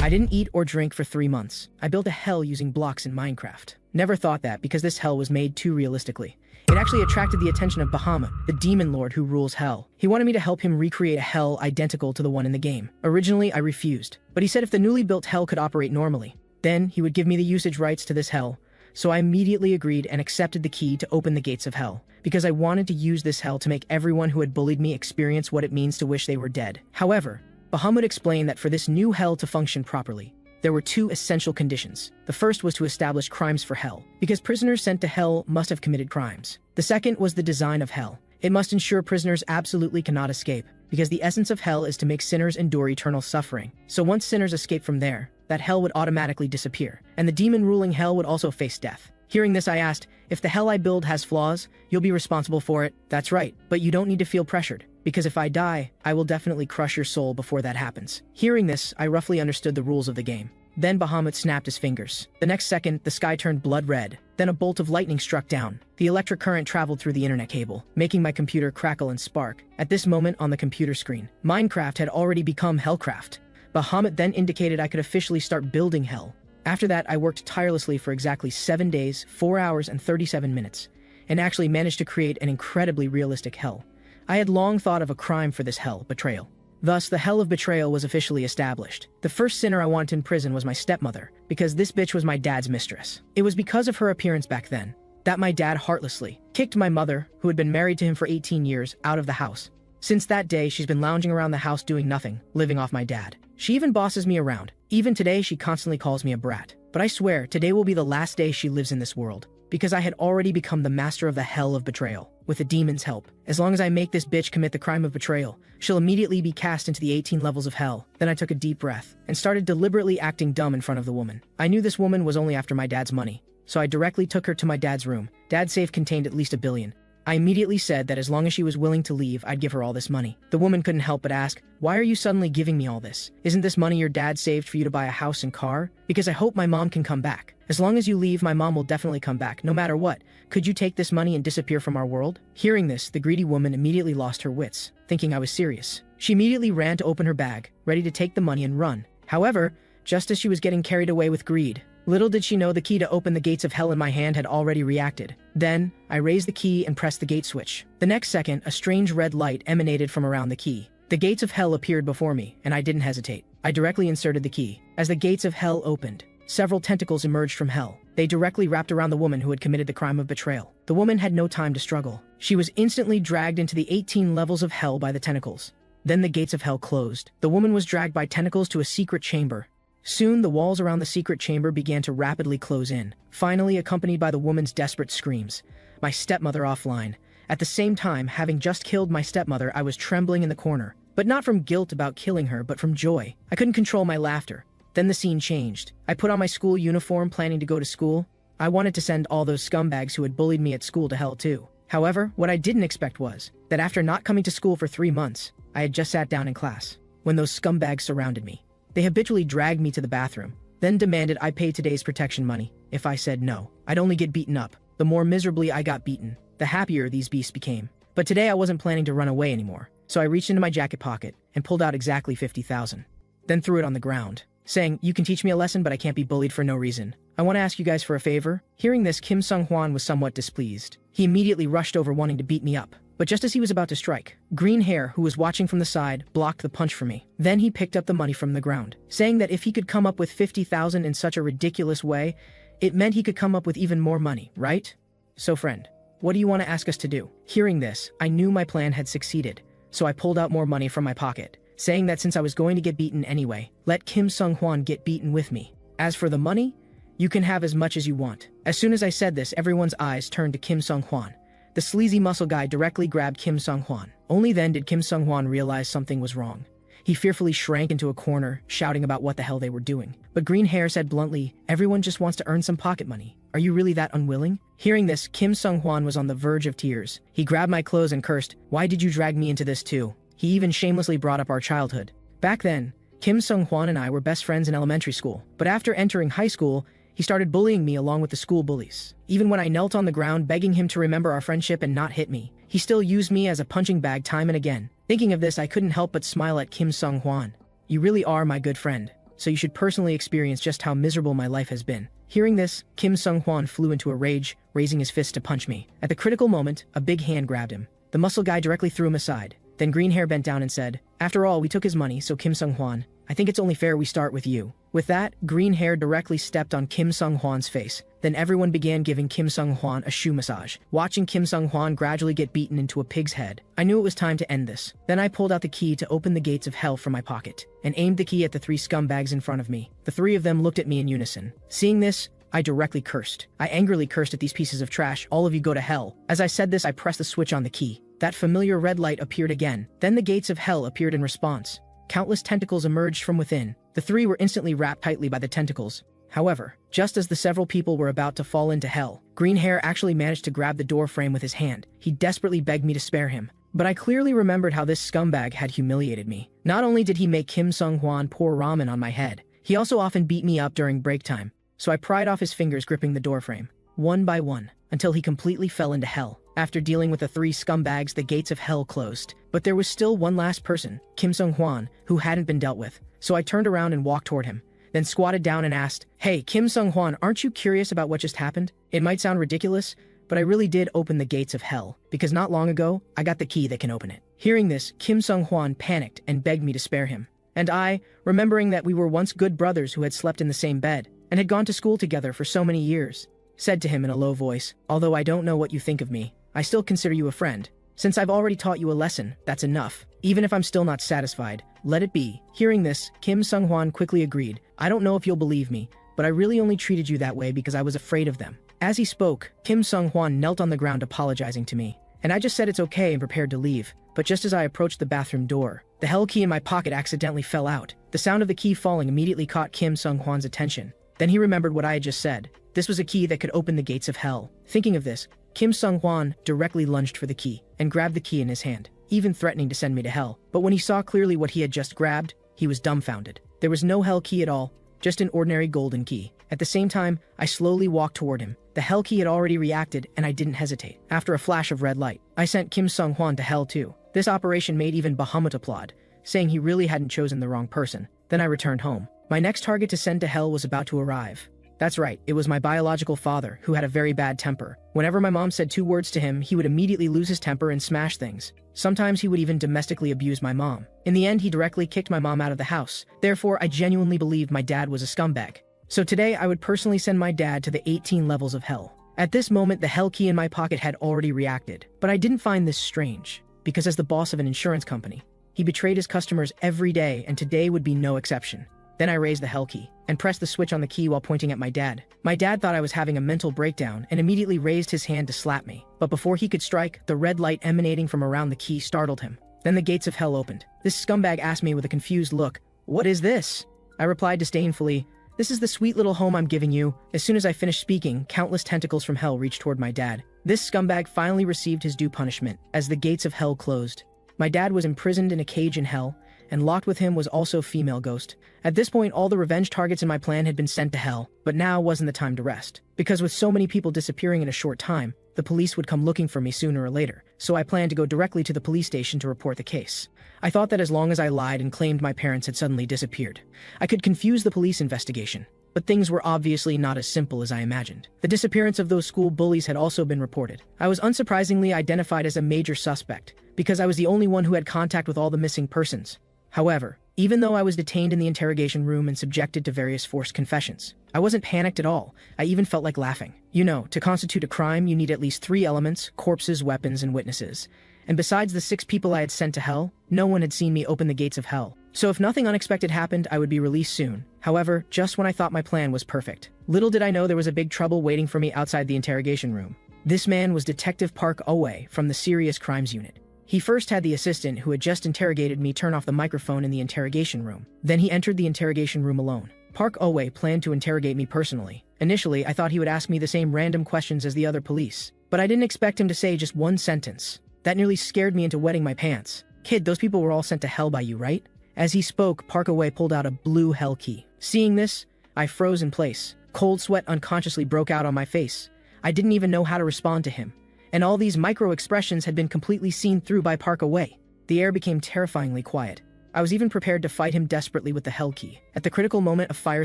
I didn't eat or drink for 3 months. I built a hell using blocks in Minecraft. Never thought that because this hell was made too realistically. It actually attracted the attention of Bahamut, the demon lord who rules hell. He wanted me to help him recreate a hell identical to the one in the game. Originally, I refused, but he said if the newly built hell could operate normally, then he would give me the usage rights to this hell. So I immediately agreed and accepted the key to open the gates of hell, because I wanted to use this hell to make everyone who had bullied me experience what it means to wish they were dead. However, Bahamut explained that for this new hell to function properly, there were 2 essential conditions. The first was to establish crimes for hell, because prisoners sent to hell must have committed crimes. The second was the design of hell. It must ensure prisoners absolutely cannot escape, because the essence of hell is to make sinners endure eternal suffering. So once sinners escape from there, that hell would automatically disappear, and the demon ruling hell would also face death. Hearing this, I asked, if the hell I build has flaws, you'll be responsible for it. That's right, but you don't need to feel pressured, because if I die, I will definitely crush your soul before that happens. Hearing this, I roughly understood the rules of the game. Then Bahamut snapped his fingers. The next second, the sky turned blood red. Then a bolt of lightning struck down. The electric current traveled through the internet cable, making my computer crackle and spark. At this moment on the computer screen, Minecraft had already become Hellcraft. Bahamut then indicated I could officially start building hell. After that, I worked tirelessly for exactly 7 days, 4 hours, and 37 minutes, and actually managed to create an incredibly realistic hell. I had long thought of a crime for this hell, betrayal. Thus, the hell of betrayal was officially established. The first sinner I wanted in prison was my stepmother, because this bitch was my dad's mistress. It was because of her appearance back then that my dad heartlessly kicked my mother, who had been married to him for 18 years, out of the house. Since that day, she's been lounging around the house doing nothing, living off my dad. She even bosses me around. Even today, she constantly calls me a brat. But I swear, today will be the last day she lives in this world, because I had already become the master of the hell of betrayal. With the demon's help, as long as I make this bitch commit the crime of betrayal, she'll immediately be cast into the 18 levels of hell. Then I took a deep breath and started deliberately acting dumb in front of the woman. I knew this woman was only after my dad's money, so I directly took her to my dad's room. Dad's safe contained at least $1 billion. I immediately said that as long as she was willing to leave, I'd give her all this money. The woman couldn't help but ask, "Why are you suddenly giving me all this? Isn't this money your dad saved for you to buy a house and car?" "Because I hope my mom can come back. As long as you leave, my mom will definitely come back, no matter what. Could you take this money and disappear from our world?" Hearing this, the greedy woman immediately lost her wits, thinking I was serious. She immediately ran to open her bag, ready to take the money and run. However, just as she was getting carried away with greed, little did she know the key to open the gates of hell in my hand had already reacted. Then, I raised the key and pressed the gate switch. The next second, a strange red light emanated from around the key. The gates of hell appeared before me, and I didn't hesitate. I directly inserted the key. As the gates of hell opened, several tentacles emerged from hell. They directly wrapped around the woman who had committed the crime of betrayal. The woman had no time to struggle. She was instantly dragged into the 18 levels of hell by the tentacles. Then the gates of hell closed. The woman was dragged by tentacles to a secret chamber. Soon, the walls around the secret chamber began to rapidly close in, finally accompanied by the woman's desperate screams. My stepmother offline. At the same time, having just killed my stepmother, I was trembling in the corner. But not from guilt about killing her, but from joy. I couldn't control my laughter. Then the scene changed. I put on my school uniform, planning to go to school. I wanted to send all those scumbags who had bullied me at school to hell too. However, what I didn't expect was that after not coming to school for 3 months, I had just sat down in class when those scumbags surrounded me. They habitually dragged me to the bathroom, then demanded I pay today's protection money. If I said no, I'd only get beaten up. The more miserably I got beaten, the happier these beasts became. But today I wasn't planning to run away anymore, so I reached into my jacket pocket and pulled out exactly 50,000. Then threw it on the ground, saying, "You can teach me a lesson, but I can't be bullied for no reason. I want to ask you guys for a favor." Hearing this, Kim Sung-hwan was somewhat displeased. He immediately rushed over wanting to beat me up. But just as he was about to strike, Green Hair, who was watching from the side, blocked the punch for me. Then he picked up the money from the ground, saying that if he could come up with 50,000 in such a ridiculous way, it meant he could come up with even more money, right? "So friend, what do you want to ask us to do?" Hearing this, I knew my plan had succeeded, so I pulled out more money from my pocket, saying that since I was going to get beaten anyway, let Kim Sung-hwan get beaten with me. As for the money, you can have as much as you want. As soon as I said this, everyone's eyes turned to Kim Sung-hwan. The sleazy muscle guy directly grabbed Kim Sung-hwan. Only then did Kim Sung-hwan realize something was wrong. He fearfully shrank into a corner, shouting about what the hell they were doing. But Green Hair said bluntly, "Everyone just wants to earn some pocket money. Are you really that unwilling?" Hearing this, Kim Sung-hwan was on the verge of tears. He grabbed my clothes and cursed, "Why did you drag me into this too?" He even shamelessly brought up our childhood. Back then, Kim Sung-hwan and I were best friends in elementary school. But after entering high school, he started bullying me along with the school bullies. Even when I knelt on the ground begging him to remember our friendship and not hit me, he still used me as a punching bag time and again. Thinking of this, I couldn't help but smile at Kim Sung-hwan. "You really are my good friend. so you should personally experience just how miserable my life has been." Hearing this, Kim Sung-hwan flew into a rage, raising his fist to punch me. At the critical moment, a big hand grabbed him. The muscle guy directly threw him aside. Then Green Hair bent down and said, "After all, we took his money, so Kim Sung-hwan, I think it's only fair we start with you." With that, Green Hair directly stepped on Kim Sung-hwan's face. Then everyone began giving Kim Sung-hwan a shoe massage. Watching Kim Sung-hwan gradually get beaten into a pig's head, I knew it was time to end this. Then I pulled out the key to open the gates of hell from my pocket, and aimed the key at the 3 scumbags in front of me. The 3 of them looked at me in unison. Seeing this, I directly cursed. I angrily cursed at these pieces of trash. "All of you go to hell." As I said this, I pressed the switch on the key. That familiar red light appeared again. Then the gates of hell appeared in response. Countless tentacles emerged from within. The 3 were instantly wrapped tightly by the tentacles. However, just as the several people were about to fall into hell, Green Hair actually managed to grab the door frame with his hand. He desperately begged me to spare him. But I clearly remembered how this scumbag had humiliated me. Not only did he make Kim Sung-hwan pour ramen on my head, he also often beat me up during break time. So I pried off his fingers gripping the doorframe, one by one, until he completely fell into hell. After dealing with the 3 scumbags, the gates of hell closed. But there was still one last person, Kim Sung-hwan, who hadn't been dealt with. So I turned around and walked toward him, then squatted down and asked, "Hey, Kim Sung-hwan, aren't you curious about what just happened? It might sound ridiculous, but I really did open the gates of hell, because not long ago, I got the key that can open it." Hearing this, Kim Sung-hwan panicked and begged me to spare him. And I, remembering that we were once good brothers who had slept in the same bed, and had gone to school together for so many years, said to him in a low voice, "Although I don't know what you think of me, I still consider you a friend. Since I've already taught you a lesson, that's enough. Even if I'm still not satisfied, let it be." Hearing this, Kim Sung-hwan quickly agreed, "I don't know if you'll believe me, but I really only treated you that way because I was afraid of them." As he spoke, Kim Sung-hwan knelt on the ground apologizing to me, and I just said it's okay and prepared to leave. But just as I approached the bathroom door, the hell key in my pocket accidentally fell out. The sound of the key falling immediately caught Kim Sung-hwan's attention. Then he remembered what I had just said. This was a key that could open the gates of hell. Thinking of this, Kim Sung-hwan directly lunged for the key and grabbed the key in his hand, even threatening to send me to hell. But when he saw clearly what he had just grabbed, he was dumbfounded. There was no hell key at all, just an ordinary golden key. At the same time, I slowly walked toward him. The hell key had already reacted, and I didn't hesitate. After a flash of red light, I sent Kim Sung-hwan to hell too. This operation made even Bahamut applaud, saying he really hadn't chosen the wrong person. Then I returned home. My next target to send to hell was about to arrive. That's right, it was my biological father, who had a very bad temper. Whenever my mom said 2 words to him, he would immediately lose his temper and smash things. Sometimes he would even domestically abuse my mom. In the end, he directly kicked my mom out of the house. Therefore, I genuinely believed my dad was a scumbag. So today, I would personally send my dad to the 18 levels of hell. At this moment, the hell key in my pocket had already reacted. But I didn't find this strange, because as the boss of an insurance company, he betrayed his customers every day, and today would be no exception. Then I raised the hell key and pressed the switch on the key while pointing at my dad. My dad thought I was having a mental breakdown and immediately raised his hand to slap me. But before he could strike, the red light emanating from around the key startled him. Then the gates of hell opened. This scumbag asked me with a confused look, "What is this?" I replied disdainfully, "This is the sweet little home I'm giving you." As soon as I finished speaking, countless tentacles from hell reached toward my dad. This scumbag finally received his due punishment as the gates of hell closed. My dad was imprisoned in a cage in hell, and locked with him was also female ghost. At this point, all the revenge targets in my plan had been sent to hell, but now wasn't the time to rest. Because with so many people disappearing in a short time, the police would come looking for me sooner or later, so I planned to go directly to the police station to report the case. I thought that as long as I lied and claimed my parents had suddenly disappeared, I could confuse the police investigation. But things were obviously not as simple as I imagined. The disappearance of those school bullies had also been reported. I was unsurprisingly identified as a major suspect, because I was the only one who had contact with all the missing persons. However, even though I was detained in the interrogation room and subjected to various forced confessions, I wasn't panicked at all. I even felt like laughing. You know, to constitute a crime, you need at least 3 elements: corpses, weapons, and witnesses. And besides the 6 people I had sent to hell, no one had seen me open the gates of hell. So if nothing unexpected happened, I would be released soon. However, just when I thought my plan was perfect, little did I know there was a big trouble waiting for me outside the interrogation room. This man was Detective Park Owe from the Serious Crimes Unit. He first had the assistant who had just interrogated me turn off the microphone in the interrogation room. Then he entered the interrogation room alone. Park Owe planned to interrogate me personally. Initially, I thought he would ask me the same random questions as the other police, but I didn't expect him to say just one sentence. That nearly scared me into wetting my pants. "Kid, those people were all sent to hell by you, right?" As he spoke, Park Owe pulled out a blue hell key. Seeing this, I froze in place. Cold sweat unconsciously broke out on my face. I didn't even know how to respond to him. And all these micro-expressions had been completely seen through by Park Owe. The air became terrifyingly quiet. I was even prepared to fight him desperately with the hell key. At the critical moment, a fire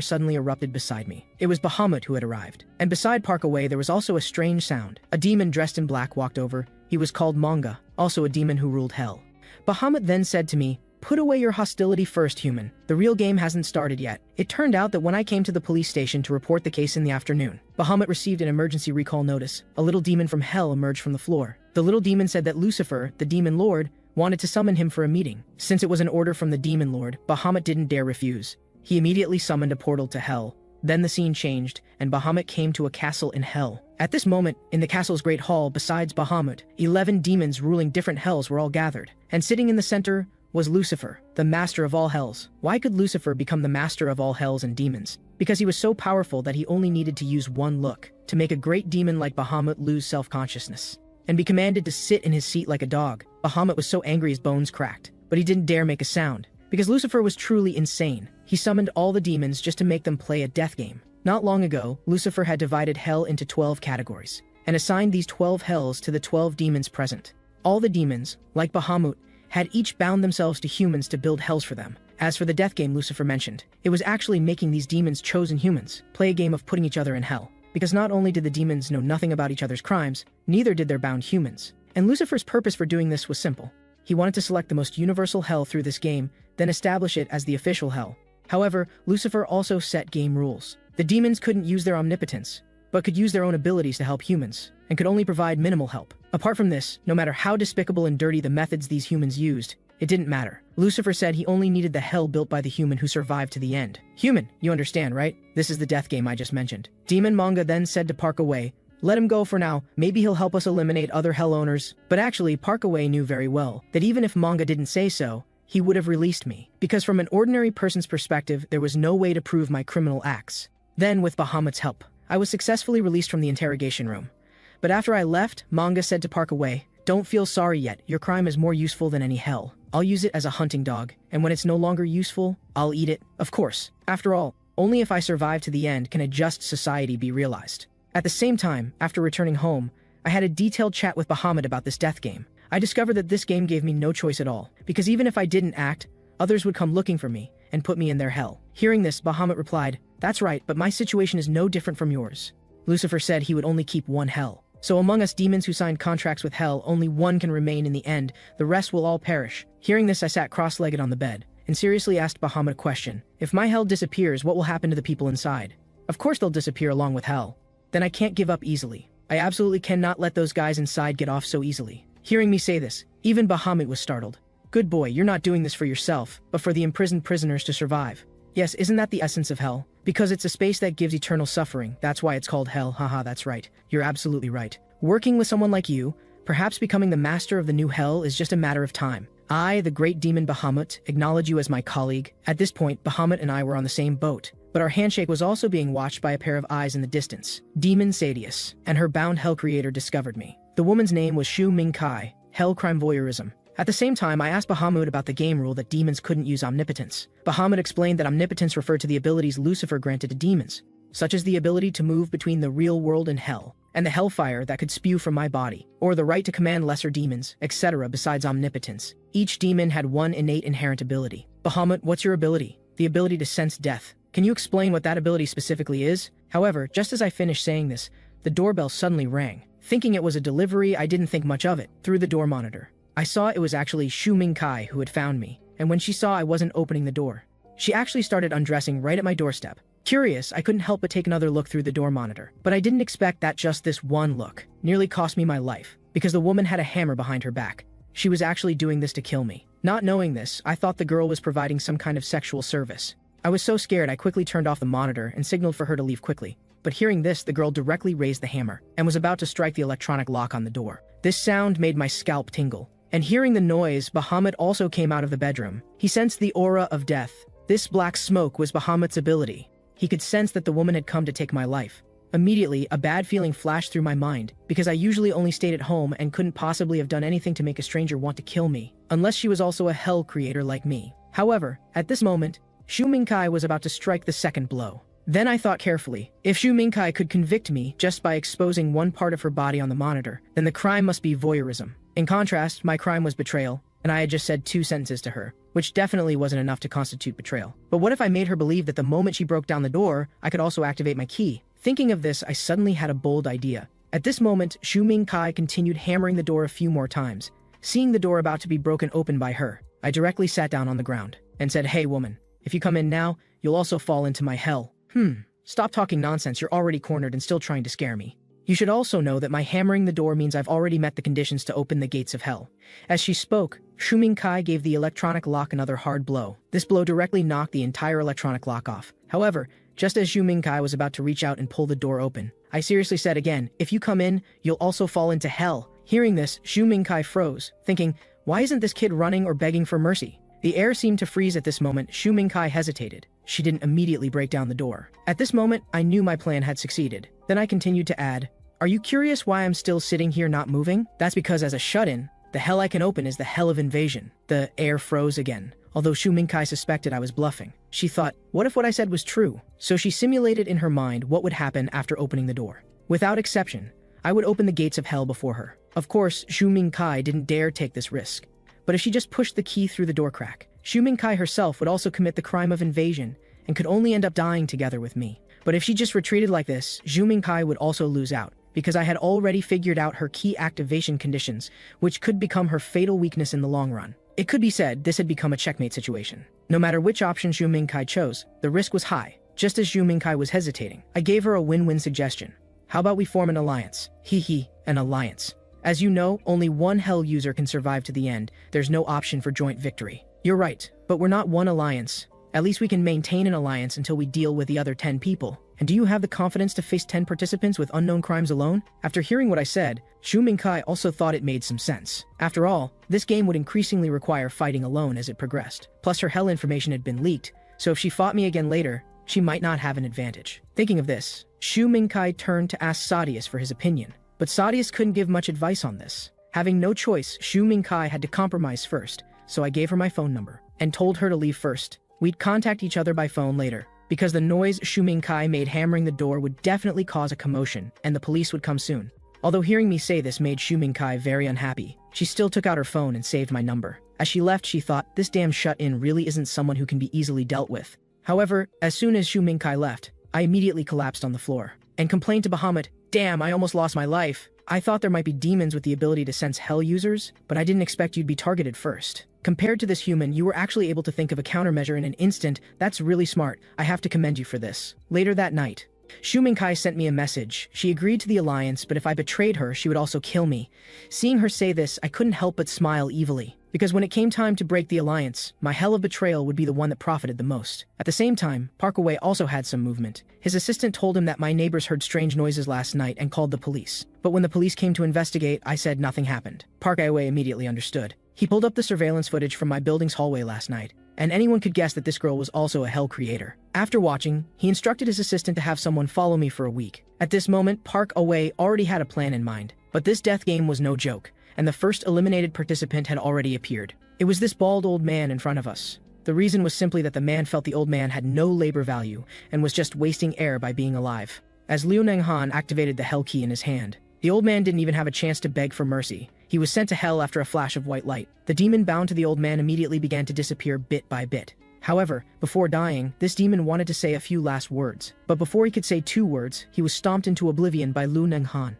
suddenly erupted beside me. It was Bahamut who had arrived. And beside Parkaway, there was also a strange sound. A demon dressed in black walked over. He was called Manga, also a demon who ruled hell. Bahamut then said to me, "Put away your hostility first, human. The real game hasn't started yet." It turned out that when I came to the police station to report the case in the afternoon, Bahamut received an emergency recall notice. A little demon from hell emerged from the floor. The little demon said that Lucifer, the demon lord, wanted to summon him for a meeting. Since it was an order from the demon lord, Bahamut didn't dare refuse. He immediately summoned a portal to hell. Then the scene changed, and Bahamut came to a castle in hell. At this moment, in the castle's great hall, besides Bahamut, 11 demons ruling different hells were all gathered. And sitting in the center was Lucifer, the master of all hells. Why could Lucifer become the master of all hells and demons? Because he was so powerful that he only needed to use one look to make a great demon like Bahamut lose self-consciousness and be commanded to sit in his seat like a dog. Bahamut was so angry his bones cracked, but he didn't dare make a sound, because Lucifer was truly insane. He summoned all the demons just to make them play a death game. Not long ago, Lucifer had divided hell into 12 categories, and assigned these 12 hells to the 12 demons present. All the demons, like Bahamut, had each bound themselves to humans to build hells for them. As for the death game Lucifer mentioned, it was actually making these demons chosen humans play a game of putting each other in hell. Because not only did the demons know nothing about each other's crimes, neither did their bound humans. And Lucifer's purpose for doing this was simple. He wanted to select the most universal hell through this game, then establish it as the official hell. However, Lucifer also set game rules. The demons couldn't use their omnipotence, but could use their own abilities to help humans, and could only provide minimal help. Apart from this, no matter how despicable and dirty the methods these humans used, it didn't matter. Lucifer said he only needed the hell built by the human who survived to the end. Human, you understand, right? This is the death game I just mentioned. Demon Manga then said to Parkaway, "Let him go for now. Maybe he'll help us eliminate other hell owners." But actually, Parkaway knew very well that even if Manga didn't say so, he would have released me. Because from an ordinary person's perspective, there was no way to prove my criminal acts. Then, with Bahamut's help, I was successfully released from the interrogation room. But after I left, Manga said to Parkaway, "Don't feel sorry yet. Your crime is more useful than any hell. I'll use it as a hunting dog, and when it's no longer useful, I'll eat it. Of course. After all, only if I survive to the end can a just society be realized." At the same time, after returning home, I had a detailed chat with Bahamut about this death game. I discovered that this game gave me no choice at all, because even if I didn't act, others would come looking for me and put me in their hell. Hearing this, Bahamut replied, "That's right, but my situation is no different from yours." Lucifer said he would only keep one hell. So among us demons who signed contracts with hell, only one can remain in the end, the rest will all perish. Hearing this, I sat cross-legged on the bed, and seriously asked Bahamut a question. If my hell disappears, what will happen to the people inside? Of course they'll disappear along with hell. Then I can't give up easily. I absolutely cannot let those guys inside get off so easily. Hearing me say this, even Bahamut was startled. "Good boy, you're not doing this for yourself, but for the imprisoned prisoners to survive." Yes, isn't that the essence of hell? Because it's a space that gives eternal suffering, that's why it's called hell. Haha, that's right. You're absolutely right. Working with someone like you, perhaps becoming the master of the new hell is just a matter of time. I, the great demon Bahamut, acknowledge you as my colleague. At this point, Bahamut and I were on the same boat, but our handshake was also being watched by a pair of eyes in the distance. Demon Sadius and her bound hell creator discovered me. The woman's name was Shu Ming Kai, hell crime voyeurism. At the same time, I asked Bahamut about the game rule that demons couldn't use omnipotence. Bahamut explained that omnipotence referred to the abilities Lucifer granted to demons, such as the ability to move between the real world and hell, and the hellfire that could spew from my body, or the right to command lesser demons, etc. Besides omnipotence, each demon had one innate inherent ability. Bahamut, what's your ability? The ability to sense death. Can you explain what that ability specifically is? However, just as I finished saying this, the doorbell suddenly rang. Thinking it was a delivery, I didn't think much of it. Through the door monitor, I saw it was actually Shu Ming Kai who had found me, and when she saw I wasn't opening the door, she actually started undressing right at my doorstep. Curious, I couldn't help but take another look through the door monitor, but I didn't expect that just this one look nearly cost me my life, because the woman had a hammer behind her back. She was actually doing this to kill me. Not knowing this, I thought the girl was providing some kind of sexual service. I was so scared I quickly turned off the monitor and signaled for her to leave quickly. But hearing this, the girl directly raised the hammer and was about to strike the electronic lock on the door. This sound made my scalp tingle. And hearing the noise, Bahamut also came out of the bedroom. He sensed the aura of death. This black smoke was Bahamut's ability. He could sense that the woman had come to take my life. Immediately, a bad feeling flashed through my mind, because I usually only stayed at home and couldn't possibly have done anything to make a stranger want to kill me, unless she was also a hell creator like me. However, at this moment, Shu Mingkai was about to strike the second blow. Then I thought carefully, if Shu Mingkai could convict me just by exposing one part of her body on the monitor, then the crime must be voyeurism. In contrast, my crime was betrayal, and I had just said 2 sentences to her. which definitely wasn't enough to constitute betrayal. But what if I made her believe that the moment she broke down the door, I could also activate my key? Thinking of this, I suddenly had a bold idea. At this moment, Xu Mingkai continued hammering the door a few more times. Seeing the door about to be broken open by her, I directly sat down on the ground and said, "Hey woman, if you come in now, you'll also fall into my hell." Stop talking nonsense, you're already cornered and still trying to scare me. You should also know that my hammering the door means I've already met the conditions to open the gates of hell. As she spoke, Xu Mingkai gave the electronic lock another hard blow. This blow directly knocked the entire electronic lock off. However, just as Xu Mingkai was about to reach out and pull the door open, I seriously said again, "If you come in, you'll also fall into hell." Hearing this, Xu Mingkai froze, thinking, why isn't this kid running or begging for mercy? The air seemed to freeze at this moment. Xu Mingkai hesitated. She didn't immediately break down the door. At this moment, I knew my plan had succeeded. Then I continued to add, "Are you curious why I'm still sitting here not moving? That's because as a shut-in, the hell I can open is the hell of invasion." The air froze again. Although Xu Mingkai suspected I was bluffing, she thought, what if what I said was true? So she simulated in her mind what would happen after opening the door. Without exception, I would open the gates of hell before her. Of course, Xu Mingkai didn't dare take this risk. But if she just pushed the key through the door crack, Xu Mingkai herself would also commit the crime of invasion and could only end up dying together with me. But if she just retreated like this, Xu Mingkai would also lose out, because I had already figured out her key activation conditions, which could become her fatal weakness in the long run. It could be said this had become a checkmate situation. No matter which option Xu Mingkai chose, the risk was high. Just as Xu Mingkai was hesitating, I gave her a win-win suggestion. How about we form an alliance? An alliance. As you know, only one hell user can survive to the end. There's no option for joint victory. You're right, but we're not one alliance. At least we can maintain an alliance until we deal with the other 10 people. And do you have the confidence to face 10 participants with unknown crimes alone? After hearing what I said, Xu Mingkai also thought it made some sense. After all, this game would increasingly require fighting alone as it progressed. Plus her hell information had been leaked, so if she fought me again later, she might not have an advantage. Thinking of this, Xu Mingkai turned to ask Sadius for his opinion. But Sadius couldn't give much advice on this. Having no choice, Xu Mingkai had to compromise first, so I gave her my phone number and told her to leave first. We'd contact each other by phone later, because the noise Xu Mingkai made hammering the door would definitely cause a commotion, and the police would come soon. Although hearing me say this made Xu Mingkai very unhappy, she still took out her phone and saved my number. As she left, she thought, this damn shut-in really isn't someone who can be easily dealt with. However, as soon as Xu Mingkai left, I immediately collapsed on the floor and complained to Bahamut, "Damn, I almost lost my life. I thought there might be demons with the ability to sense hell users, but I didn't expect you'd be targeted first. Compared to this human, you were actually able to think of a countermeasure in an instant. That's really smart. I have to commend you for this." Later that night, Xu Mingkai sent me a message. She agreed to the alliance, but if I betrayed her, she would also kill me. Seeing her say this, I couldn't help but smile evilly, because when it came time to break the alliance, my hell of betrayal would be the one that profited the most. At the same time, Parkaway also had some movement. His assistant told him that my neighbors heard strange noises last night and called the police. But when the police came to investigate, I said nothing happened. Parkaway immediately understood. He pulled up the surveillance footage from my building's hallway last night, and anyone could guess that this girl was also a hell creator. After watching, he instructed his assistant to have someone follow me for a week. At this moment, Parkaway already had a plan in mind. But this death game was no joke, and the first eliminated participant had already appeared. It was this bald old man in front of us. The reason was simply that the man felt the old man had no labor value and was just wasting air by being alive. As Liu Nenghan activated the hell key in his hand, the old man didn't even have a chance to beg for mercy. He was sent to hell after a flash of white light. The demon bound to the old man immediately began to disappear bit by bit. However, before dying, this demon wanted to say a few last words. But before he could say 2 words, he was stomped into oblivion by Liu Nenghan.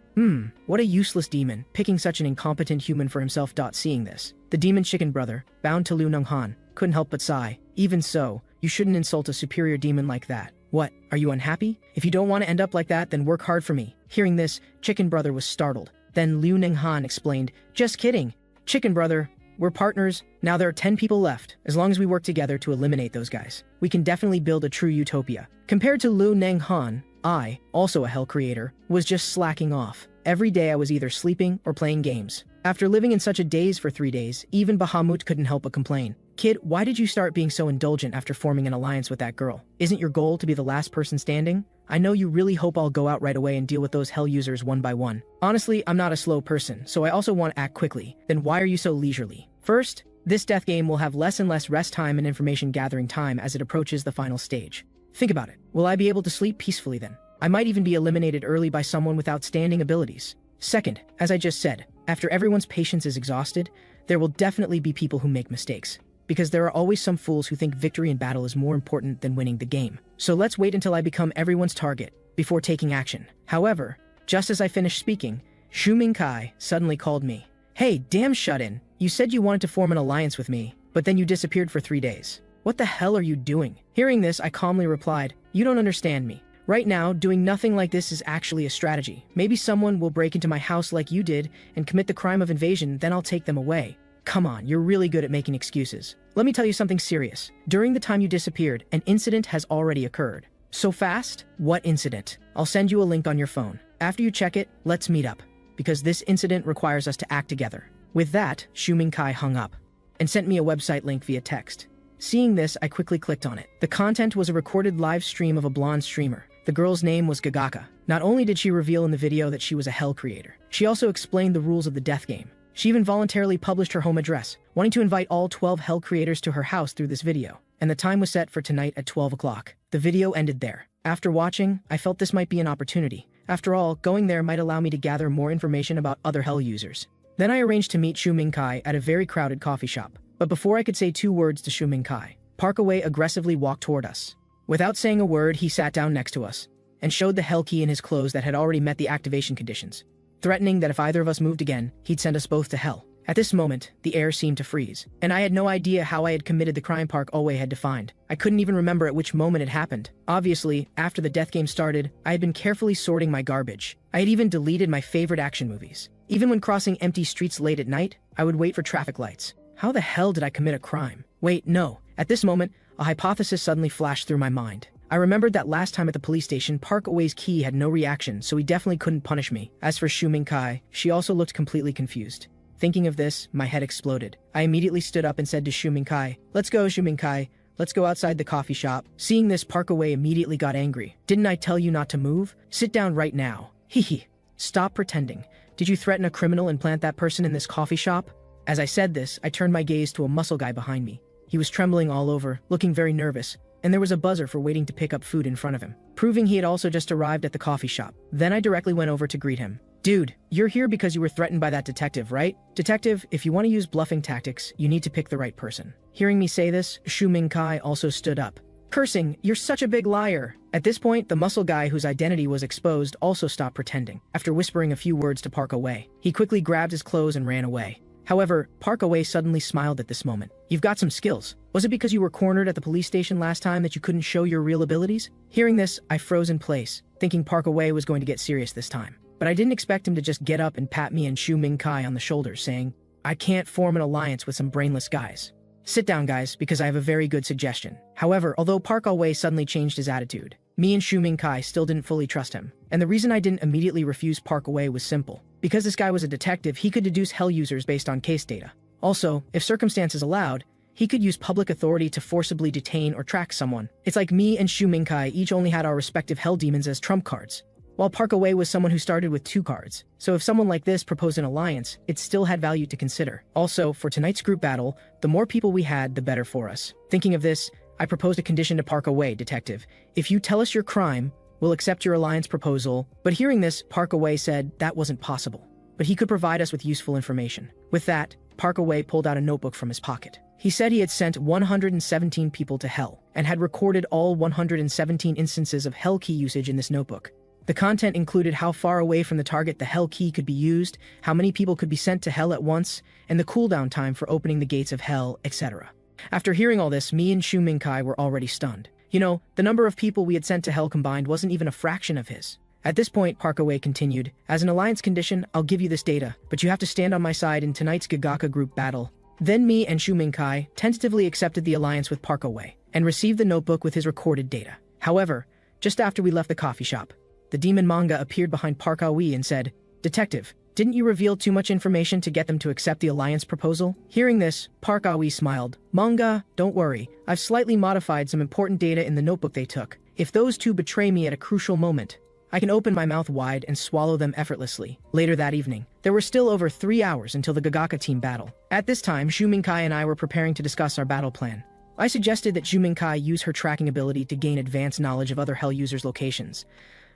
What a useless demon, picking such an incompetent human for himself. Seeing this, the demon chicken brother, bound to Liu Nenghan, couldn't help but sigh. Even so, you shouldn't insult a superior demon like that. What, are you unhappy? If you don't want to end up like that, then work hard for me. Hearing this, chicken brother was startled. Then Liu Nenghan explained, "Just kidding. Chicken brother, we're partners. Now there are 10 people left. As long as we work together to eliminate those guys, we can definitely build a true utopia." Compared to Liu Nenghan, I, also a hell creator, was just slacking off. Every day I was either sleeping or playing games. After living in such a daze for 3 days, even Bahamut couldn't help but complain. "Kid, why did you start being so indulgent after forming an alliance with that girl? Isn't your goal to be the last person standing? I know you really hope I'll go out right away and deal with those hell users one by one. Honestly, I'm not a slow person, so I also want to act quickly. Then why are you so leisurely? First, this death game will have less and less rest time and information gathering time as it approaches the final stage. Think about it. Will I be able to sleep peacefully then? I might even be eliminated early by someone with outstanding abilities. Second, as I just said, after everyone's patience is exhausted, there will definitely be people who make mistakes. because there are always some fools who think victory in battle is more important than winning the game. So let's wait until I become everyone's target before taking action. However, just as I finished speaking, Shu Mingkai suddenly called me. Hey, damn shut-in, you said you wanted to form an alliance with me, but then you disappeared for 3 days. What the hell are you doing? Hearing this, I calmly replied, you don't understand me. Right now, doing nothing like this is actually a strategy. Maybe someone will break into my house like you did and commit the crime of invasion, then I'll take them away. Come on, you're really good at making excuses. Let me tell you something serious. During the time you disappeared, an incident has already occurred. So fast? What incident? I'll send you a link on your phone. After you check it, let's meet up, because this incident requires us to act together. With that, Shu Mingkai hung up and sent me a website link via text. Seeing this, I quickly clicked on it. The content was a recorded live stream of a blonde streamer. The girl's name was Gagaka. Not only did she reveal in the video that she was a Hell creator, she also explained the rules of the death game. She even voluntarily published her home address, wanting to invite all 12 Hell creators to her house through this video. And the time was set for tonight at 12 o'clock. The video ended there. After watching, I felt this might be an opportunity. After all, going there might allow me to gather more information about other Hell users. Then I arranged to meet Shu Mingkai at a very crowded coffee shop. But before I could say 2 words to Shu Mingkai, Parkaway aggressively walked toward us. Without saying a word, he sat down next to us and showed the Hell key in his clothes that had already met the activation conditions, threatening that if either of us moved again, he'd send us both to Hell. At this moment, the air seemed to freeze, and I had no idea how I had committed the crime Parkaway had defined. I couldn't even remember at which moment it happened. Obviously, after the death game started, I had been carefully sorting my garbage. I had even deleted my favorite action movies. Even when crossing empty streets late at night, I would wait for traffic lights. How the hell did I commit a crime? Wait, no. At this moment, a hypothesis suddenly flashed through my mind. I remembered that last time at the police station, Parkaway's key had no reaction, so he definitely couldn't punish me. As for Shu Mingkai, she also looked completely confused. Thinking of this, my head exploded. I immediately stood up and said to Shu Mingkai, "Let's go, Shu Mingkai. Let's go outside the coffee shop." Seeing this, Parkaway immediately got angry. "Didn't I tell you not to move? Sit down right now." Hee. Stop pretending. Did you threaten a criminal and plant that person in this coffee shop? As I said this, I turned my gaze to a muscle guy behind me. He was trembling all over, looking very nervous, and there was a buzzer for waiting to pick up food in front of him, proving he had also just arrived at the coffee shop. Then I directly went over to greet him. "Dude, you're here because you were threatened by that detective, right? Detective, if you want to use bluffing tactics, you need to pick the right person." Hearing me say this, Shu Mingkai also stood up, cursing, "You're such a big liar." At this point, the muscle guy whose identity was exposed also stopped pretending. After whispering a few words to Parkaway, he quickly grabbed his clothes and ran away. However, Parkaway suddenly smiled at this moment. "You've got some skills. Was it because you were cornered at the police station last time that you couldn't show your real abilities?" Hearing this, I froze in place, thinking Parkaway was going to get serious this time. But I didn't expect him to just get up and pat me and Shu Mingkai on the shoulders, saying, "I can't form an alliance with some brainless guys. Sit down, guys, because I have a very good suggestion." However, although Parkaway suddenly changed his attitude, me and Shu Mingkai still didn't fully trust him. And the reason I didn't immediately refuse Parkaway was simple. Because this guy was a detective, he could deduce Hell users based on case data. Also, if circumstances allowed, he could use public authority to forcibly detain or track someone. It's like me and Shu Mingkai each only had our respective Hell demons as trump cards, while Parkaway was someone who started with 2 cards. So if someone like this proposed an alliance, it still had value to consider. Also, for tonight's group battle, the more people we had, the better for us. Thinking of this, I proposed a condition to Parkaway, "Detective, if you tell us your crime, we'll accept your alliance proposal." But hearing this, Parkaway said that wasn't possible, but he could provide us with useful information. With that, Parkaway pulled out a notebook from his pocket. He said he had sent 117 people to Hell, and had recorded all 117 instances of Hell key usage in this notebook. The content included how far away from the target the Hell key could be used, how many people could be sent to Hell at once, and the cooldown time for opening the gates of Hell, etc. After hearing all this, me and Shu Mingkai were already stunned. You know, the number of people we had sent to Hell combined wasn't even a fraction of his. At this point, Parkaway continued, "As an alliance condition, I'll give you this data, but you have to stand on my side in tonight's Gagaka group battle." Then me and Shu Mingkai tentatively accepted the alliance with Parkaway, and received the notebook with his recorded data. However, just after we left the coffee shop, the demon manga appeared behind Parkaway and said, "Detective, didn't you reveal too much information to get them to accept the alliance proposal?" Hearing this, Parkaway smiled. "Manga, don't worry. I've slightly modified some important data in the notebook they took. If those two betray me at a crucial moment, I can open my mouth wide and swallow them effortlessly." Later that evening, there were still over 3 hours until the Gagaka team battle. At this time, Shu Mingkai and I were preparing to discuss our battle plan. I suggested that Shu Mingkai use her tracking ability to gain advanced knowledge of other Hell users' locations.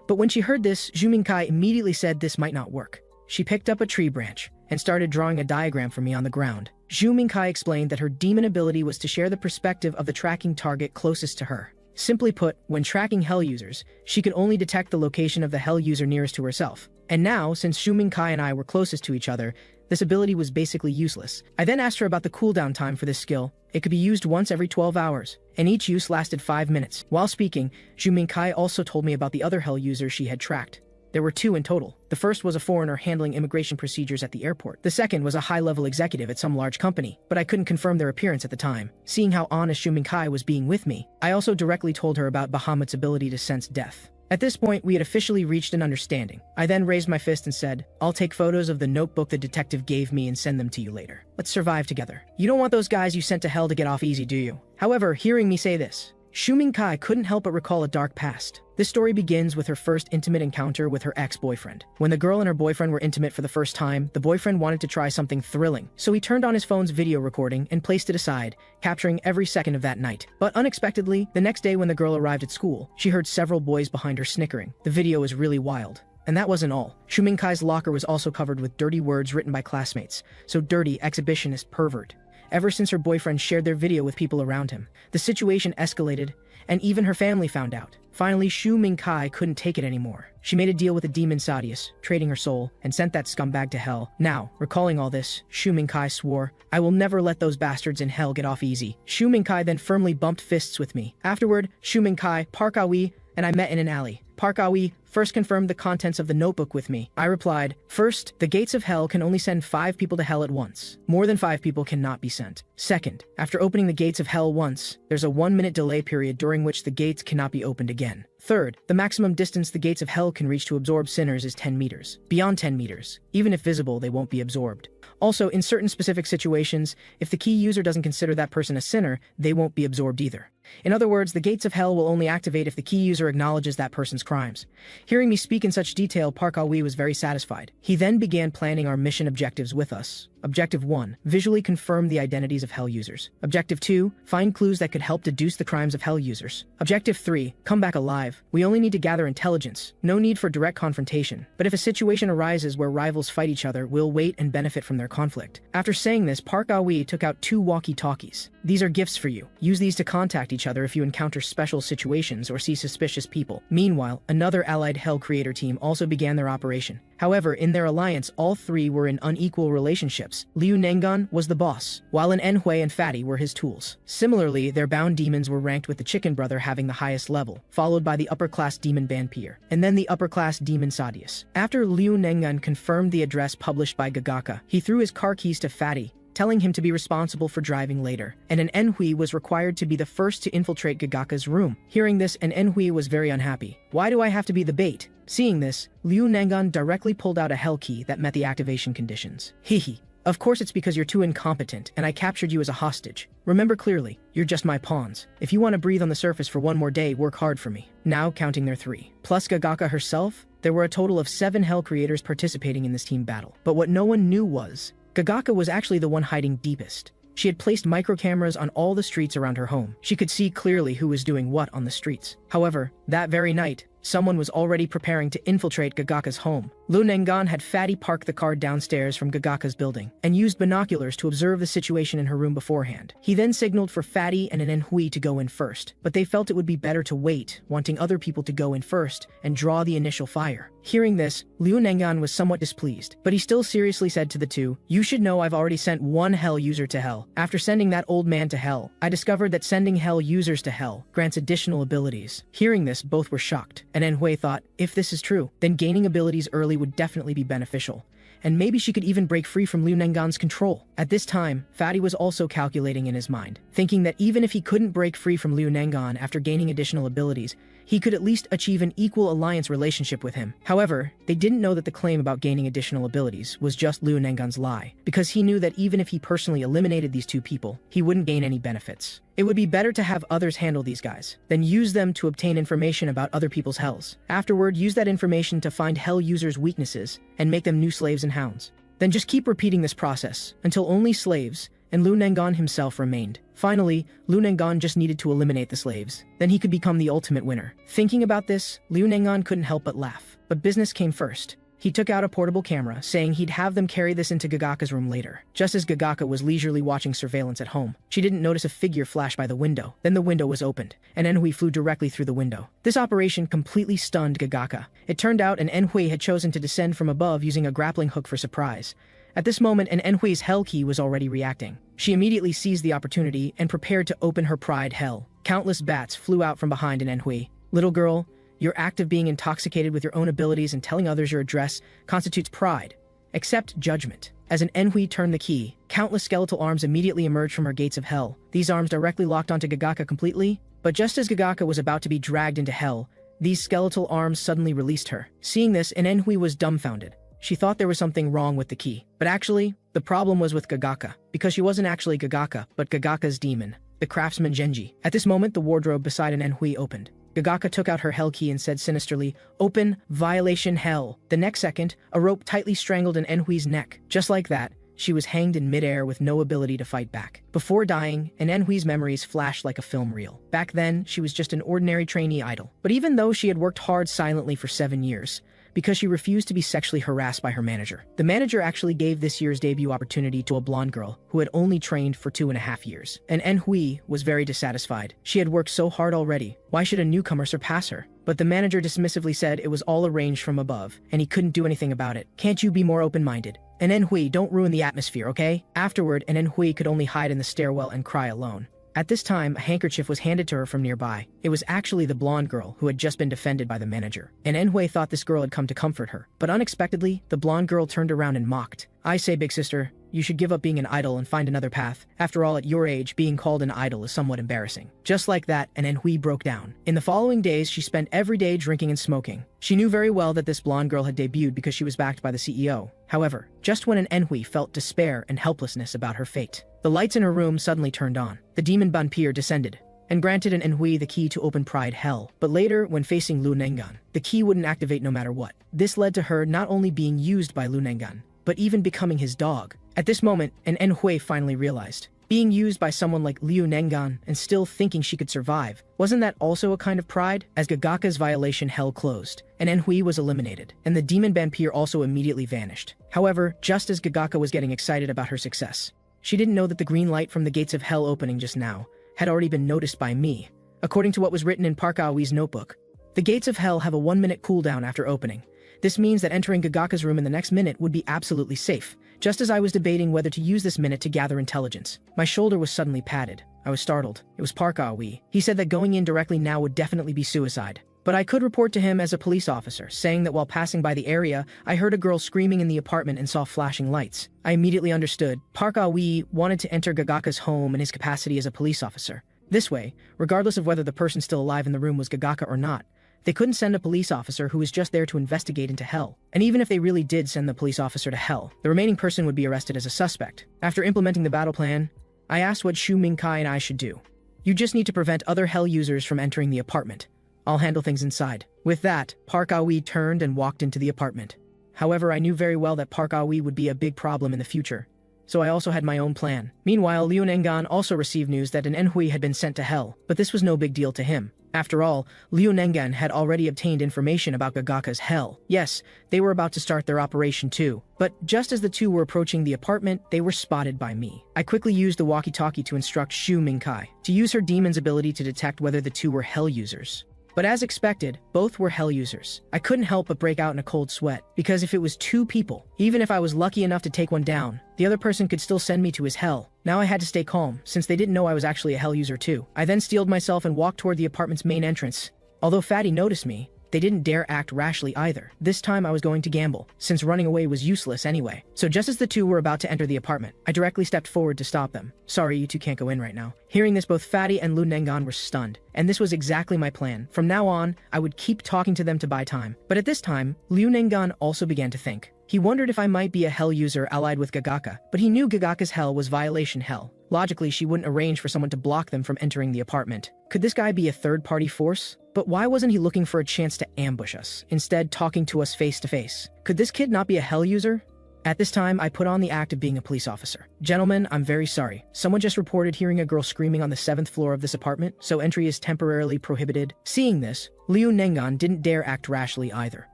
But when she heard this, Shu Mingkai immediately said this might not work. She picked up a tree branch and started drawing a diagram for me on the ground. Zhu Mingkai explained that her demon ability was to share the perspective of the tracking target closest to her. Simply put, when tracking Hell users, she could only detect the location of the Hell user nearest to herself. And now, since Zhu Mingkai and I were closest to each other, this ability was basically useless. I then asked her about the cooldown time for this skill. It could be used once every 12 hours, and each use lasted 5 minutes. While speaking, Zhu Mingkai also told me about the other Hell users she had tracked. There were 2 in total. The first was a foreigner handling immigration procedures at the airport. The second was a high-level executive at some large company, but I couldn't confirm their appearance at the time. Seeing how honest Zhu Mingkai was being with me, I also directly told her about Bahamut's ability to sense death. At this point, we had officially reached an understanding. I then raised my fist and said, "I'll take photos of the notebook the detective gave me and send them to you later. Let's survive together. You don't want those guys you sent to hell to get off easy, do you?" However, hearing me say this, Zhu Mingkai couldn't help but recall a dark past. This story begins with her first intimate encounter with her ex-boyfriend. When the girl and her boyfriend were intimate for the first time, the boyfriend wanted to try something thrilling, so he turned on his phone's video recording and placed it aside, capturing every second of that night. But unexpectedly, the next day when the girl arrived at school, she heard several boys behind her snickering. The video was really wild. And that wasn't all. Zhu Mingkai's locker was also covered with dirty words written by classmates. So dirty, exhibitionist, pervert. Ever since her boyfriend shared their video with people around him, the situation escalated, and even her family found out. Finally, Zhu Mingkai couldn't take it anymore. She made a deal with the demon Sadius, trading her soul, and sent that scumbag to hell. Now, recalling all this, Zhu Mingkai swore, "I will never let those bastards in hell get off easy." Zhu Mingkai then firmly bumped fists with me. Afterward, Zhu Mingkai, Park Aoi, and I met in an alley. Park Aoi first confirmed the contents of the notebook with me. I replied, "First, the gates of hell can only send 5 people to hell at once. More than 5 people cannot be sent. Second, after opening the gates of hell once, there's a 1-minute delay period during which the gates cannot be opened again. Third, the maximum distance the gates of hell can reach to absorb sinners is 10 meters. Beyond 10 meters, even if visible, they won't be absorbed. Also, in certain specific situations, if the key user doesn't consider that person a sinner, they won't be absorbed either. In other words, the gates of hell will only activate if the key user acknowledges that person's crimes." Hearing me speak in such detail, Park Aoi was very satisfied. He then began planning our mission objectives with us. Objective 1. Visually confirm the identities of Hell users. Objective 2. Find clues that could help deduce the crimes of Hell users. Objective 3. Come back alive. We only need to gather intelligence. No need for direct confrontation. But if a situation arises where rivals fight each other, we'll wait and benefit from their conflict. After saying this, Park Aoi took out 2 walkie-talkies. "These are gifts for you. Use these to contact each other if you encounter special situations or see suspicious people." Meanwhile, another allied Hell creator team also began their operation. However, in their alliance, all 3 were in unequal relationships. Liu Nengan was the boss, while an Enhui and Fatty were his tools. Similarly, their bound demons were ranked with the Chicken Brother having the highest level, followed by the upper-class demon Banpier, and then the upper-class demon Sadius. After Liu Nengan confirmed the address published by Gagaka, he threw his car keys to Fatty, telling him to be responsible for driving later, and an Enhui was required to be the first to infiltrate Gagaka's room. Hearing this, an Enhui was very unhappy. "Why do I have to be the bait?" Seeing this, Liu Nengan directly pulled out a hell key that met the activation conditions. "Hehe. Of course it's because you're too incompetent, and I captured you as a hostage. Remember clearly, you're just my pawns. If you want to breathe on the surface for 1 more day, work hard for me." Now, counting their 3. Plus Gagaka herself, there were a total of 7 Hell creators participating in this team battle. But what no one knew was, Gagaka was actually the one hiding deepest. She had placed microcameras on all the streets around her home. She could see clearly who was doing what on the streets. However, that very night, someone was already preparing to infiltrate Gagaka's home. Liu Nengan had Fatty park the car downstairs from Gagaka's building, and used binoculars to observe the situation in her room beforehand. He then signaled for Fatty and an Enhui to go in first, but they felt it would be better to wait, wanting other people to go in first and draw the initial fire. Hearing this, Liu Nengan was somewhat displeased, but he still seriously said to the 2, "You should know I've already sent 1 Hell user to hell. After sending that old man to hell, I discovered that sending Hell users to hell grants additional abilities." Hearing this, both were shocked, and Enhui thought, if this is true, then gaining abilities early would definitely be beneficial. And maybe she could even break free from Liu Nengan's control. At this time, Fatty was also calculating in his mind, thinking that even if he couldn't break free from Liu Nengan after gaining additional abilities, he could at least achieve an equal alliance relationship with him. However, they didn't know that the claim about gaining additional abilities was just Liu Nengan's lie, because he knew that even if he personally eliminated these 2 people, he wouldn't gain any benefits. It would be better to have others handle these guys, than use them to obtain information about other people's hells. Afterward, use that information to find hell users' weaknesses and make them new slaves and hounds. Then just keep repeating this process until only slaves and Liu Nengan himself remained. Finally, Liu Nengan just needed to eliminate the slaves. Then he could become the ultimate winner. Thinking about this, Liu Nengan couldn't help but laugh. But business came first. He took out a portable camera, saying he'd have them carry this into Gagaka's room later. Just as Gagaka was leisurely watching surveillance at home, she didn't notice a figure flash by the window. Then the window was opened, and Enhui flew directly through the window. This operation completely stunned Gagaka. It turned out an Enhui had chosen to descend from above using a grappling hook for surprise. At this moment, an Enhui's hell key was already reacting. She immediately seized the opportunity and prepared to open her pride hell. Countless bats flew out from behind an Enhui. Little girl, your act of being intoxicated with your own abilities and telling others your address constitutes pride. Accept judgment. As an Enhui turned the key, countless skeletal arms immediately emerged from her gates of hell. These arms directly locked onto Gagaka completely, but just as Gagaka was about to be dragged into hell, these skeletal arms suddenly released her. Seeing this, an Enhui was dumbfounded. She thought there was something wrong with the key. But actually, the problem was with Gagaka, because she wasn't actually Gagaka, but Gagaka's demon, the craftsman Genji. At this moment, the wardrobe beside an Enhui opened. Gagaka took out her hell key and said sinisterly, "Open, violation hell." The next second, a rope tightly strangled an Enhui's neck. Just like that, she was hanged in midair with no ability to fight back. Before dying, an Enhui's memories flashed like a film reel. Back then, she was just an ordinary trainee idol. But even though she had worked hard silently for 7 years, because she refused to be sexually harassed by her manager. The manager actually gave this year's debut opportunity to a blonde girl who had only trained for 2.5 years. And Enhui was very dissatisfied. She had worked so hard already. Why should a newcomer surpass her? But the manager dismissively said it was all arranged from above, and he couldn't do anything about it. Can't you be more open-minded? And Enhui, don't ruin the atmosphere, okay? Afterward, an Enhui could only hide in the stairwell and cry alone. At this time, a handkerchief was handed to her from nearby. It was actually the blonde girl who had just been defended by the manager. And Enhui thought this girl had come to comfort her. But unexpectedly, the blonde girl turned around and mocked. "I say, big sister, you should give up being an idol and find another path. After all, at your age, being called an idol is somewhat embarrassing." Just like that, an Enhui broke down. In the following days, she spent every day drinking and smoking. She knew very well that this blonde girl had debuted because she was backed by the CEO. However, just when an Enhui felt despair and helplessness about her fate, the lights in her room suddenly turned on. The demon vampire descended and granted an Enhui the key to open Pride Hell. But later, when facing Lu Nengan, the key wouldn't activate no matter what. This led to her not only being used by Lu Nengan, but even becoming his dog. At this moment, an Enhui finally realized. Being used by someone like Liu Nengan and still thinking she could survive, wasn't that also a kind of pride? As Gagaka's violation hell closed, an Enhui was eliminated, and the demon vampire also immediately vanished. However, just as Gagaka was getting excited about her success, she didn't know that the green light from the gates of hell opening just now had already been noticed by me. According to what was written in Park Aoi's notebook, the gates of hell have a 1-minute cooldown after opening. This means that entering Gagaka's room in the next minute would be absolutely safe. Just as I was debating whether to use this minute to gather intelligence, my shoulder was suddenly patted. I was startled. It was Park Aoi. He said that going in directly now would definitely be suicide. But I could report to him as a police officer, saying that while passing by the area, I heard a girl screaming in the apartment and saw flashing lights. I immediately understood. Park Aoi wanted to enter Gagaka's home in his capacity as a police officer. This way, regardless of whether the person still alive in the room was Gagaka or not, they couldn't send a police officer who was just there to investigate into hell. And even if they really did send the police officer to hell, the remaining person would be arrested as a suspect. After implementing the battle plan, I asked what Shu Mingkai and I should do. You just need to prevent other hell users from entering the apartment. I'll handle things inside. With that, Park Aoi turned and walked into the apartment. However, I knew very well that Park Aoi would be a big problem in the future, so I also had my own plan. Meanwhile, Liu Nengan also received news that an Enhui had been sent to hell, but this was no big deal to him. After all, Liu Nengan had already obtained information about Gagaka's hell. Yes, they were about to start their operation too. But just as the two were approaching the apartment, they were spotted by me. I quickly used the walkie-talkie to instruct Shu Mingkai to use her demon's ability to detect whether the two were hell users. But as expected, both were hell users. I couldn't help but break out in a cold sweat, because if it was 2 people, even if I was lucky enough to take one down, the other person could still send me to his hell. Now I had to stay calm, since they didn't know I was actually a hell user too. I then steeled myself and walked toward the apartment's main entrance. Although Fatty noticed me, they didn't dare act rashly either. This time I was going to gamble, since running away was useless anyway. So just as the two were about to enter the apartment, I directly stepped forward to stop them. "Sorry, you two can't go in right now." Hearing this, both Fatty and Lu Nengan were stunned, and this was exactly my plan. From now on, I would keep talking to them to buy time. But at this time, Liu Nengan also began to think. He wondered if I might be a hell user allied with Gagaka, but he knew Gagaka's hell was violation hell. Logically, she wouldn't arrange for someone to block them from entering the apartment. Could this guy be a third-party force? But why wasn't he looking for a chance to ambush us, instead talking to us face to face? Could this kid not be a hell user? At this time, I put on the act of being a police officer. Gentlemen, I'm very sorry. Someone just reported hearing a girl screaming on the 7th floor of this apartment, so entry is temporarily prohibited. Seeing this, Liu Nengan didn't dare act rashly either.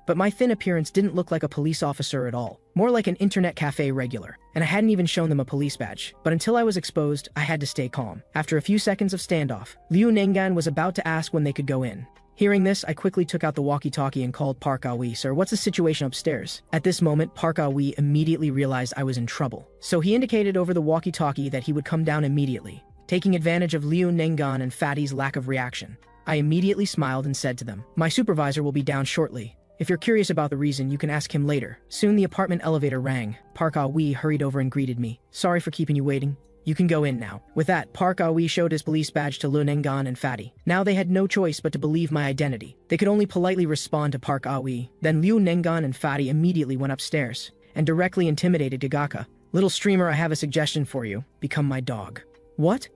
But my thin appearance didn't look like a police officer at all. More like an internet cafe regular. And I hadn't even shown them a police badge. But until I was exposed, I had to stay calm. After a few seconds of standoff, Liu Nengan was about to ask when they could go in. Hearing this, I quickly took out the walkie-talkie and called Park Ah-wee. Sir, what's the situation upstairs? At this moment, Park Ah-wee immediately realized I was in trouble. So he indicated over the walkie-talkie that he would come down immediately. Taking advantage of Liu Nengan and Fatty's lack of reaction, I immediately smiled and said to them, my supervisor will be down shortly. If you're curious about the reason, you can ask him later. Soon the apartment elevator rang. Park Ah-wee hurried over and greeted me. Sorry for keeping you waiting. You can go in now. With that, Park Ah-wee showed his police badge to Liu Nengan and Fatty. Now they had no choice but to believe my identity. They could only politely respond to Park Ah-wee. Then Liu Nengan and Fatty immediately went upstairs and directly intimidated Gagaka. Little streamer, I have a suggestion for you. Become my dog. What?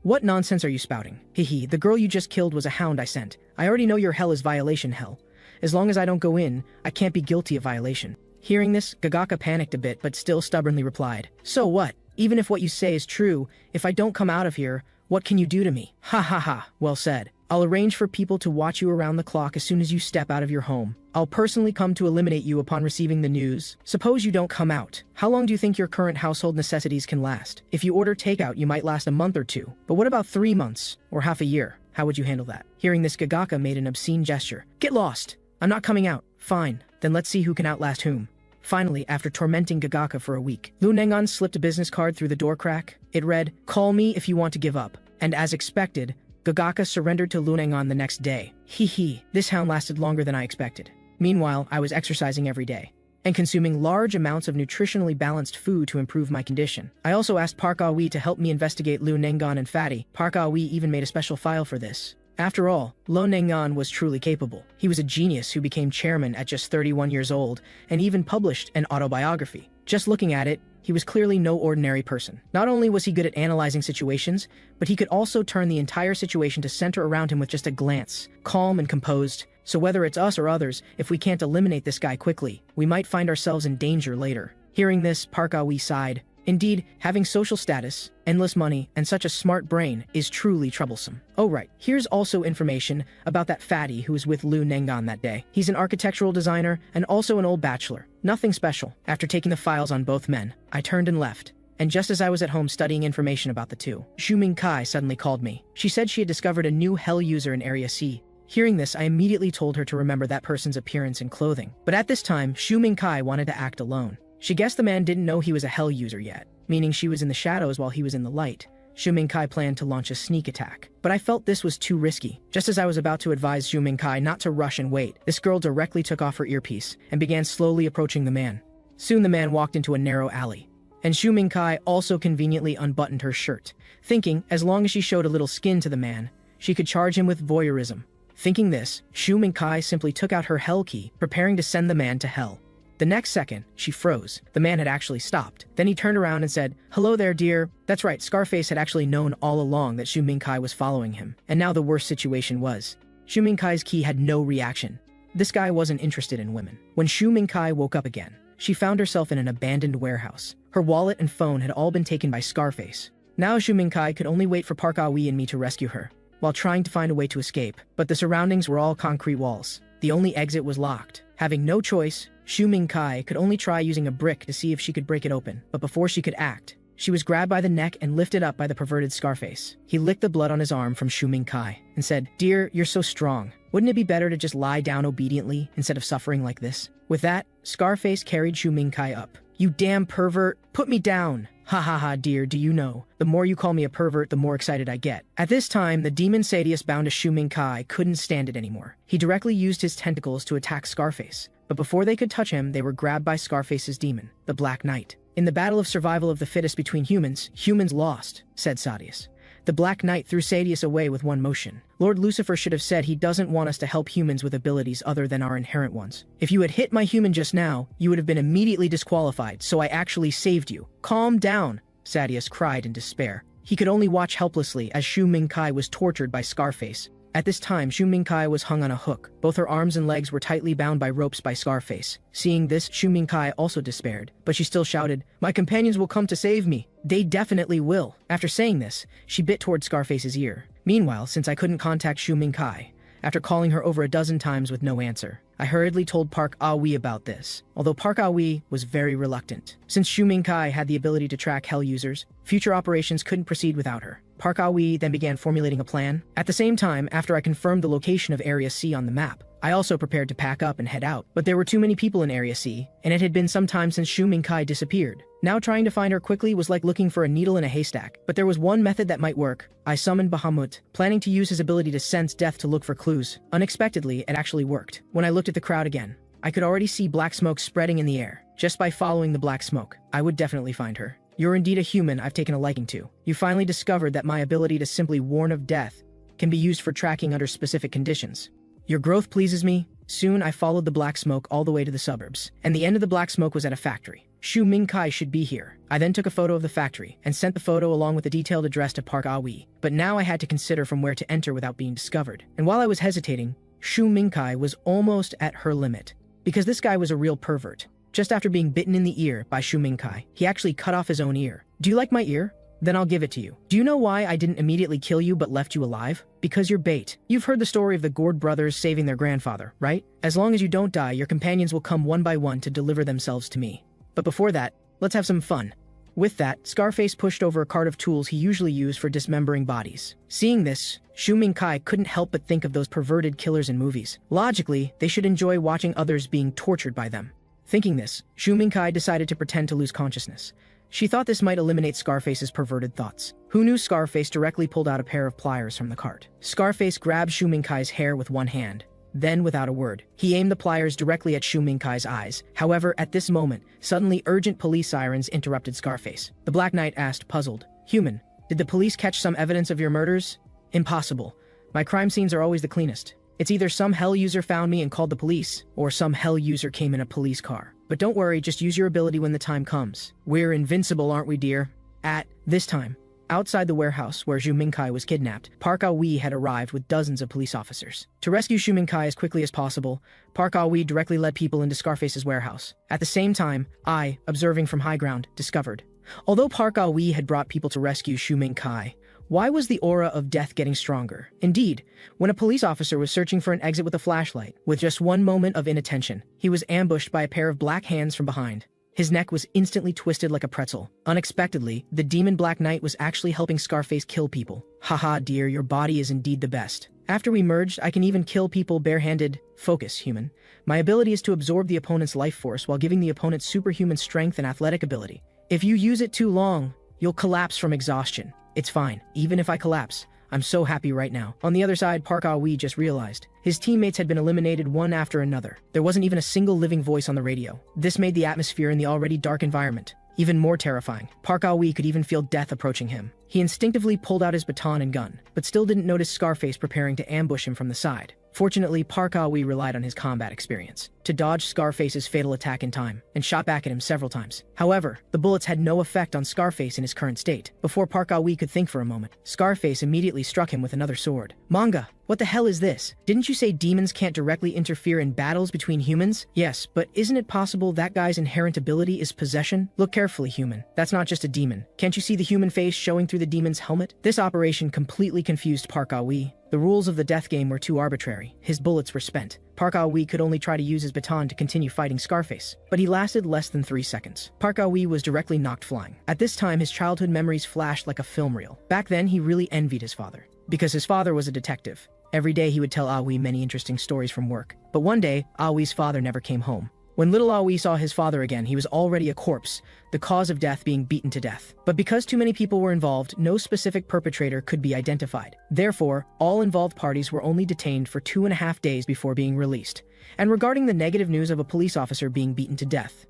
What nonsense are you spouting? Hehe, the girl you just killed was a hound I sent. I already know your hell is violation hell. As long as I don't go in, I can't be guilty of violation. Hearing this, Gagaka panicked a bit but still stubbornly replied, so what? Even if what you say is true, if I don't come out of here, what can you do to me? Ha ha ha, well said. I'll arrange for people to watch you around the clock as soon as you step out of your home. I'll personally come to eliminate you upon receiving the news. Suppose you don't come out. How long do you think your current household necessities can last? If you order takeout, you might last a month or two. But what about 3 months? Or half a year? How would you handle that? Hearing this, Gagaka made an obscene gesture. Get lost! I'm not coming out. Fine. Then let's see who can outlast whom. Finally, after tormenting Gagaka for a week, Liu Nengan slipped a business card through the door crack. It read, call me if you want to give up. And as expected, Gagaka surrendered to Liu Nengan the next day. Hee, this hound lasted longer than I expected. Meanwhile, I was exercising every day and consuming large amounts of nutritionally balanced food to improve my condition. I also asked Park Ah-wee to help me investigate Liu Nengan and Fatty. Park Ah-wee even made a special file for this. After all, Liu Nengan was truly capable. He was a genius who became chairman at just 31 years old and even published an autobiography. Just looking at it, he was clearly no ordinary person. Not only was he good at analyzing situations, but he could also turn the entire situation to center around him with just a glance, calm and composed. So whether it's us or others, if we can't eliminate this guy quickly, we might find ourselves in danger later. Hearing this, Park Ah-wee sighed. Indeed, having social status, endless money, and such a smart brain is truly troublesome. Oh right, here's also information about that fatty who was with Liu Nengan that day. He's an architectural designer and also an old bachelor. Nothing special. After taking the files on both men, I turned and left. And just as I was at home studying information about the two, Xu Mingkai suddenly called me. She said she had discovered a new hell user in Area C. Hearing this, I immediately told her to remember that person's appearance and clothing. But at this time, Xu Mingkai wanted to act alone. She guessed the man didn't know he was a hell user yet, meaning she was in the shadows while he was in the light. Xu Mingkai planned to launch a sneak attack, but I felt this was too risky. Just as I was about to advise Xu Mingkai not to rush and wait, this girl directly took off her earpiece and began slowly approaching the man. Soon the man walked into a narrow alley, and Xu Mingkai also conveniently unbuttoned her shirt, thinking as long as she showed a little skin to the man, she could charge him with voyeurism. Thinking this, Xu Mingkai simply took out her hell key, preparing to send the man to hell. The next second, she froze. The man had actually stopped. Then he turned around and said, hello there, dear. That's right, Scarface had actually known all along that Xu Mingkai was following him. And now the worst situation was, Xu Mingkai's key had no reaction. This guy wasn't interested in women. When Xu Mingkai woke up again, she found herself in an abandoned warehouse. Her wallet and phone had all been taken by Scarface. Now Xu Mingkai could only wait for Park Ah-wee and me to rescue her, while trying to find a way to escape. But the surroundings were all concrete walls. The only exit was locked. Having no choice, Xu Mingkai could only try using a brick to see if she could break it open. But before she could act, she was grabbed by the neck and lifted up by the perverted Scarface. He licked the blood on his arm from Xu Mingkai and said, dear, you're so strong. Wouldn't it be better to just lie down obediently instead of suffering like this? With that, Scarface carried Xu Mingkai up. You damn pervert, put me down. Ha ha ha, dear, do you know, the more you call me a pervert, the more excited I get. At this time, the demon Sadius bound to Xu Mingkai couldn't stand it anymore. He directly used his tentacles to attack Scarface. But before they could touch him, they were grabbed by Scarface's demon, the Black Knight. In the battle of survival of the fittest between humans, humans lost, said Sadius. The Black Knight threw Sadius away with one motion. Lord Lucifer should have said he doesn't want us to help humans with abilities other than our inherent ones. If you had hit my human just now, you would have been immediately disqualified, so I actually saved you. Calm down, Sadius cried in despair. He could only watch helplessly as Xu Mingkai was tortured by Scarface. At this time, Shu Mingkai was hung on a hook. Both her arms and legs were tightly bound by ropes by Scarface. Seeing this, Shu Mingkai also despaired, but she still shouted, "My companions will come to save me. They definitely will." After saying this, she bit toward Scarface's ear. Meanwhile, since I couldn't contact Shu Mingkai, after calling her over a dozen times with no answer, I hurriedly told Park Ah-wee about this, although Park Ah-wee was very reluctant. Since Shu Mingkai had the ability to track Hell users, future operations couldn't proceed without her. Park Ah-wee then began formulating a plan. At the same time, after I confirmed the location of Area C on the map, I also prepared to pack up and head out. But there were too many people in Area C, and it had been some time since Shu Mingkai disappeared. Now trying to find her quickly was like looking for a needle in a haystack. But there was one method that might work. I summoned Bahamut, planning to use his ability to sense death to look for clues. Unexpectedly, it actually worked. When I looked at the crowd again, I could already see black smoke spreading in the air. Just by following the black smoke, I would definitely find her. You're indeed a human I've taken a liking to. You finally discovered that my ability to simply warn of death can be used for tracking under specific conditions. Your growth pleases me. Soon I followed the black smoke all the way to the suburbs, and the end of the black smoke was at a factory. Shu Mingkai should be here. I then took a photo of the factory and sent the photo along with the detailed address to Park Ah-wee. But now I had to consider from where to enter without being discovered. And while I was hesitating, Shu Mingkai was almost at her limit. Because this guy was a real pervert. Just after being bitten in the ear by Shu Mingkai, he actually cut off his own ear. Do you like my ear? Then I'll give it to you. Do you know why I didn't immediately kill you but left you alive? Because you're bait. You've heard the story of the Gord brothers saving their grandfather, right? As long as you don't die, your companions will come one by one to deliver themselves to me. But before that, let's have some fun. With that, Scarface pushed over a cart of tools he usually used for dismembering bodies. Seeing this, Shu Mingkai couldn't help but think of those perverted killers in movies. Logically, they should enjoy watching others being tortured by them. Thinking this, Shu Mingkai decided to pretend to lose consciousness. She thought this might eliminate Scarface's perverted thoughts. Who knew Scarface directly pulled out a pair of pliers from the cart. Scarface grabbed Shu Mingkai's hair with one hand. Then, without a word, he aimed the pliers directly at Shu Mingkai's eyes. However, at this moment, suddenly urgent police sirens interrupted Scarface. The Black Knight asked, puzzled, "Human, did the police catch some evidence of your murders?" "Impossible. My crime scenes are always the cleanest. It's either some Hell user found me and called the police, or some Hell user came in a police car. But don't worry, just use your ability when the time comes. We're invincible, aren't we, dear?" At this time, outside the warehouse where Shu Mingkai was kidnapped, Park Ah-wee had arrived with dozens of police officers. To rescue Shu Mingkai as quickly as possible, Park Ah-wee directly led people into Scarface's warehouse. At the same time, I, observing from high ground, discovered. Although Park Ah-wee had brought people to rescue Shu Mingkai, why was the aura of death getting stronger? Indeed, when a police officer was searching for an exit with a flashlight, with just one moment of inattention, he was ambushed by a pair of black hands from behind. His neck was instantly twisted like a pretzel. Unexpectedly, the demon Black Knight was actually helping Scarface kill people. Haha, dear, your body is indeed the best. After we merged, I can even kill people barehanded. Focus, human. My ability is to absorb the opponent's life force while giving the opponent superhuman strength and athletic ability. If you use it too long, you'll collapse from exhaustion. It's fine, even if I collapse. I'm so happy right now. On the other side, Park Ah-wee just realized. His teammates had been eliminated one after another. There wasn't even a single living voice on the radio. This made the atmosphere in the already dark environment even more terrifying. Park Ah-wee could even feel death approaching him. He instinctively pulled out his baton and gun, but still didn't notice Scarface preparing to ambush him from the side. Fortunately, Park Ah-wee relied on his combat experience to dodge Scarface's fatal attack in time, and shot back at him several times. However, the bullets had no effect on Scarface in his current state. Before Park Ah-wee could think for a moment, Scarface immediately struck him with another sword. Manga, what the hell is this? Didn't you say demons can't directly interfere in battles between humans? Yes, but isn't it possible that guy's inherent ability is possession? Look carefully, human. That's not just a demon. Can't you see the human face showing through the demon's helmet? This operation completely confused Park Ah-wee. The rules of the death game were too arbitrary. His bullets were spent. Park Ah-wee could only try to use his baton to continue fighting Scarface, but he lasted less than 3 seconds. Park Ah-wee was directly knocked flying. At this time, his childhood memories flashed like a film reel. Back then, he really envied his father, because his father was a detective. Every day he would tell Ah-wee many interesting stories from work. But one day, Ah-wee's father never came home. When little Ah-wee saw his father again, he was already a corpse, the cause of death being beaten to death. But because too many people were involved, no specific perpetrator could be identified. Therefore, all involved parties were only detained for 2.5 days before being released. And regarding the negative news of a police officer being beaten to death,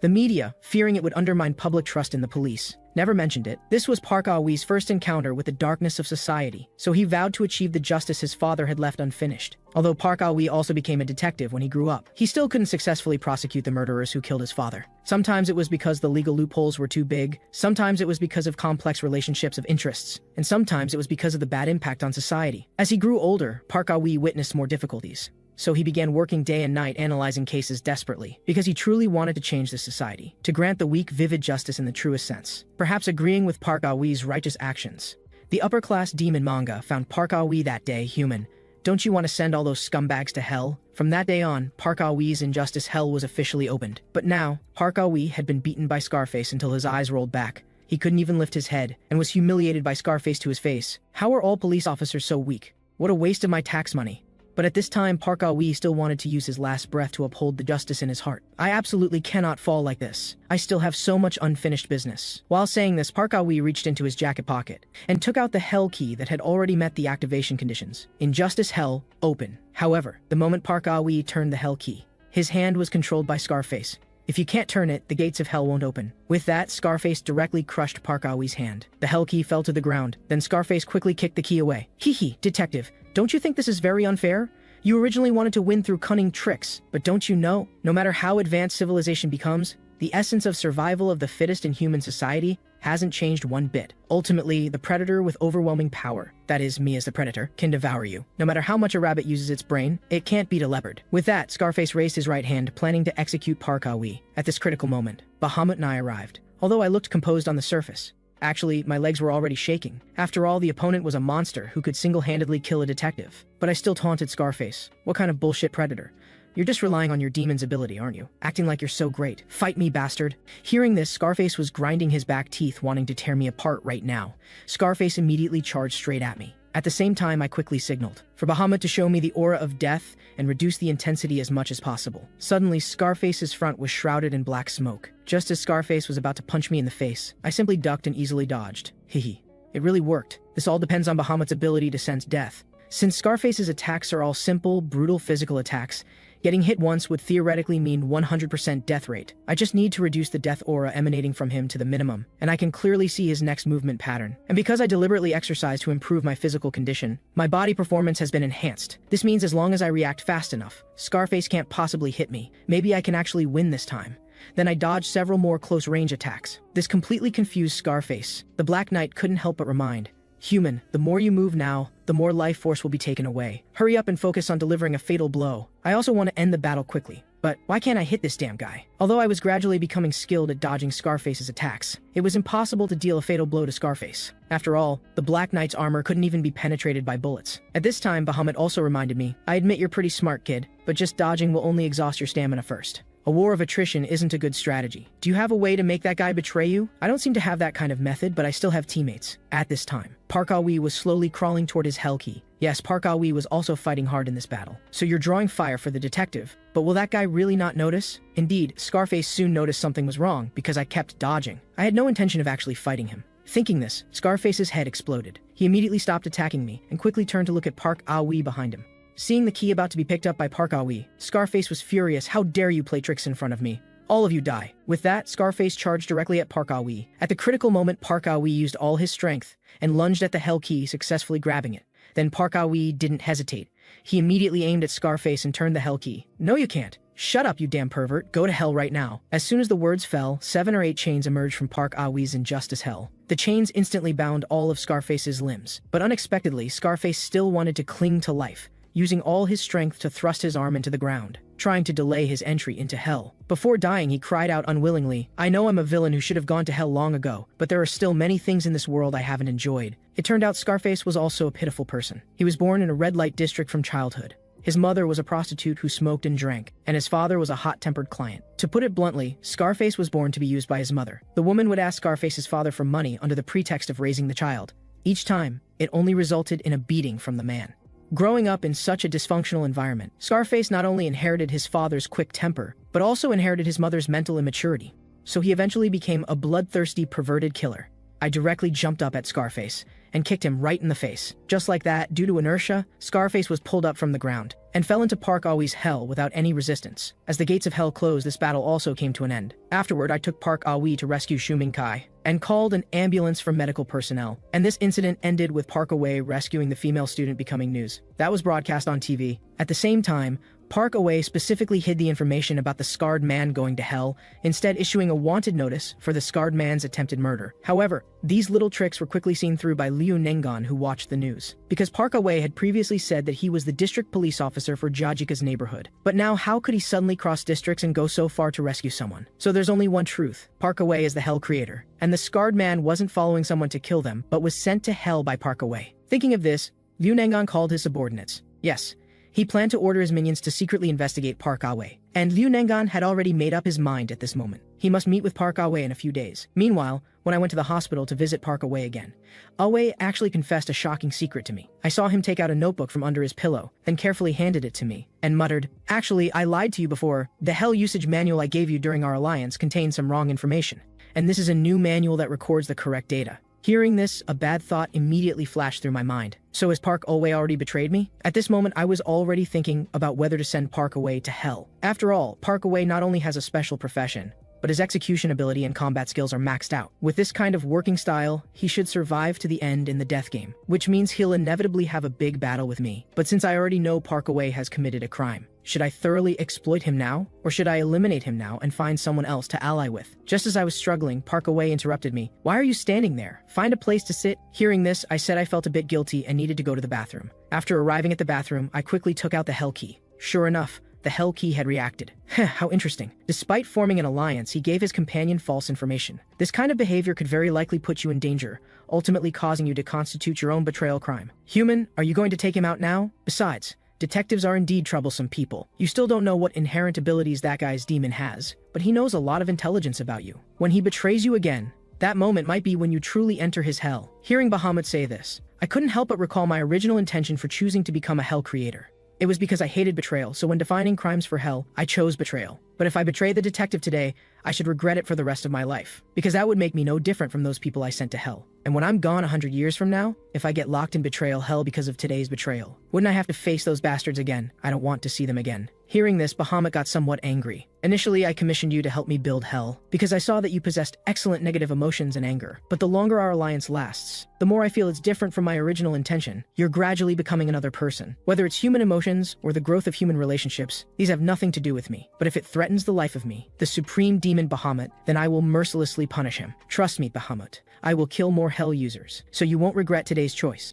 The media, fearing it would undermine public trust in the police, never mentioned it. This was Park Ah-wee's first encounter with the darkness of society, so he vowed to achieve the justice his father had left unfinished. Although Park Ah-wee also became a detective when he grew up, he still couldn't successfully prosecute the murderers who killed his father. Sometimes it was because the legal loopholes were too big, sometimes it was because of complex relationships of interests, and sometimes it was because of the bad impact on society. As he grew older, Park Ah-wee witnessed more difficulties. So he began working day and night analyzing cases desperately, because he truly wanted to change the society, to grant the weak vivid justice in the truest sense. Perhaps agreeing with Park Ah-wee's righteous actions, the upper-class demon manga found Park Ah-wee that day human. Don't you want to send all those scumbags to hell? From that day on, Park Ah-wee's injustice hell was officially opened. But now, Park Ah-wee had been beaten by Scarface until his eyes rolled back. He couldn't even lift his head, and was humiliated by Scarface to his face. How are all police officers so weak? What a waste of my tax money. But at this time, Park Ah-wee still wanted to use his last breath to uphold the justice in his heart. I absolutely cannot fall like this. I still have so much unfinished business. While saying this, Park Ah-wee reached into his jacket pocket and took out the hell key that had already met the activation conditions. Injustice Hell, open. However, the moment Park Ah-wee turned the hell key, his hand was controlled by Scarface. If you can't turn it, the gates of hell won't open. With that, Scarface directly crushed Park Ah-wee's hand. The hell key fell to the ground. Then Scarface quickly kicked the key away. Hee, detective, don't you think this is very unfair? You originally wanted to win through cunning tricks, but don't you know, no matter how advanced civilization becomes, the essence of survival of the fittest in human society hasn't changed one bit. Ultimately, the predator with overwhelming power, that is, me as the predator, can devour you. No matter how much a rabbit uses its brain, it can't beat a leopard. With that, Scarface raised his right hand, planning to execute Park Ah-wee. At this critical moment, Bahamut and I arrived. Although I looked composed on the surface, actually, my legs were already shaking. After all, the opponent was a monster who could single-handedly kill a detective. But I still taunted Scarface. What kind of bullshit predator? You're just relying on your demon's ability, aren't you? Acting like you're so great. Fight me, bastard. Hearing this, Scarface was grinding his back teeth, wanting to tear me apart right now. Scarface immediately charged straight at me. At the same time, I quickly signaled for Bahamut to show me the aura of death and reduce the intensity as much as possible. Suddenly, Scarface's front was shrouded in black smoke. Just as Scarface was about to punch me in the face, I simply ducked and easily dodged. Hehe. It really worked. This all depends on Bahamut's ability to sense death. Since Scarface's attacks are all simple, brutal physical attacks, getting hit once would theoretically mean 100% death rate. I just need to reduce the death aura emanating from him to the minimum, and I can clearly see his next movement pattern. And because I deliberately exercise to improve my physical condition, my body performance has been enhanced. This means as long as I react fast enough, Scarface can't possibly hit me. Maybe I can actually win this time. Then I dodged several more close-range attacks. This completely confused Scarface. The Black Knight couldn't help but remind, "Human, the more you move now, the more life force will be taken away. Hurry up and focus on delivering a fatal blow. I also want to end the battle quickly. But why can't I hit this damn guy?" Although I was gradually becoming skilled at dodging Scarface's attacks, it was impossible to deal a fatal blow to Scarface. After all, the Black Knight's armor couldn't even be penetrated by bullets. At this time, Bahamut also reminded me, "I admit you're pretty smart, kid, but just dodging will only exhaust your stamina first. A war of attrition isn't a good strategy. Do you have a way to make that guy betray you?" I don't seem to have that kind of method, but I still have teammates. At this time, Park Ah-wee was slowly crawling toward his hell key. Yes, Park Ah-wee was also fighting hard in this battle. So you're drawing fire for the detective, but will that guy really not notice? Indeed, Scarface soon noticed something was wrong because I kept dodging. I had no intention of actually fighting him. Thinking this, Scarface's head exploded. He immediately stopped attacking me and quickly turned to look at Park Ah-wee behind him. Seeing the key about to be picked up by Park Ah-wee, Scarface was furious. "How dare you play tricks in front of me? All of you die." With that, Scarface charged directly at Park Ah-wee. At the critical moment, Park Ah-wee used all his strength and lunged at the hell key, successfully grabbing it. Then Park Ah-wee didn't hesitate. He immediately aimed at Scarface and turned the hell key. "No, you can't. Shut up, you damn pervert. Go to hell right now." As soon as the words fell, 7 or 8 chains emerged from Park Ah-wee's injustice hell. The chains instantly bound all of Scarface's limbs. But unexpectedly, Scarface still wanted to cling to life, using all his strength to thrust his arm into the ground, trying to delay his entry into hell. Before dying, he cried out unwillingly, "I know I'm a villain who should have gone to hell long ago, but there are still many things in this world I haven't enjoyed." It turned out Scarface was also a pitiful person. He was born in a red light district from childhood. His mother was a prostitute who smoked and drank, and his father was a hot-tempered client. To put it bluntly, Scarface was born to be used by his mother. The woman would ask Scarface's father for money under the pretext of raising the child. Each time, it only resulted in a beating from the man. Growing up in such a dysfunctional environment, Scarface not only inherited his father's quick temper, but also inherited his mother's mental immaturity. So he eventually became a bloodthirsty, perverted killer. I directly jumped up at Scarface and kicked him right in the face. Just like that, due to inertia, Scarface was pulled up from the ground. and fell into Park Awi's hell without any resistance. As the gates of hell closed, this battle also came to an end. Afterward, I took Park Awi to rescue Shuming Kai and called an ambulance for medical personnel. And this incident ended with Park Awi rescuing the female student becoming news. That was broadcast on TV. At the same time, Park Awi specifically hid the information about the scarred man going to hell, instead issuing a wanted notice for the scarred man's attempted murder. However, these little tricks were quickly seen through by Liu Nengan, who watched the news. Because Park Awi had previously said that he was the district police officer for Jajika's neighborhood. But now how could he suddenly cross districts and go so far to rescue someone? So there's only one truth. Park Awi is the hell creator. And the scarred man wasn't following someone to kill them, but was sent to hell by Park Awi. Thinking of this, Liu Nengan called his subordinates. Yes, he planned to order his minions to secretly investigate Park Awi, and Liu Nengan had already made up his mind at this moment. He must meet with Park Awi in a few days. Meanwhile, when I went to the hospital to visit Park Awi again, Awi actually confessed a shocking secret to me. I saw him take out a notebook from under his pillow, then carefully handed it to me, and muttered, "Actually, I lied to you before. The hell usage manual I gave you during our alliance contained some wrong information, and this is a new manual that records the correct data." Hearing this, a bad thought immediately flashed through my mind. So has Park Awi already betrayed me? At this moment, I was already thinking about whether to send Park Awi to hell. After all, Park Awi not only has a special profession, but his execution ability and combat skills are maxed out. With this kind of working style, he should survive to the end in the death game, which means he'll inevitably have a big battle with me. But since I already know Park Awi has committed a crime, should I thoroughly exploit him now? Or should I eliminate him now and find someone else to ally with? Just as I was struggling, Park Awi interrupted me. "Why are you standing there? Find a place to sit." Hearing this, I said I felt a bit guilty and needed to go to the bathroom. After arriving at the bathroom, I quickly took out the hell key. Sure enough, the hell key had reacted. How interesting. Despite forming an alliance, he gave his companion false information. This kind of behavior could very likely put you in danger, ultimately causing you to constitute your own betrayal crime. Human, are you going to take him out now? Besides, detectives are indeed troublesome people. You still don't know what inherent abilities that guy's demon has, but he knows a lot of intelligence about you. When he betrays you again, that moment might be when you truly enter his hell. Hearing Bahamut say this, I couldn't help but recall my original intention for choosing to become a hell creator. It was because I hated betrayal, so when defining crimes for hell, I chose betrayal. But if I betray the detective today, I should regret it for the rest of my life, because that would make me no different from those people I sent to hell. And when I'm gone 100 years from now, if I get locked in betrayal hell because of today's betrayal, wouldn't I have to face those bastards again? I don't want to see them again. Hearing this, Bahamut got somewhat angry. Initially, I commissioned you to help me build hell, because I saw that you possessed excellent negative emotions and anger. But the longer our alliance lasts, the more I feel it's different from my original intention. You're gradually becoming another person. Whether it's human emotions or the growth of human relationships, these have nothing to do with me. But if it threatens the life of me, the supreme demon Bahamut, then I will mercilessly punish him. Trust me, Bahamut. I will kill more hell users, so you won't regret today's choice.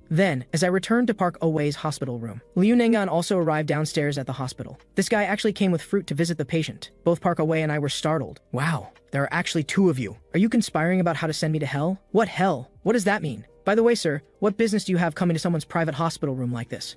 Then, as I returned to Park Awi's hospital room, Liu Nengan also arrived downstairs at the hospital. This guy actually came with fruit to visit the patient. Both Park Awi and I were startled. Wow, there are actually two of you. Are you conspiring about how to send me to hell? What hell? What does that mean? By the way, sir, what business do you have coming to someone's private hospital room like this?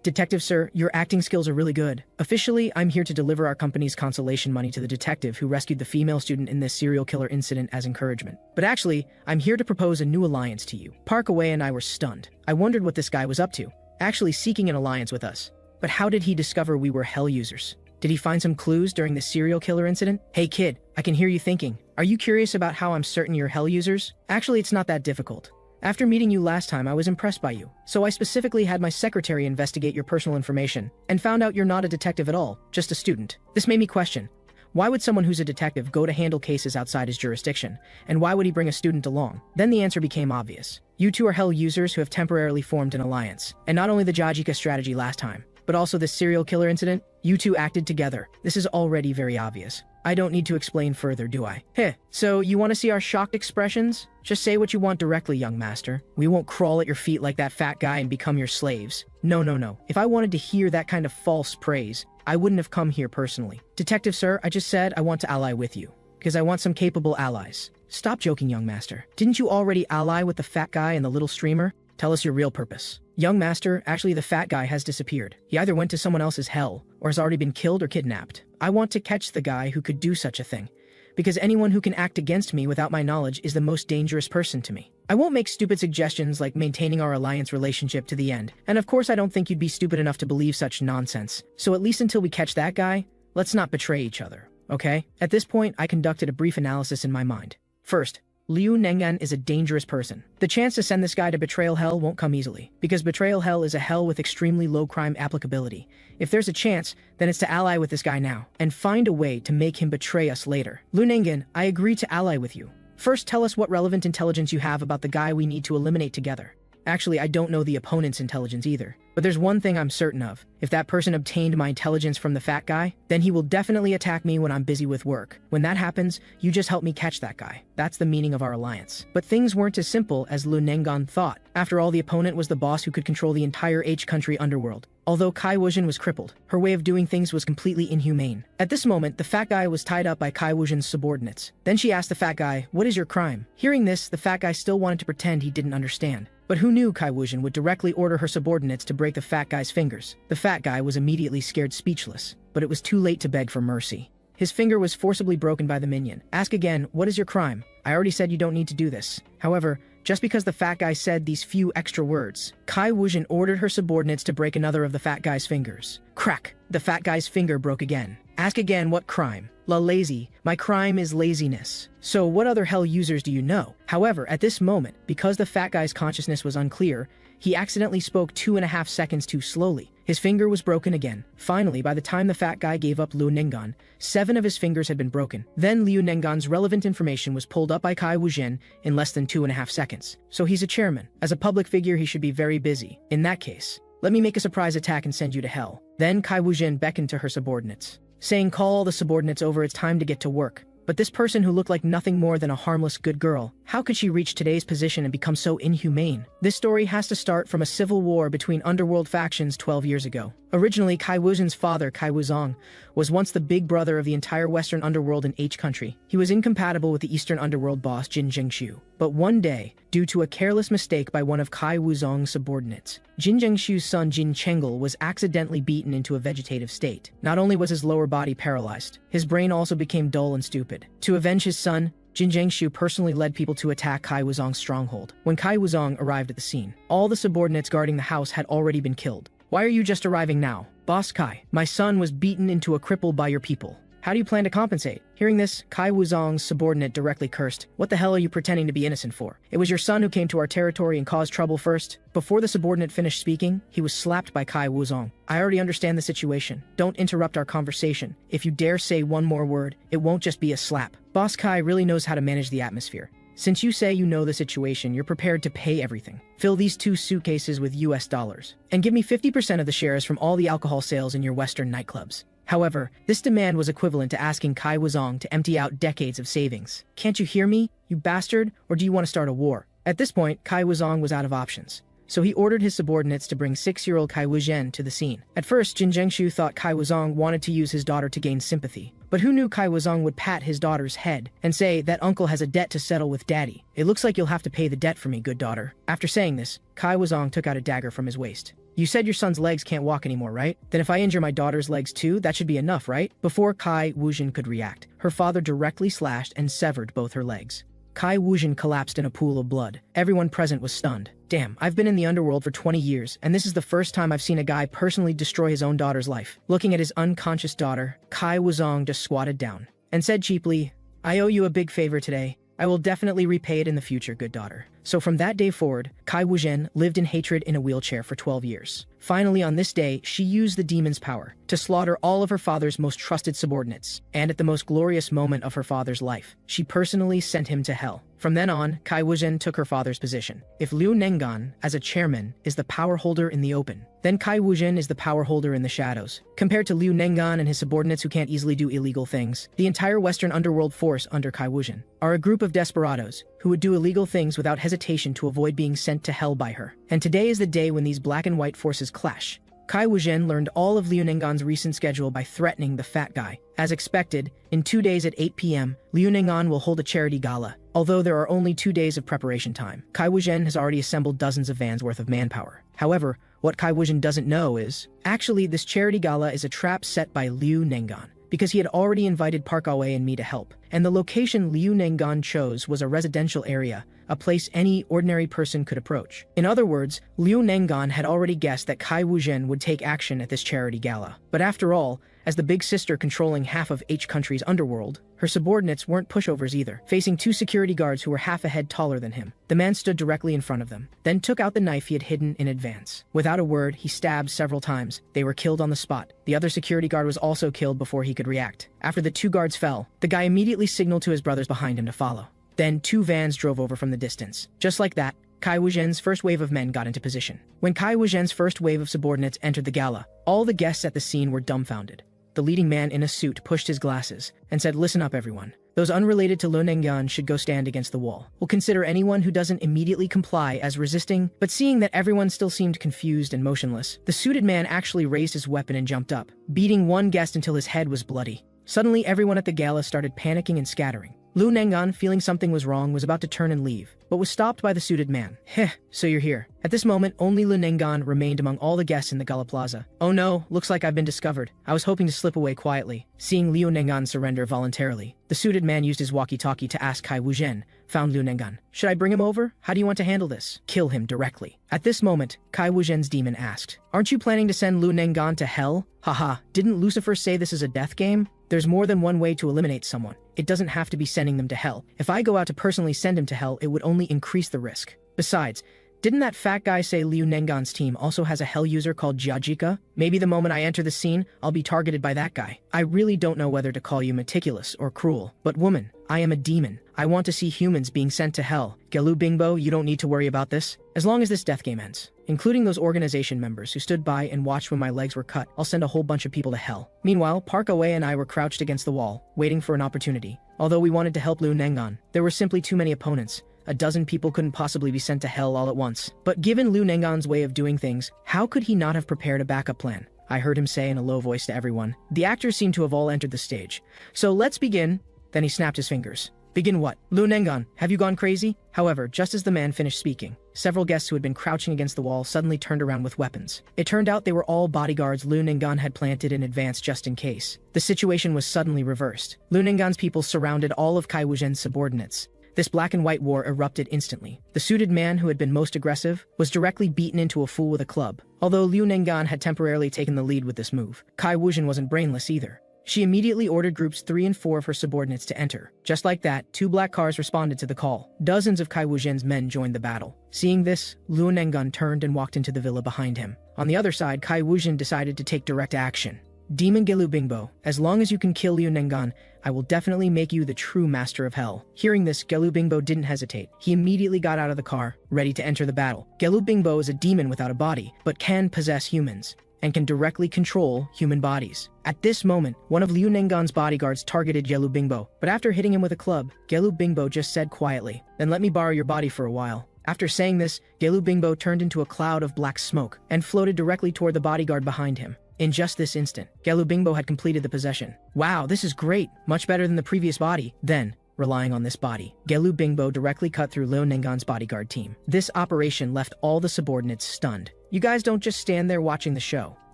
Detective, sir, your acting skills are really good. Officially, I'm here to deliver our company's consolation money to the detective who rescued the female student in this serial killer incident as encouragement. But actually, I'm here to propose a new alliance to you. Park Awi and I were stunned. I wondered what this guy was up to, actually seeking an alliance with us. But how did he discover we were hell users? Did he find some clues during the serial killer incident? Hey kid, I can hear you thinking. Are you curious about how I'm certain you're hell users? Actually, it's not that difficult. After meeting you last time, I was impressed by you, so I specifically had my secretary investigate your personal information, and found out you're not a detective at all, just a student. This made me question, why would someone who's a detective go to handle cases outside his jurisdiction, and why would he bring a student along? Then the answer became obvious. You two are hell users who have temporarily formed an alliance, and not only the Jajika strategy last time, but also this serial killer incident, you two acted together. This is already very obvious. I don't need to explain further, do I? Heh, so you want to see our shocked expressions? Just say what you want directly, young master. We won't crawl at your feet like that fat guy and become your slaves. No. If I wanted to hear that kind of false praise, I wouldn't have come here personally. Detective sir, I just said I want to ally with you, because I want some capable allies. Stop joking, young master. Didn't you already ally with the fat guy and the little streamer? Tell us your real purpose. Young master, actually the fat guy has disappeared. He either went to someone else's hell, or has already been killed or kidnapped. I want to catch the guy who could do such a thing, because anyone who can act against me without my knowledge is the most dangerous person to me. I won't make stupid suggestions like maintaining our alliance relationship to the end, and of course I don't think you'd be stupid enough to believe such nonsense. So at least until we catch that guy, let's not betray each other, okay? At this point, I conducted a brief analysis in my mind. First, Liu Nengan is a dangerous person. The chance to send this guy to betrayal hell won't come easily, because betrayal hell is a hell with extremely low crime applicability. If there's a chance, then it's to ally with this guy now, and find a way to make him betray us later. Liu Nengan, I agree to ally with you. First, tell us what relevant intelligence you have about the guy we need to eliminate together. Actually, I don't know the opponent's intelligence either. But there's one thing I'm certain of. If that person obtained my intelligence from the fat guy, then he will definitely attack me when I'm busy with work. When that happens, you just help me catch that guy. That's the meaning of our alliance. But things weren't as simple as Liu Nengan thought. After all, the opponent was the boss who could control the entire H-country underworld. Although Kai Wuzhen was crippled, her way of doing things was completely inhumane. At this moment, the fat guy was tied up by Kai Wuzhen's subordinates. Then she asked the fat guy, "What is your crime?" Hearing this, the fat guy still wanted to pretend he didn't understand. But who knew Kai Wuzhen would directly order her subordinates to break the fat guy's fingers? The fat guy was immediately scared speechless, but it was too late to beg for mercy. His finger was forcibly broken by the minion. Ask again, what is your crime? I already said you don't need to do this. However, just because the fat guy said these few extra words, Kai Wuzhen ordered her subordinates to break another of the fat guy's fingers. Crack! The fat guy's finger broke again. Ask again, what crime? Lazy. My crime is laziness. So what other hell users do you know? However, at this moment, because the fat guy's consciousness was unclear, he accidentally spoke 2.5 seconds too slowly. His finger was broken again. Finally, by the time the fat guy gave up Liu Nengan, 7 of his fingers had been broken. Then Liu Nengan's relevant information was pulled up by Kai Wuzhen in less than 2.5 seconds. So he's a chairman. As a public figure, he should be very busy. In that case, let me make a surprise attack and send you to hell. Then Kai Wuzhen beckoned to her subordinates, saying, call all the subordinates over, it's time to get to work. But this person who looked like nothing more than a harmless good girl, how could she reach today's position and become so inhumane? This story has to start from a civil war between underworld factions 12 years ago. Originally, Kai Wuzhen's father, Kai Wuzong, was once the big brother of the entire Western underworld in H country. He was incompatible with the Eastern underworld boss, Jin Zhengshu. But one day, due to a careless mistake by one of Kai Wuzong's subordinates, Jin Zhengshu's son Jin Chengel was accidentally beaten into a vegetative state. Not only was his lower body paralyzed, his brain also became dull and stupid. To avenge his son, Jin Zhengshu personally led people to attack Kai Wuzong's stronghold. When Kai Wuzong arrived at the scene, all the subordinates guarding the house had already been killed. Why are you just arriving now? Boss Kai, my son was beaten into a cripple by your people. How do you plan to compensate? Hearing this, Kai Wuzong's subordinate directly cursed. What the hell are you pretending to be innocent for? It was your son who came to our territory and caused trouble first. Before the subordinate finished speaking, he was slapped by Kai Wuzong. I already understand the situation. Don't interrupt our conversation. If you dare say one more word, it won't just be a slap. Boss Kai really knows how to manage the atmosphere. Since you say you know the situation, you're prepared to pay everything. Fill these 2 suitcases with US dollars. And give me 50% of the shares from all the alcohol sales in your Western nightclubs. However, this demand was equivalent to asking Kai Wuzong to empty out decades of savings. Can't you hear me, you bastard? Or do you want to start a war? At this point, Kai Wuzong was out of options. So he ordered his subordinates to bring 6-year-old Kai Wuzhen to the scene. At first, Jin Zhengshu thought Kai Wuzong wanted to use his daughter to gain sympathy. But who knew Kai Wuzong would pat his daughter's head and say that uncle has a debt to settle with daddy. It looks like you'll have to pay the debt for me, good daughter. After saying this, Kai Wuzong took out a dagger from his waist. You said your son's legs can't walk anymore, right? Then if I injure my daughter's legs too, that should be enough, right? Before Kai Wuzhen could react, her father directly slashed and severed both her legs. Kai Wuzhen collapsed in a pool of blood. Everyone present was stunned. Damn, I've been in the underworld for 20 years, and this is the first time I've seen a guy personally destroy his own daughter's life. Looking at his unconscious daughter, Kai Wuzong just squatted down and said cheaply, I owe you a big favor today. I will definitely repay it in the future, good daughter. So from that day forward, Kai Wuzhen lived in hatred in a wheelchair for 12 years. Finally, on this day, she used the demon's power to slaughter all of her father's most trusted subordinates. And at the most glorious moment of her father's life, she personally sent him to hell. From then on, Kai Wuzhen took her father's position. If Liu Nengan, as a chairman, is the power holder in the open, then Kai Wuzhen is the power holder in the shadows. Compared to Liu Nengan and his subordinates who can't easily do illegal things, the entire Western underworld force under Kai Wuzhen are a group of desperados who would do illegal things without hesitation to avoid being sent to hell by her. And today is the day when these black and white forces clash. Kai Wuzhen learned all of Liu Nengan's recent schedule by threatening the fat guy. As expected, in 2 days at 8 p.m., Liu Nengan will hold a charity gala. Although there are only 2 days of preparation time, Kai Wuzhen has already assembled dozens of vans worth of manpower. However, what Kai Wuzhen doesn't know is, actually this charity gala is a trap set by Liu Nengan, because he had already invited Park Awe and me to help. and the location Liu Nengan chose was a residential area, a place any ordinary person could approach. In other words, Liu Nengan had already guessed that Kai Wuzhen would take action at this charity gala. But after all, as the big sister controlling half of H country's underworld, her subordinates weren't pushovers either. Facing two security guards who were half a head taller than him, the man stood directly in front of them, then took out the knife he had hidden in advance. Without a word, he stabbed several times. They were killed on the spot. The other security guard was also killed before he could react. After the two guards fell, the guy immediately signaled to his brothers behind him to follow. Then two vans drove over from the distance. Just like that, Kai Wuzhen's first wave of men got into position. When Kai Wuzhen's first wave of subordinates entered the gala, all the guests at the scene were dumbfounded. The leading man in a suit pushed his glasses and said, "Listen up, everyone. Those unrelated to Liu Nengan should go stand against the wall. We'll consider anyone who doesn't immediately comply as resisting." But seeing that everyone still seemed confused and motionless, the suited man actually raised his weapon and jumped up, beating one guest until his head was bloody. Suddenly, everyone at the gala started panicking and scattering. Liu Nengan, feeling something was wrong, was about to turn and leave, but was stopped by the suited man. "Heh, so you're here." At this moment, only Liu Nengan remained among all the guests in the gala plaza. "Oh no, looks like I've been discovered. I was hoping to slip away quietly." Seeing Liu Nengan surrender voluntarily, the suited man used his walkie-talkie to ask Kai Wuzhen, found Liu Nengan. "Should I bring him over? How do you want to handle this?" "Kill him directly." At this moment, Kai Wuzhen's demon asked, "Aren't you planning to send Liu Nengan to hell? Haha, didn't Lucifer say this is a death game? There's more than one way to eliminate someone. It doesn't have to be sending them to hell. If I go out to personally send him to hell, it would only increase the risk. Besides, didn't that fat guy say Liu Nengan's team also has a hell user called Jiajika? Maybe the moment I enter the scene, I'll be targeted by that guy. I really don't know whether to call you meticulous or cruel. But woman, I am a demon. I want to see humans being sent to hell. Gelu Bingbo, you don't need to worry about this. As long as this death game ends, including those organization members who stood by and watched when my legs were cut, I'll send a whole bunch of people to hell." Meanwhile, Park Away and I were crouched against the wall, waiting for an opportunity. Although we wanted to help Liu Nengan, there were simply too many opponents. A dozen people couldn't possibly be sent to hell all at once. But given Liu Nengan's way of doing things, how could he not have prepared a backup plan? I heard him say in a low voice to everyone. The actors seemed to have all entered the stage. "So let's begin." Then he snapped his fingers. "Begin what? Liu Nengan, have you gone crazy?" However, just as the man finished speaking, several guests who had been crouching against the wall suddenly turned around with weapons. It turned out they were all bodyguards Liu Nengan had planted in advance just in case. The situation was suddenly reversed. Liu Nengan's people surrounded all of Kai Wuzhen's subordinates. This black and white war erupted instantly. The suited man who had been most aggressive was directly beaten into a fool with a club. Although Liu Nengan had temporarily taken the lead with this move, Kai Wuzhen wasn't brainless either. She immediately ordered groups 3 and 4 of her subordinates to enter. Just like that, 2 black cars responded to the call. Dozens of Kai Wuzhen's men joined the battle. Seeing this, Liu Nengan turned and walked into the villa behind him. On the other side, Kai Wuzhen decided to take direct action. "Demon Gelu Bingbo, as long as you can kill Liu Nengan, I will definitely make you the true master of hell." Hearing this, Gelu Bingbo didn't hesitate. He immediately got out of the car, ready to enter the battle. Gelu Bingbo is a demon without a body, but can possess humans, and can directly control human bodies. At this moment, one of Liu Nengan's bodyguards targeted Gelu Bingbo, but after hitting him with a club, Gelu Bingbo just said quietly, "Then let me borrow your body for a while." After saying this, Gelu Bingbo turned into a cloud of black smoke and floated directly toward the bodyguard behind him. In just this instant, Gelu Bingbo had completed the possession. "Wow, this is great, much better than the previous body." Then, relying on this body, Gelu Bingbo directly cut through Liu Nengan's bodyguard team. This operation left all the subordinates stunned. You guys don't just stand there watching the show.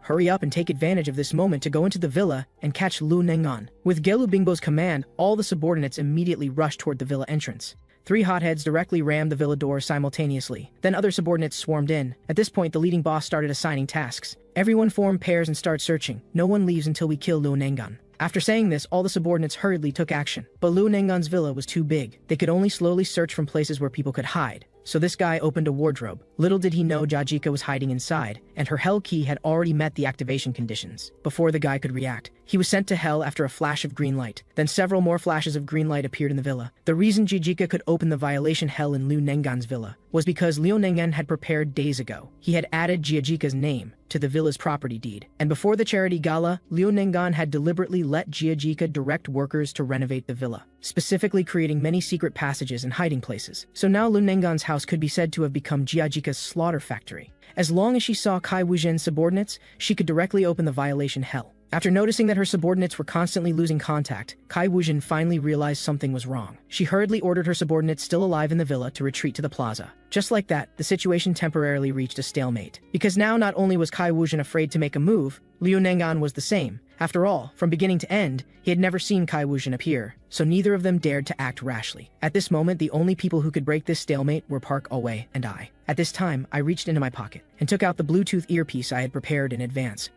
Hurry up and take advantage of this moment to go into the villa and catch Liu Nengan. With Gelu Bingbo's command, all the subordinates immediately rushed toward the villa entrance. 3 hotheads directly rammed the villa door simultaneously. Then other subordinates swarmed in. At this point, the leading boss started assigning tasks. Everyone formed pairs and started searching. No one leaves until we kill Liu Nengan. After saying this, all the subordinates hurriedly took action. But Liu Nengan's villa was too big. They could only slowly search from places where people could hide. So this guy opened a wardrobe. Little did he know Jiajika was hiding inside, and her hell key had already met the activation conditions. Before the guy could react, he was sent to hell after a flash of green light. Then several more flashes of green light appeared in the villa. The reason Jiajika could open the violation hell in Liu Nengan's villa was because Liu Nengan had prepared days ago. He had added Jiajika's name to the villa's property deed. And before the charity gala, Liu Nengan had deliberately let Jiajika direct workers to renovate the villa, specifically creating many secret passages and hiding places. So now Liu Nengan's house could be said to have become Jiajika's slaughter factory. As long as she saw Kai Wuzhen's subordinates, she could directly open the violation hell. After noticing that her subordinates were constantly losing contact, Kai Wuzhen finally realized something was wrong. She hurriedly ordered her subordinates still alive in the villa to retreat to the plaza. Just like that, the situation temporarily reached a stalemate. Because now not only was Kai Wuzhen afraid to make a move, Liu Nangan was the same. After all, from beginning to end, he had never seen Kai Wuzhen appear, so neither of them dared to act rashly. At this moment, the only people who could break this stalemate were Park Away and I. At this time, I reached into my pocket and took out the Bluetooth earpiece I had prepared in advance.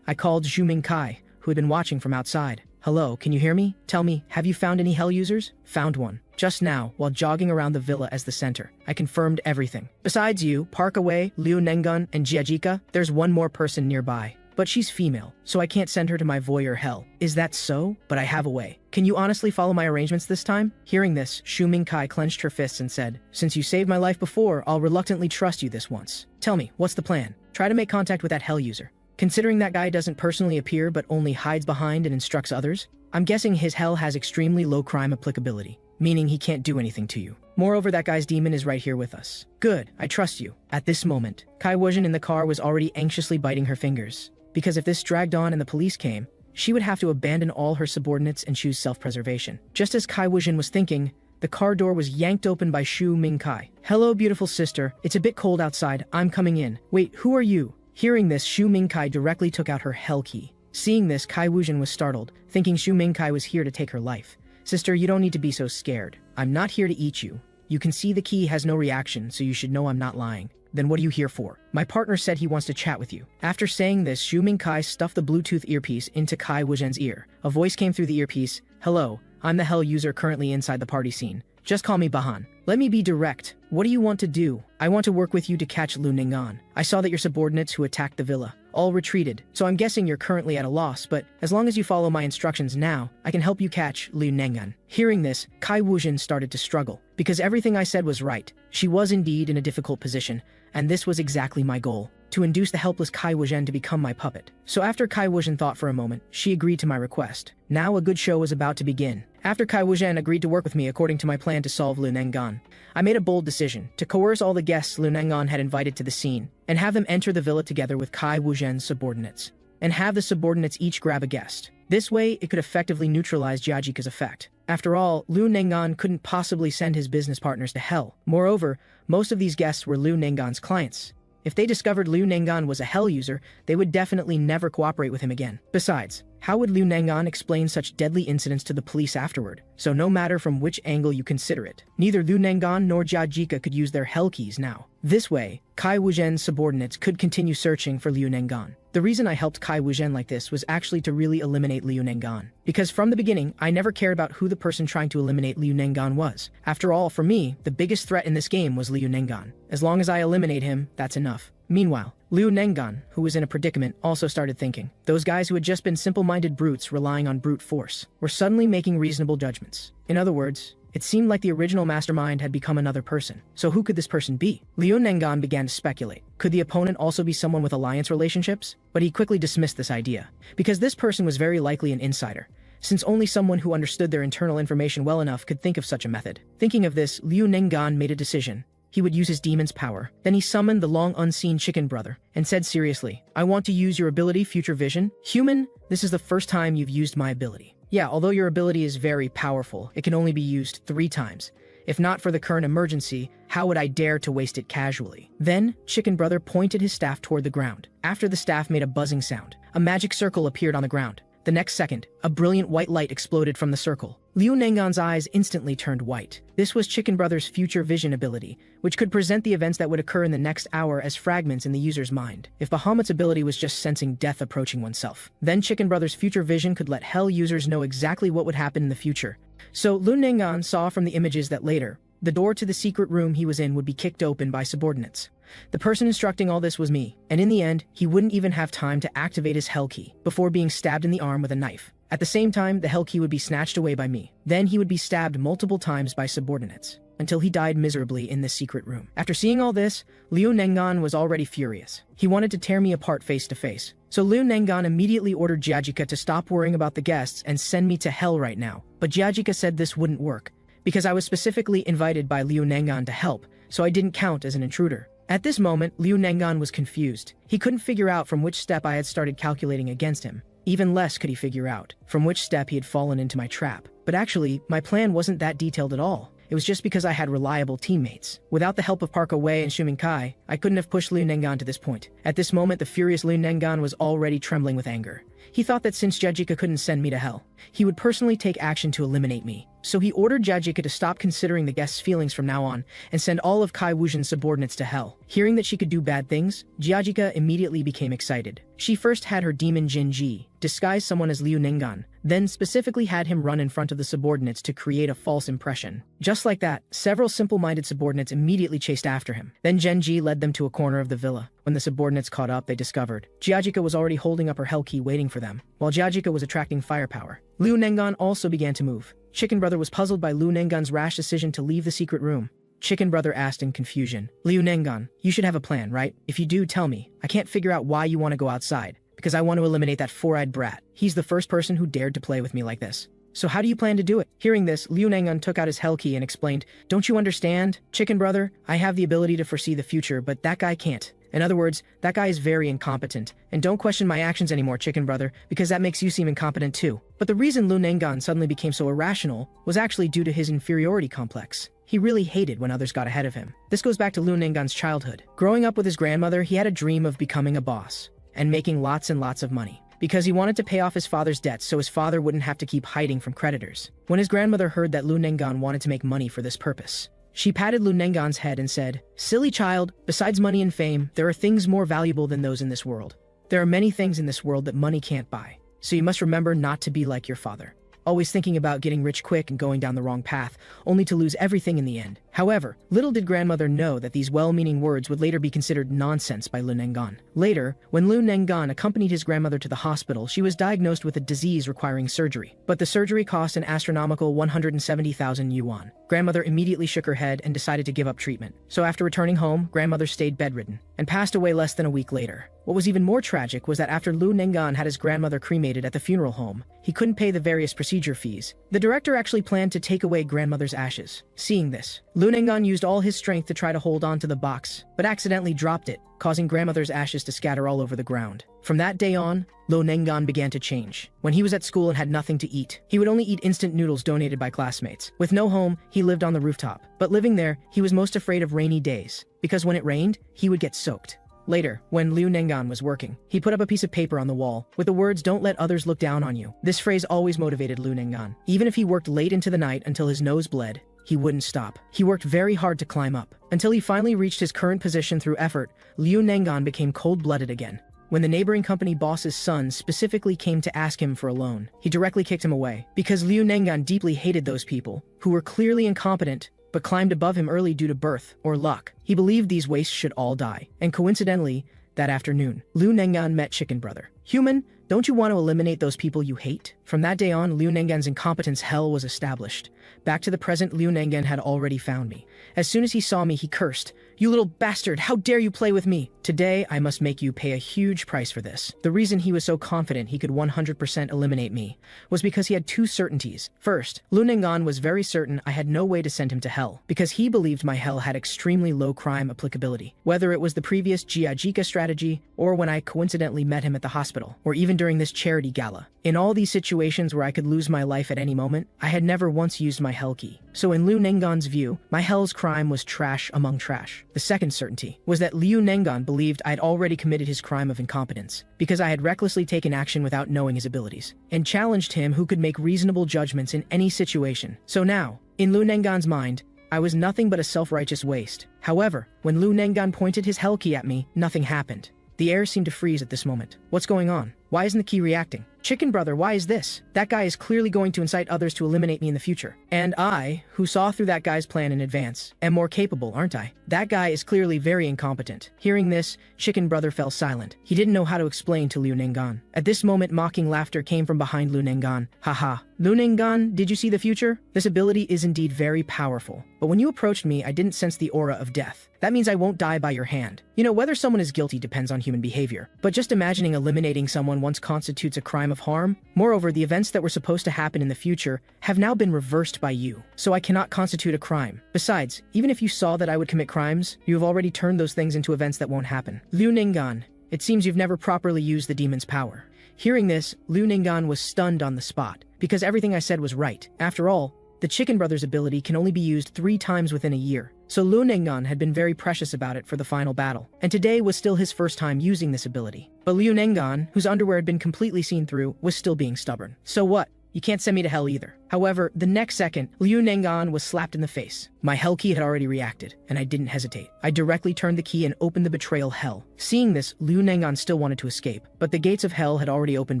I called Zhu Mingkai, who had been watching from outside. "Hello, can you hear me? Tell me, have you found any hell users?" "Found one. Just now, while jogging around the villa as the center. I confirmed everything. Besides you, Park Away, Liu Nengun, and Jiajika, there's one more person nearby. But she's female, so I can't send her to my voyeur hell." "Is that so? But I have a way. Can you honestly follow my arrangements this time?" Hearing this, Zhu Mingkai clenched her fists and said, "Since you saved my life before, I'll reluctantly trust you this once. Tell me, what's the plan?" "Try to make contact with that hell user. Considering that guy doesn't personally appear but only hides behind and instructs others, I'm guessing his hell has extremely low crime applicability, meaning he can't do anything to you. Moreover, that guy's demon is right here with us." "Good, I trust you." At this moment, Kai Wuzhen in the car was already anxiously biting her fingers, because if this dragged on and the police came, she would have to abandon all her subordinates and choose self-preservation. Just as Kai Wuzhen was thinking, the car door was yanked open by Zhu Mingkai. "Hello, beautiful sister. It's a bit cold outside. I'm coming in." "Wait, who are you?" Hearing this, Zhu Mingkai directly took out her hell key. Seeing this, Kai Wuzhen was startled, thinking Zhu Mingkai was here to take her life. "Sister, you don't need to be so scared. I'm not here to eat you. You can see the key has no reaction, so you should know I'm not lying. Then what are you here for? My partner said he wants to chat with you." After saying this, Zhu Mingkai stuffed the Bluetooth earpiece into Kai Wuzhen's ear. A voice came through the earpiece. "Hello, I'm the hell user currently inside the party scene. Just call me Bahan. Let me be direct. What do you want to do?" "I want to work with you to catch Liu Ningan. I saw that your subordinates who attacked the villa all retreated, so I'm guessing you're currently at a loss, but as long as you follow my instructions now, I can help you catch Liu Ningan." Hearing this, Kai Wuzhen started to struggle, because everything I said was right. She was indeed in a difficult position, and this was exactly my goal, to induce the helpless Kai Wuzhen to become my puppet. So after Kai Wuzhen thought for a moment, she agreed to my request. Now a good show was about to begin. After Kai Wuzhen agreed to work with me according to my plan to solve Liu Nengan, I made a bold decision to coerce all the guests Liu Nengan had invited to the scene, and have them enter the villa together with Kai Wuzhen's subordinates, and have the subordinates each grab a guest. This way, it could effectively neutralize Jiajika's effect. After all, Liu Nengan couldn't possibly send his business partners to hell. Moreover, most of these guests were Liu Nengan's clients. If they discovered Liu Nengan was a hell user, they would definitely never cooperate with him again. Besides, how would Liu Nengan explain such deadly incidents to the police afterward? So no matter from which angle you consider it, neither Liu Nengan nor Jiajika could use their hell keys now. This way, Kai Wuzhen's subordinates could continue searching for Liu Nengan. The reason I helped Kai Wuzhen like this was actually to really eliminate Liu Nengan. Because from the beginning, I never cared about who the person trying to eliminate Liu Nengan was. After all, for me, the biggest threat in this game was Liu Nengan. As long as I eliminate him, that's enough. Meanwhile, Liu Nengan, who was in a predicament, also started thinking. Those guys who had just been simple-minded brutes relying on brute force were suddenly making reasonable judgments. In other words, it seemed like the original mastermind had become another person. So who could this person be? Liu Nengan began to speculate. Could the opponent also be someone with alliance relationships? But he quickly dismissed this idea, because this person was very likely an insider, since only someone who understood their internal information well enough could think of such a method. Thinking of this, Liu Nengan made a decision. He would use his demon's power. Then he summoned the long-unseen chicken brother and said seriously, "I want to use your ability, Future Vision. Human, this is the first time you've used my ability. Yeah, although your ability is very powerful, it can only be used 3 times. If not for the current emergency, how would I dare to waste it casually?" Then, Chicken Brother pointed his staff toward the ground. After the staff made a buzzing sound, a magic circle appeared on the ground. The next second, a brilliant white light exploded from the circle. Liu Nengan's eyes instantly turned white. This was Chicken Brother's Future Vision ability, which could present the events that would occur in the next hour as fragments in the user's mind, if Bahamut's ability was just sensing death approaching oneself. Then Chicken Brother's Future Vision could let hell users know exactly what would happen in the future. So Liu Nengan saw from the images that later, the door to the secret room he was in would be kicked open by subordinates. The person instructing all this was me, and in the end, he wouldn't even have time to activate his hell key before being stabbed in the arm with a knife. At the same time, the hell key would be snatched away by me. Then he would be stabbed multiple times by subordinates, until he died miserably in this secret room. After seeing all this, Liu Nengan was already furious. He wanted to tear me apart face to face. So Liu Nengan immediately ordered Jiajika to stop worrying about the guests and send me to hell right now. But Jiajika said this wouldn't work, because I was specifically invited by Liu Nengan to help, so I didn't count as an intruder. At this moment, Liu Nengan was confused. He couldn't figure out from which step I had started calculating against him. Even less could he figure out from which step he had fallen into my trap. But actually, my plan wasn't that detailed at all. It was just because I had reliable teammates. Without the help of Park Away and Shuming Kai, I couldn't have pushed Liu Nengan to this point. At this moment, the furious Liu Nengan was already trembling with anger. He thought that since Jajika couldn't send me to hell, he would personally take action to eliminate me. So he ordered Jajika to stop considering the guest's feelings from now on and send all of Kai Wuzhen's subordinates to hell. Hearing that she could do bad things, Jajika immediately became excited. She first had her demon Jin Ji disguise someone as Liu Nengan, then specifically had him run in front of the subordinates to create a false impression. Just like that, several simple-minded subordinates immediately chased after him. Then Genji led them to a corner of the villa. When the subordinates caught up, they discovered Jajika was already holding up her hell key waiting for them, while Jajika was attracting firepower. Liu Nengan also began to move. Chicken Brother was puzzled by Liu Nengan's rash decision to leave the secret room. Chicken Brother asked in confusion, "Liu Nengan, you should have a plan, right? If you do, tell me. I can't figure out why you want to go outside. Because I want to eliminate that four-eyed brat. He's the first person who dared to play with me like this. So how do you plan to do it?" Hearing this, Liu Nengan took out his hell key and explained, "Don't you understand? Chicken Brother, I have the ability to foresee the future, but that guy can't. In other words, that guy is very incompetent. And don't question my actions anymore, Chicken Brother, because that makes you seem incompetent too." But the reason Liu Nengan suddenly became so irrational was actually due to his inferiority complex. He really hated when others got ahead of him. This goes back to Liu Nengan's childhood. Growing up with his grandmother, he had a dream of becoming a boss and making lots and lots of money, because he wanted to pay off his father's debts so his father wouldn't have to keep hiding from creditors. When his grandmother heard that Liu Nengan wanted to make money for this purpose, she patted Liu Nengan's head and said, "Silly child, besides money and fame, there are things more valuable than those in this world. There are many things in this world that money can't buy, so you must remember not to be like your father, always thinking about getting rich quick and going down the wrong path, only to lose everything in the end." However, little did grandmother know that these well-meaning words would later be considered nonsense by Liu Nengan. Later, when Liu Nengan accompanied his grandmother to the hospital, she was diagnosed with a disease requiring surgery. But the surgery cost an astronomical 170,000 yuan. Grandmother immediately shook her head and decided to give up treatment. So after returning home, grandmother stayed bedridden and passed away less than a week later. What was even more tragic was that after Liu Nengan had his grandmother cremated at the funeral home, he couldn't pay the various procedure fees. The director actually planned to take away grandmother's ashes. Seeing this, Liu Nengan used all his strength to try to hold on to the box, but accidentally dropped it, causing grandmother's ashes to scatter all over the ground. From that day on, Liu Nengan began to change. When he was at school and had nothing to eat, he would only eat instant noodles donated by classmates. With no home, he lived on the rooftop. But living there, he was most afraid of rainy days, because when it rained, he would get soaked. Later, when Liu Nengan was working, he put up a piece of paper on the wall with the words, "Don't let others look down on you." This phrase always motivated Liu Nengan. Even if he worked late into the night until his nose bled, he wouldn't stop. He worked very hard to climb up. Until he finally reached his current position through effort, Liu Nengan became cold-blooded again. When the neighboring company boss's son specifically came to ask him for a loan, he directly kicked him away, because Liu Nengan deeply hated those people who were clearly incompetent but climbed above him early due to birth or luck. He believed these wastes should all die. And coincidentally, that afternoon, Liu Nengan met Chicken Brother. "Human, don't you want to eliminate those people you hate?" From that day on, Liu Nengan's incompetence hell was established. Back to the present, Liu Nengan had already found me. As soon as he saw me, he cursed, "You little bastard, how dare you play with me? Today, I must make you pay a huge price for this." The reason he was so confident he could 100% eliminate me was because he had two certainties. First, Liu Nengan was very certain I had no way to send him to hell, because he believed my hell had extremely low crime applicability. Whether it was the previous Jiajika strategy, or when I coincidentally met him at the hospital, or even during this charity gala. In all these situations where I could lose my life at any moment, I had never once used my hell key. So in Liu Nengan's view, my hell's crime was trash among trash. The second certainty was that Liu Nengan believed I had already committed his crime of incompetence, because I had recklessly taken action without knowing his abilities, and challenged him who could make reasonable judgments in any situation. So now, in Liu Nengan's mind, I was nothing but a self-righteous waste. However, when Liu Nengan pointed his hell key at me, nothing happened. The air seemed to freeze at this moment. What's going on? Why isn't the key reacting? Chicken Brother, why is this? That guy is clearly going to incite others to eliminate me in the future. And I, who saw through that guy's plan in advance, am more capable, aren't I? That guy is clearly very incompetent. Hearing this, Chicken Brother fell silent. He didn't know how to explain to Liu Nengan. At this moment, mocking laughter came from behind Liu Nengan. Haha. Liu Nengan, did you see the future? This ability is indeed very powerful. But when you approached me, I didn't sense the aura of death. That means I won't die by your hand. You know, whether someone is guilty depends on human behavior. But just imagining eliminating someone once constitutes a crime of harm. Moreover, the events that were supposed to happen in the future have now been reversed by you, so I cannot constitute a crime. Besides, even if you saw that I would commit crimes, you have already turned those things into events that won't happen. Liu Nengan, it seems you've never properly used the demon's power. Hearing this, Liu Nengan was stunned on the spot, because everything I said was right. After all, the Chicken Brothers ability can only be used 3 times within a year, so Liu Nengan had been very precious about it for the final battle, and today was still his first time using this ability. But Liu Nengan, whose underwear had been completely seen through, was still being stubborn. So what? You can't send me to hell either. However, the next second, Liu Nengan was slapped in the face. My hell key had already reacted, and I didn't hesitate. I directly turned the key and opened the betrayal hell. Seeing this, Liu Nengan still wanted to escape, but the gates of hell had already opened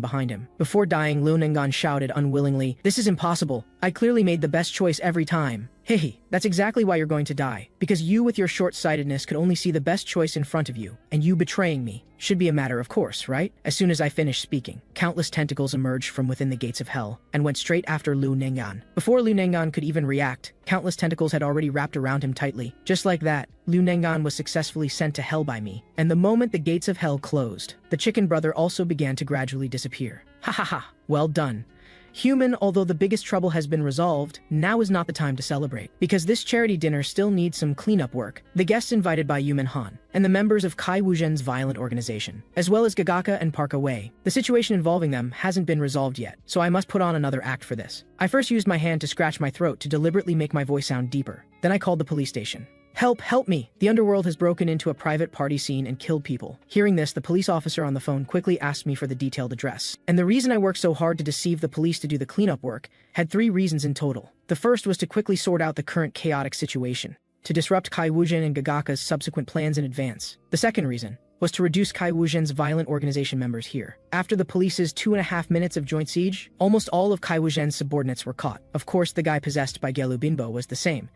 behind him. Before dying, Liu Nengan shouted unwillingly, "This is impossible. I clearly made the best choice every time." Hehe, that's exactly why you're going to die. Because you with your short-sightedness could only see the best choice in front of you, and you betraying me should be a matter of course, right? As soon as I finished speaking, countless tentacles emerged from within the gates of hell and went straight after Liu Nengan. Before Liu Nengan could even react, countless tentacles had already wrapped around him tightly. Just like that, Liu Nengan was successfully sent to hell by me. And the moment the gates of hell closed, the chicken brother also began to gradually disappear. Ha ha ha, well done. Human, although the biggest trouble has been resolved, now is not the time to celebrate, because this charity dinner still needs some cleanup work. The guests invited by Yuman Han, and the members of Kai Wuzhen's violent organization, as well as Gagaka and Park Away. The situation involving them hasn't been resolved yet, so I must put on another act for this. I first used my hand to scratch my throat to deliberately make my voice sound deeper. Then I called the police station. Help, help me! The underworld has broken into a private party scene and killed people. Hearing this, the police officer on the phone quickly asked me for the detailed address. And the reason I worked so hard to deceive the police to do the cleanup work had 3 reasons in total. The first was to quickly sort out the current chaotic situation, to disrupt Kai Wuzhen and Gagaka's subsequent plans in advance. The second reason was to reduce Kai Wuzhen's violent organization members here. After the police's 2.5 minutes of joint siege, almost all of Kai Wuzhen's subordinates were caught. Of course, the guy possessed by Gelu Binbo was the same.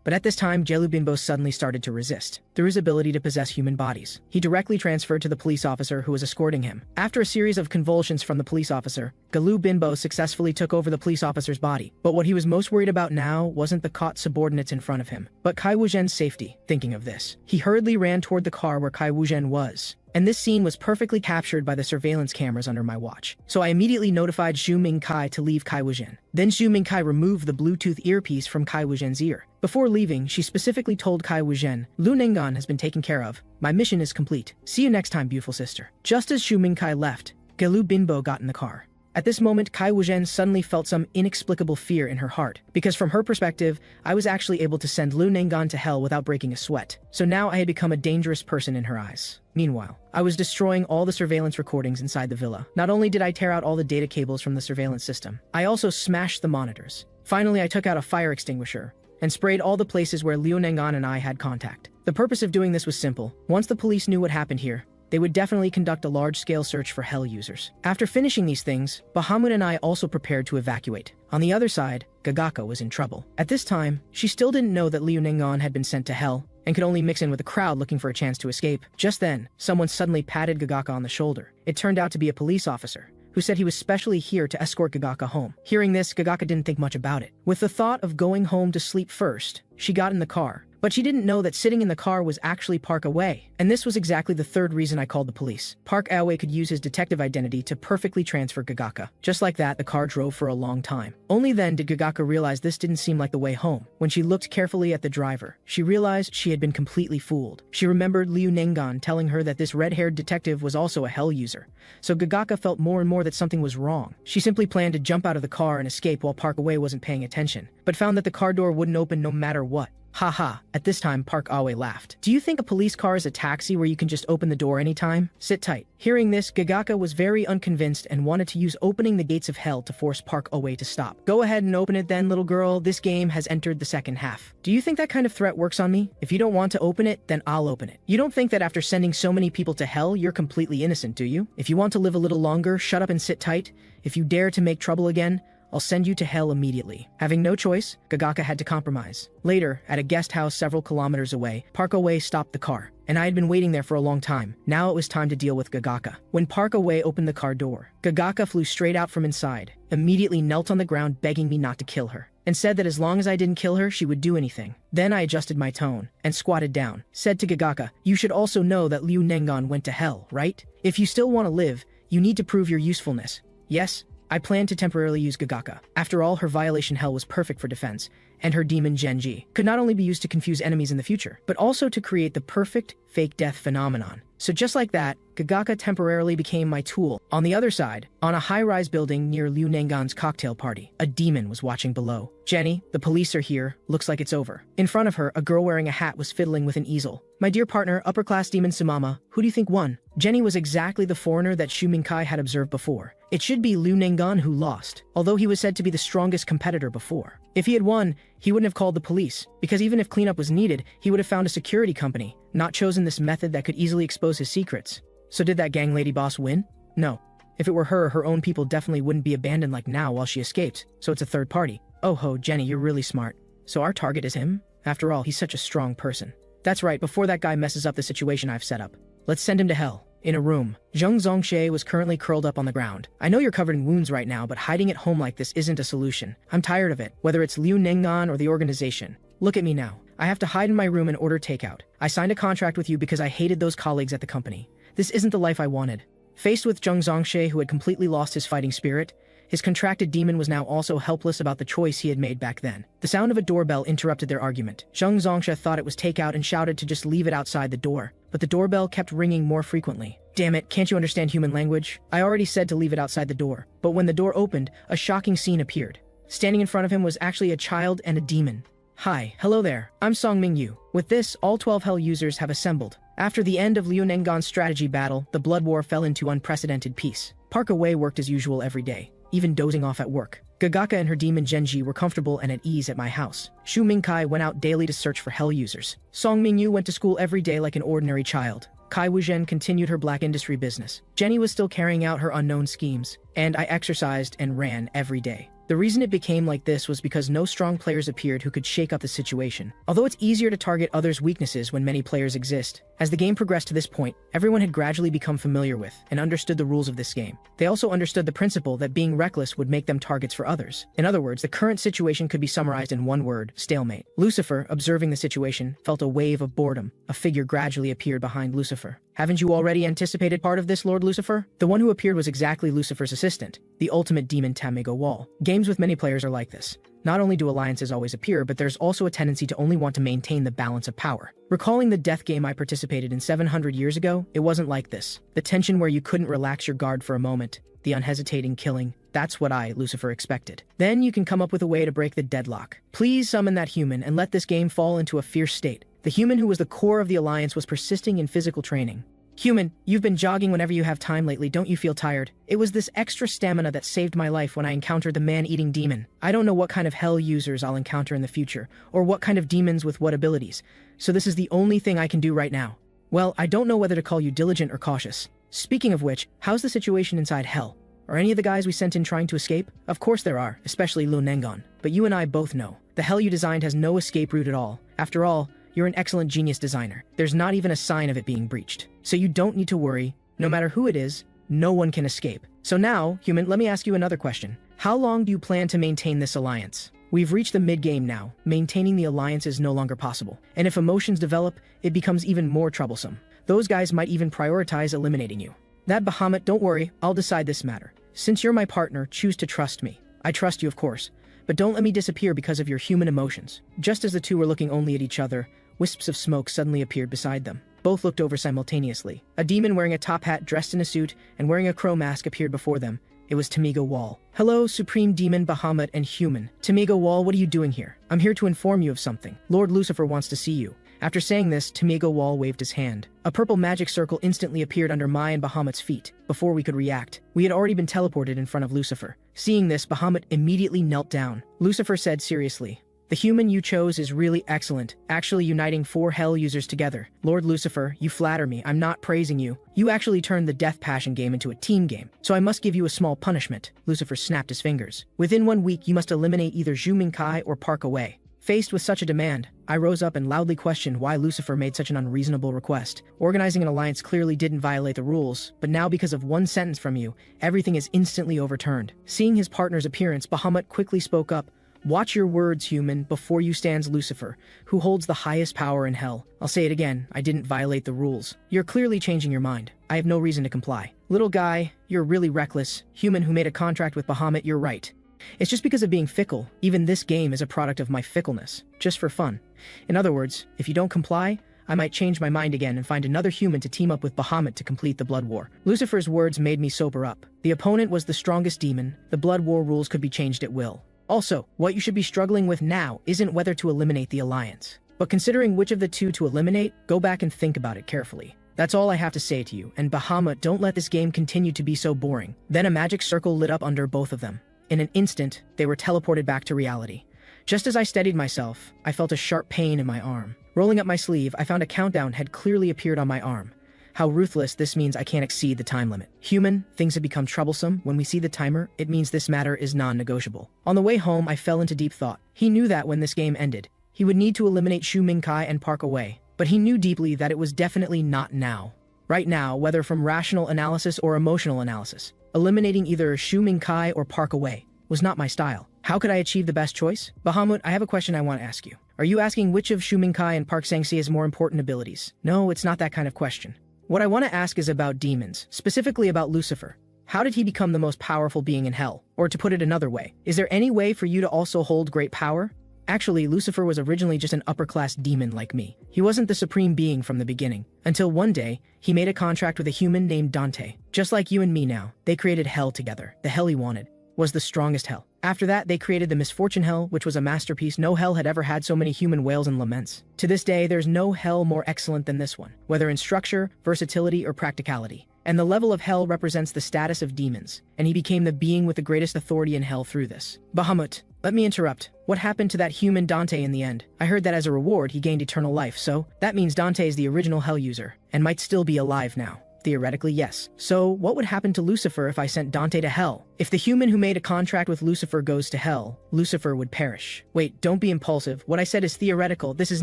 But at this time, Gelu Binbo suddenly started to resist. Through his ability to possess human bodies, he directly transferred to the police officer who was escorting him. After a series of convulsions from the police officer, Gelu Binbo successfully took over the police officer's body. But what he was most worried about now wasn't the caught subordinates in front of him, but Kai Wuzhen's safety. Thinking of this, he hurriedly ran toward the car where Kai Wuzhen was. And this scene was perfectly captured by the surveillance cameras under my watch. So I immediately notified Zhu Mingkai to leave Kai Wuzhen. Then Zhu Mingkai removed the Bluetooth earpiece from Kai Wuzhen's ear. Before leaving, she specifically told Kai Wuzhen, "Liu Nengan has been taken care of. My mission is complete. See you next time, beautiful sister." Just as Zhu Mingkai left, Gelu Binbo got in the car. At this moment, Kai Wuzhen suddenly felt some inexplicable fear in her heart, because from her perspective, I was actually able to send Liu Nengan to hell without breaking a sweat. So now I had become a dangerous person in her eyes. Meanwhile, I was destroying all the surveillance recordings inside the villa. Not only did I tear out all the data cables from the surveillance system, I also smashed the monitors. Finally, I took out a fire extinguisher and sprayed all the places where Liu Nengan and I had contact. The purpose of doing this was simple. Once the police knew what happened here, they would definitely conduct a large-scale search for hell users. After finishing these things, Bahamut and I also prepared to evacuate. On the other side, Gagaka was in trouble. At this time, she still didn't know that Liu Nengan had been sent to hell, and could only mix in with the crowd looking for a chance to escape. Just then, someone suddenly patted Gagaka on the shoulder. It turned out to be a police officer, who said he was specially here to escort Gagaka home. Hearing this, Gagaka didn't think much about it. With the thought of going home to sleep first, she got in the car. But she didn't know that sitting in the car was actually Park Away. And this was exactly the third reason I called the police. Park Away could use his detective identity to perfectly transfer Gagaka. Just like that, the car drove for a long time. Only then did Gagaka realize this didn't seem like the way home. When she looked carefully at the driver, she realized she had been completely fooled. She remembered Liu Nengan telling her that this red-haired detective was also a hell user. So Gagaka felt more and more that something was wrong. She simply planned to jump out of the car and escape while Park Away wasn't paying attention, but found that the car door wouldn't open no matter what. Haha, at this time Park Awe laughed. Do you think a police car is a taxi where you can just open the door anytime? Sit tight. Hearing this, Gagaka was very unconvinced and wanted to use opening the gates of hell to force Park Awe to stop. Go ahead and open it then, little girl. This game has entered the second half. Do you think that kind of threat works on me? If you don't want to open it, then I'll open it. You don't think that after sending so many people to hell, you're completely innocent, do you? If you want to live a little longer, shut up and sit tight. If you dare to make trouble again, I'll send you to hell immediately. Having no choice, Gagaka had to compromise. Later, at a guest house several kilometers away, Park Away stopped the car, and I had been waiting there for a long time. Now it was time to deal with Gagaka. When Park Away opened the car door, Gagaka flew straight out from inside, immediately knelt on the ground begging me not to kill her, and said that as long as I didn't kill her, she would do anything. Then I adjusted my tone, and squatted down, said to Gagaka, "You should also know that Liu Nengan went to hell, right? If you still want to live, you need to prove your usefulness. Yes?" I planned to temporarily use Gagaka. After all, her violation hell was perfect for defense, and her demon Genji could not only be used to confuse enemies in the future, but also to create the perfect fake death phenomenon. So just like that, Gagaka temporarily became my tool. On the other side, on a high-rise building near Liu Nengan's cocktail party, a demon was watching below. "Jenny, the police are here. Looks like it's over." In front of her, a girl wearing a hat was fiddling with an easel. "My dear partner, upper-class demon Sumama, who do you think won?" Jenny was exactly the foreigner that Shu Mingkai had observed before. It should be Liu Nengan who lost, although he was said to be the strongest competitor before. If he had won, he wouldn't have called the police, because even if cleanup was needed, he would have found a security company, not chosen this method that could easily expose his secrets. So did that gang lady boss win? No. If it were her, her own people definitely wouldn't be abandoned like now while she escaped, so it's a third party. Oh ho, Jenny, you're really smart. So our target is him? After all, he's such a strong person. That's right, before that guy messes up the situation I've set up. Let's send him to hell. In a room, Zheng Zongshe was currently curled up on the ground. "I know you're covered in wounds right now, but hiding at home like this isn't a solution. I'm tired of it, whether it's Liu Nengan or the organization. Look at me now. I have to hide in my room and order takeout. I signed a contract with you because I hated those colleagues at the company. This isn't the life I wanted." Faced with Zheng Zongshe, who had completely lost his fighting spirit, his contracted demon was now also helpless about the choice he had made back then. The sound of a doorbell interrupted their argument. Zheng Zongshe thought it was takeout and shouted to just leave it outside the door, but the doorbell kept ringing more frequently. "Damn it, can't you understand human language? I already said to leave it outside the door." But when the door opened, a shocking scene appeared. Standing in front of him was actually a child and a demon. "Hi, hello there, I'm Song Mingyu." With this, all 12 Hell users have assembled. After the end of Liu Nengan's strategy battle, the blood war fell into unprecedented peace. Park Away worked as usual every day, even dozing off at work. Gagaka and her demon Genji were comfortable and at ease at my house. Shu Mingkai went out daily to search for Hell users. Song Mingyu went to school every day like an ordinary child. Kai Wuzhen continued her black industry business. Jenny was still carrying out her unknown schemes, and I exercised and ran every day. The reason it became like this was because no strong players appeared who could shake up the situation. Although it's easier to target others' weaknesses when many players exist, as the game progressed to this point, everyone had gradually become familiar with and understood the rules of this game. They also understood the principle that being reckless would make them targets for others. In other words, the current situation could be summarized in one word: stalemate. Lucifer, observing the situation, felt a wave of boredom. A figure gradually appeared behind Lucifer. "Haven't you already anticipated part of this, Lord Lucifer?" The one who appeared was exactly Lucifer's assistant, the ultimate demon Tamego Wall. Games with many players are like this. Not only do alliances always appear, but there's also a tendency to only want to maintain the balance of power. Recalling the death game I participated in 700 years ago, it wasn't like this. The tension where you couldn't relax your guard for a moment, the unhesitating killing, that's what I, Lucifer, expected. Then you can come up with a way to break the deadlock. Please summon that human and let this game fall into a fierce state. The human who was the core of the alliance was persisting in physical training. "Human, you've been jogging whenever you have time lately, don't you feel tired? It was this extra stamina that saved my life when I encountered the man-eating demon. I don't know what kind of hell users I'll encounter in the future, or what kind of demons with what abilities, so this is the only thing I can do right now. Well, I don't know whether to call you diligent or cautious. Speaking of which, how's the situation inside hell? Are any of the guys we sent in trying to escape? Of course there are, especially Liu Nengan. But you and I both know, the hell you designed has no escape route at all. After all, you're an excellent genius designer. There's not even a sign of it being breached. So you don't need to worry. No matter who it is, no one can escape. So now, human, let me ask you another question. How long do you plan to maintain this alliance? We've reached the mid-game now. Maintaining the alliance is no longer possible. And if emotions develop, it becomes even more troublesome. Those guys might even prioritize eliminating you. That Bahamut, don't worry, I'll decide this matter. Since you're my partner, choose to trust me. I trust you, of course. But don't let me disappear because of your human emotions. Just as the two were looking only at each other, wisps of smoke suddenly appeared beside them. Both looked over simultaneously. A demon wearing a top hat, dressed in a suit, and wearing a crow mask appeared before them. It was Tamego Wall. "Hello, Supreme Demon, Bahamut, and Human. Tamego Wall, what are you doing here? I'm here to inform you of something. Lord Lucifer wants to see you." After saying this, Tamego Wall waved his hand. A purple magic circle instantly appeared under my and Bahamut's feet. Before we could react, we had already been teleported in front of Lucifer. Seeing this, Bahamut immediately knelt down. Lucifer said seriously, "The human you chose is really excellent, actually uniting 4 hell users together. Lord Lucifer, you flatter me, I'm not praising you. You actually turned the Death Passion game into a team game, so I must give you a small punishment." Lucifer snapped his fingers. "Within 1 week, you must eliminate either Zhu Mingkai or Park Away." Faced with such a demand, I rose up and loudly questioned why Lucifer made such an unreasonable request. Organizing an alliance clearly didn't violate the rules, but now because of one sentence from you, everything is instantly overturned. Seeing his partner's appearance, Bahamut quickly spoke up. "Watch your words, human. Before you stands Lucifer, who holds the highest power in hell. I'll say it again, I didn't violate the rules. You're clearly changing your mind. I have no reason to comply. Little guy, you're really reckless. Human who made a contract with Bahamut, you're right. It's just because of being fickle. Even this game is a product of my fickleness, just for fun. In other words, if you don't comply, I might change my mind again and find another human to team up with Bahamut to complete the Blood War. Lucifer's words made me sober up. The opponent was the strongest demon. The Blood War rules could be changed at will. Also, what you should be struggling with now isn't whether to eliminate the alliance, but considering which of the two to eliminate. Go back and think about it carefully. That's all I have to say to you, and Bahamut, don't let this game continue to be so boring. Then a magic circle lit up under both of them. In an instant, they were teleported back to reality. Just as I steadied myself, I felt a sharp pain in my arm. Rolling up my sleeve, I found a countdown had clearly appeared on my arm. How ruthless. This means I can't exceed the time limit. Human, things have become troublesome. When we see the timer, it means this matter is non-negotiable. On the way home, I fell into deep thought. He knew that when this game ended, he would need to eliminate Shu Mingkai and Park Away, but he knew deeply that it was definitely not now. Right now, whether from rational analysis or emotional analysis, eliminating either Shu Mingkai or Park Away was not my style. How could I achieve the best choice? Bahamut, I have a question I want to ask you. Are you asking which of Shu Mingkai and Park Sangsi has more important abilities? No, it's not that kind of question. What I want to ask is about demons, specifically about Lucifer. How did he become the most powerful being in hell? Or to put it another way, is there any way for you to also hold great power? Actually, Lucifer was originally just an upper-class demon like me. He wasn't the supreme being from the beginning, until one day, he made a contract with a human named Dante. Just like you and me now, they created hell together. The hell he wanted was the strongest hell. After that, they created the Misfortune Hell, which was a masterpiece. No hell had ever had so many human wails and laments. To this day, there's no hell more excellent than this one, whether in structure, versatility, or practicality. And the level of hell represents the status of demons, and he became the being with the greatest authority in hell through this. Bahamut, let me interrupt. What happened to that human Dante in the end? I heard that as a reward, he gained eternal life, so that means Dante is the original hell user, and might still be alive now. Theoretically, yes. So, what would happen to Lucifer if I sent Dante to hell? If the human who made a contract with Lucifer goes to hell, Lucifer would perish. Wait, don't be impulsive. What I said is theoretical. This has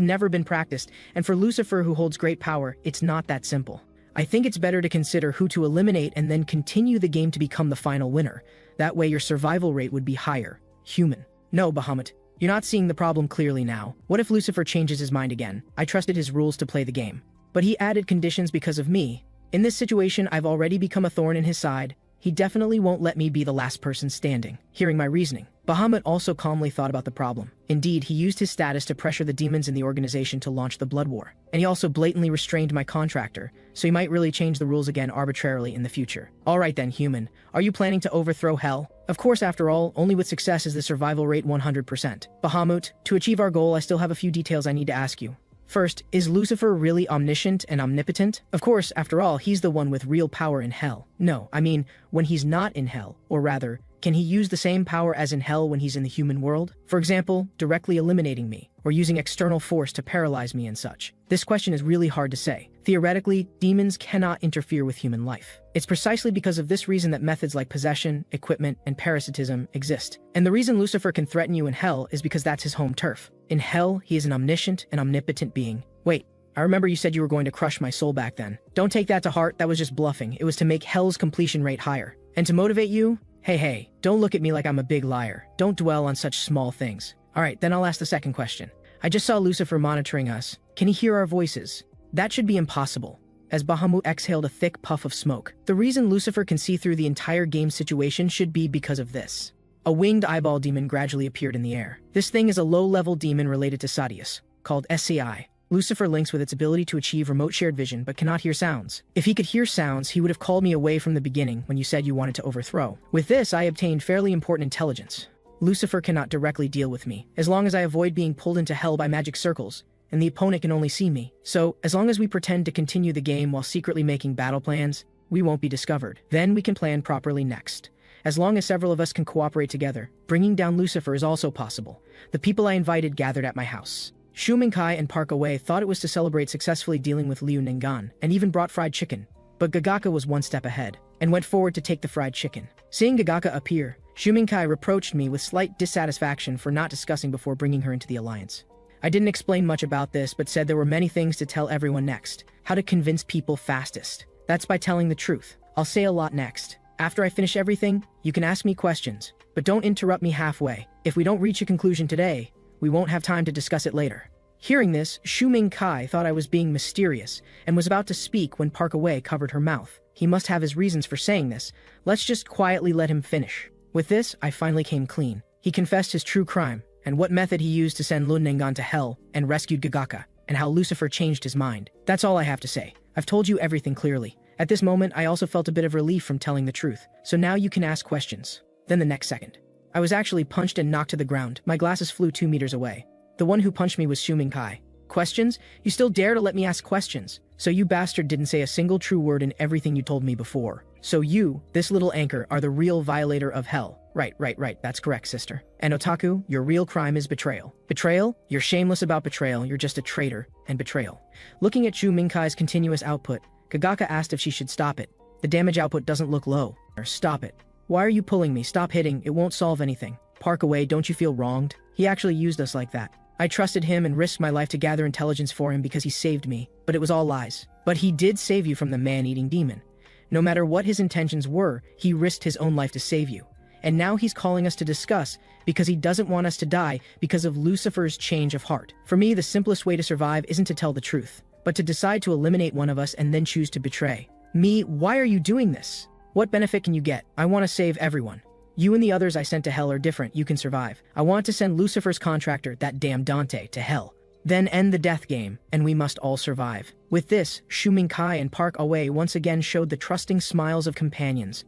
never been practiced, and for Lucifer, who holds great power, it's not that simple. I think it's better to consider who to eliminate and then continue the game to become the final winner. That way your survival rate would be higher. Human. No, Bahamut. You're not seeing the problem clearly now. What if Lucifer changes his mind again? I trusted his rules to play the game, but he added conditions because of me. In this situation, I've already become a thorn in his side. He definitely won't let me be the last person standing. Hearing my reasoning, Bahamut also calmly thought about the problem. Indeed, he used his status to pressure the demons in the organization to launch the Blood War. And he also blatantly restrained my contractor, so he might really change the rules again arbitrarily in the future. Alright then, human. Are you planning to overthrow hell? Of course, after all, only with success is the survival rate 100%. Bahamut, to achieve our goal, I still have a few details I need to ask you. First, is Lucifer really omniscient and omnipotent? Of course, after all, he's the one with real power in hell. No, I mean, when he's not in hell, or rather, can he use the same power as in hell when he's in the human world? For example, directly eliminating me, or using external force to paralyze me and such. This question is really hard to say. Theoretically, demons cannot interfere with human life. It's precisely because of this reason that methods like possession, equipment, and parasitism exist. And the reason Lucifer can threaten you in hell is because that's his home turf. In hell, he is an omniscient and omnipotent being. Wait, I remember you said you were going to crush my soul back then. Don't take that to heart, that was just bluffing. It was to make hell's completion rate higher. And to motivate you? Hey, don't look at me like I'm a big liar. Don't dwell on such small things. Alright, then I'll ask the second question. I just saw Lucifer monitoring us. Can he hear our voices? That should be impossible. As Bahamut exhaled a thick puff of smoke. The reason Lucifer can see through the entire game situation should be because of this. A winged eyeball demon gradually appeared in the air. This thing is a low-level demon related to Sadius, called SCI. Lucifer links with its ability to achieve remote shared vision but cannot hear sounds. If he could hear sounds, he would have called me away from the beginning when you said you wanted to overthrow. With this, I obtained fairly important intelligence. Lucifer cannot directly deal with me, as long as I avoid being pulled into hell by magic circles, and the opponent can only see me. So, as long as we pretend to continue the game while secretly making battle plans, we won't be discovered. Then we can plan properly next. As long as several of us can cooperate together, bringing down Lucifer is also possible. The people I invited gathered at my house. Shu Mingkai and Park Away thought it was to celebrate successfully dealing with Liu Ningan, and even brought fried chicken. But Gagaka was one step ahead, and went forward to take the fried chicken. Seeing Gagaka appear, Shu Mingkai reproached me with slight dissatisfaction for not discussing before bringing her into the alliance. I didn't explain much about this, but said there were many things to tell everyone next. How to convince people fastest. That's by telling the truth. I'll say a lot next. After I finish everything, you can ask me questions, but don't interrupt me halfway. If we don't reach a conclusion today, we won't have time to discuss it later. Hearing this, Shu Mingkai thought I was being mysterious, and was about to speak when Park Away covered her mouth. He must have his reasons for saying this. Let's just quietly let him finish. With this, I finally came clean. He confessed his true crime, and what method he used to send Lunengan to hell and rescued Gagaka, and how Lucifer changed his mind. That's all I have to say. I've told you everything clearly. At this moment, I also felt a bit of relief from telling the truth, so now you can ask questions. Then the next second, I was actually punched and knocked to the ground. My glasses flew 2 meters away. The one who punched me was Shuming Kai. Questions? You still dare to let me ask questions? So you bastard didn't say a single true word in everything you told me before. So you, this little anchor, are the real violator of hell. Right, that's correct, sister. And Otaku, your real crime is betrayal. Betrayal? You're shameless about betrayal, you're just a traitor, and betrayal. Looking at Shuming Kai's continuous output, Gagaka asked if she should stop it. The damage output doesn't look low. Stop it. Why are you pulling me? Stop hitting, it won't solve anything. Park away, don't you feel wronged? He actually used us like that. I trusted him and risked my life to gather intelligence for him because he saved me, but it was all lies. But he did save you from the man-eating demon. No matter what his intentions were, he risked his own life to save you. And now he's calling us to discuss because he doesn't want us to die because of Lucifer's change of heart. For me, the simplest way to survive isn't to tell the truth, but to decide to eliminate one of us and then choose to betray. Me, why are you doing this? What benefit can you get? I want to save everyone. You and the others I sent to hell are different, you can survive. I want to send Lucifer's contractor, that damn Dante, to hell. Then end the death game, and we must all survive. With this, Shuming Kai and Park Away once again showed the trusting smiles of companions.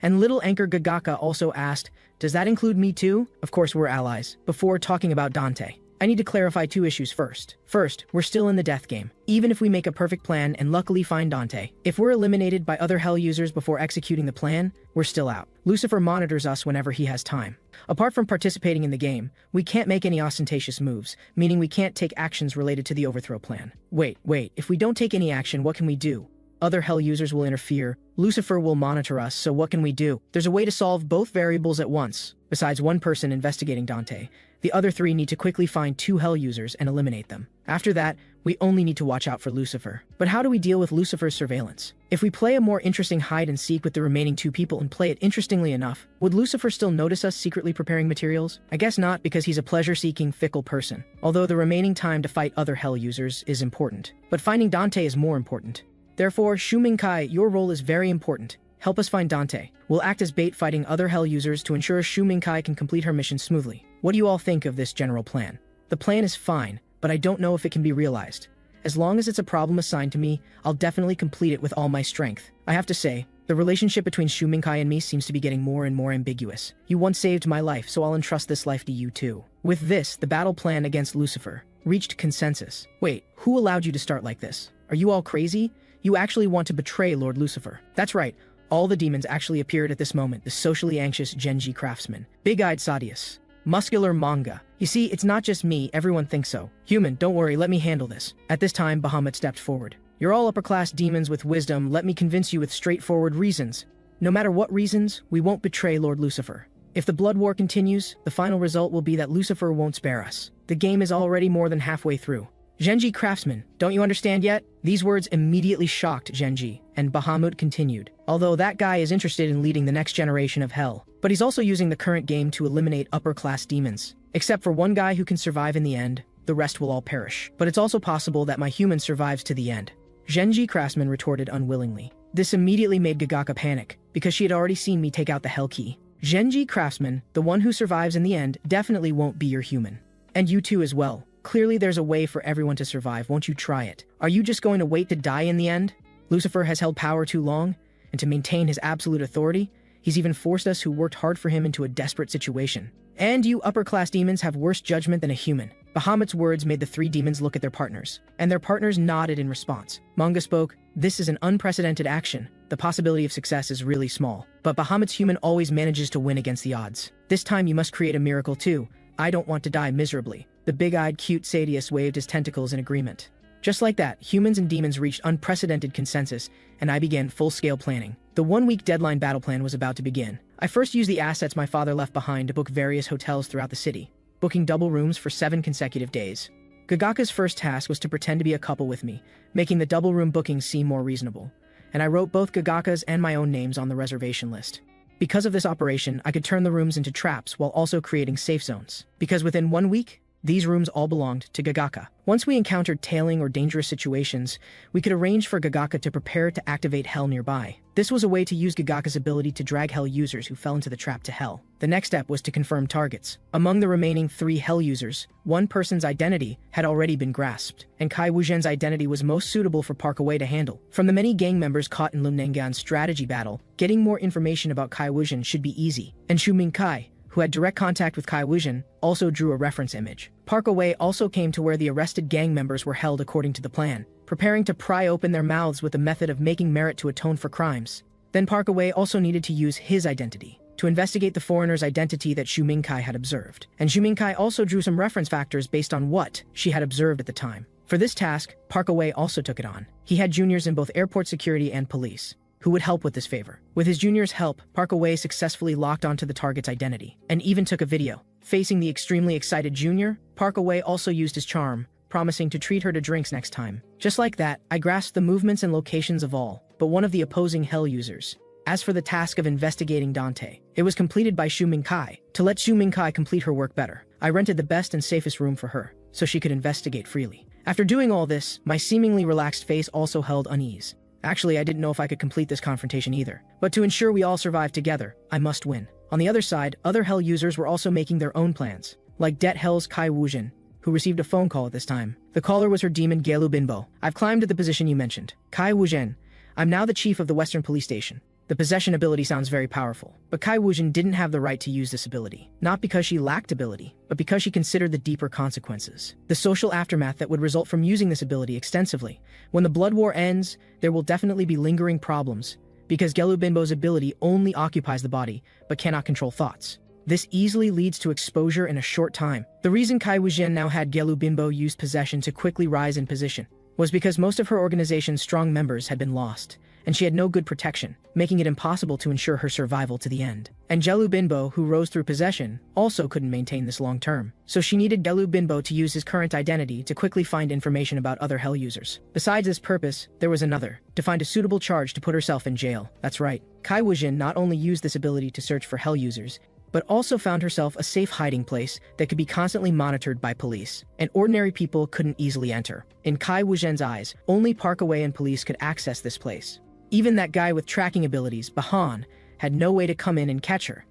And little anchor Gagaka also asked, does that include me too? Of course we're allies. Before talking about Dante, I need to clarify 2 issues first. First, we're still in the death game, even if we make a perfect plan and luckily find Dante. If we're eliminated by other hell users before executing the plan, we're still out. Lucifer monitors us whenever he has time. Apart from participating in the game, we can't make any ostentatious moves, meaning we can't take actions related to the overthrow plan. Wait, if we don't take any action, what can we do? Other hell users will interfere. Lucifer will monitor us, so what can we do? There's a way to solve both variables at once. Besides one person investigating Dante, the other 3 need to quickly find 2 hell users and eliminate them. After that, we only need to watch out for Lucifer. But how do we deal with Lucifer's surveillance? If we play a more interesting hide and seek with the remaining 2 people and play it interestingly enough, would Lucifer still notice us secretly preparing materials? I guess not, because he's a pleasure-seeking, fickle person. Although the remaining time to fight other hell users is important. But finding Dante is more important. Therefore, Shuming Kai, your role is very important. Help us find Dante. We'll act as bait fighting other hell users to ensure Shuming Kai can complete her mission smoothly. What do you all think of this general plan? The plan is fine, but I don't know if it can be realized. As long as it's a problem assigned to me, I'll definitely complete it with all my strength. I have to say, the relationship between Shuming Kai and me seems to be getting more and more ambiguous. You once saved my life, so I'll entrust this life to you too. With this, the battle plan against Lucifer reached consensus. Wait, who allowed you to start like this? Are you all crazy? You actually want to betray Lord Lucifer. That's right, all the demons actually appeared at this moment. The socially anxious Genji craftsman, big-eyed Sadius, muscular manga. You see, it's not just me, everyone thinks so. Human, don't worry, let me handle this. At this time, Bahamut stepped forward. You're all upper-class demons with wisdom, let me convince you with straightforward reasons. No matter what reasons, we won't betray Lord Lucifer. If the blood war continues, the final result will be that Lucifer won't spare us. The game is already more than halfway through. Genji craftsman, don't you understand yet? These words immediately shocked Genji, and Bahamut continued. Although that guy is interested in leading the next generation of hell, but he's also using the current game to eliminate upper-class demons. Except for one guy who can survive in the end, the rest will all perish. But it's also possible that my human survives to the end. Genji craftsman retorted unwillingly. This immediately made Gagaka panic, because she had already seen me take out the hell key. Genji craftsman, the one who survives in the end, definitely won't be your human. And you too as well. Clearly there's a way for everyone to survive, won't you try it? Are you just going to wait to die in the end? Lucifer has held power too long, and to maintain his absolute authority, he's even forced us who worked hard for him into a desperate situation. And you upper-class demons have worse judgment than a human. Bahamut's words made the 3 demons look at their partners, and their partners nodded in response. Manga spoke, this is an unprecedented action. The possibility of success is really small, but Bahamut's human always manages to win against the odds. This time you must create a miracle too. I don't want to die miserably. The big-eyed cute Sadius waved his tentacles in agreement. Just like that, humans and demons reached unprecedented consensus, and I began full-scale planning. The 1-week deadline battle plan was about to begin. I first used the assets my father left behind to book various hotels throughout the city, booking double rooms for 7 consecutive days. Gagaka's first task was to pretend to be a couple with me, making the double room bookings seem more reasonable, and I wrote both Gagaka's and my own names on the reservation list. Because of this operation, I could turn the rooms into traps while also creating safe zones. Because within 1 week, These rooms all belonged to Gagaka. Once we encountered tailing or dangerous situations, we could arrange for Gagaka to prepare to activate Hell nearby. This was a way to use Gagaka's ability to drag Hell users who fell into the trap to Hell. The next step was to confirm targets. Among the remaining 3 Hell users, one person's identity had already been grasped, and Kai Wuzhen's identity was most suitable for Park Away to handle. From the many gang members caught in Lunengan's strategy battle, getting more information about Kai Wuzhen should be easy, and Xu Mingkai, who had direct contact with Kai Wuzhen, also drew a reference image. Park Away also came to where the arrested gang members were held according to the plan, preparing to pry open their mouths with the method of making merit to atone for crimes. Then Park Away also needed to use his identity to investigate the foreigner's identity that Xu Mingkai had observed. And Xu Mingkai also drew some reference factors based on what she had observed at the time. For this task, Park Away also took it on. He had juniors in both airport security and police, who would help with this favor. With his junior's help, Park Away successfully locked onto the target's identity, and even took a video. Facing the extremely excited junior, Park Away also used his charm, promising to treat her to drinks next time. Just like that, I grasped the movements and locations of all but one of the opposing Hell users. As for the task of investigating Dante, it was completed by Xu Mingkai. To let Xu Mingkai complete her work better, I rented the best and safest room for her, so she could investigate freely. After doing all this, my seemingly relaxed face also held unease. Actually, I didn't know if I could complete this confrontation either. But to ensure we all survive together, I must win. On the other side, other Hell users were also making their own plans, like Det Hell's Kai Wuzhen, who received a phone call at this time. The caller was her demon Gelu Binbo. I've climbed to the position you mentioned. Kai Wuzhen, I'm now the chief of the Western Police Station. The possession ability sounds very powerful, but Kai Wuzhen didn't have the right to use this ability. Not because she lacked ability, but because she considered the deeper consequences. The social aftermath that would result from using this ability extensively. When the blood war ends, there will definitely be lingering problems, because Gelu Binbo's ability only occupies the body, but cannot control thoughts. This easily leads to exposure in a short time. The reason Kai Wuzhen now had Gelu Binbo use possession to quickly rise in position was because most of her organization's strong members had been lost, and she had no good protection, making it impossible to ensure her survival to the end. And Gelu Binbo, who rose through possession, also couldn't maintain this long term. So she needed Gelu Binbo to use his current identity to quickly find information about other Hell users. Besides this purpose, there was another, to find a suitable charge to put herself in jail. That's right, Kai Wuzhen not only used this ability to search for Hell users, but also found herself a safe hiding place that could be constantly monitored by police, and ordinary people couldn't easily enter. In Kai Wuzhen's eyes, only Park Away and police could access this place. Even that guy with tracking abilities, Bahan, had no way to come in and catch her.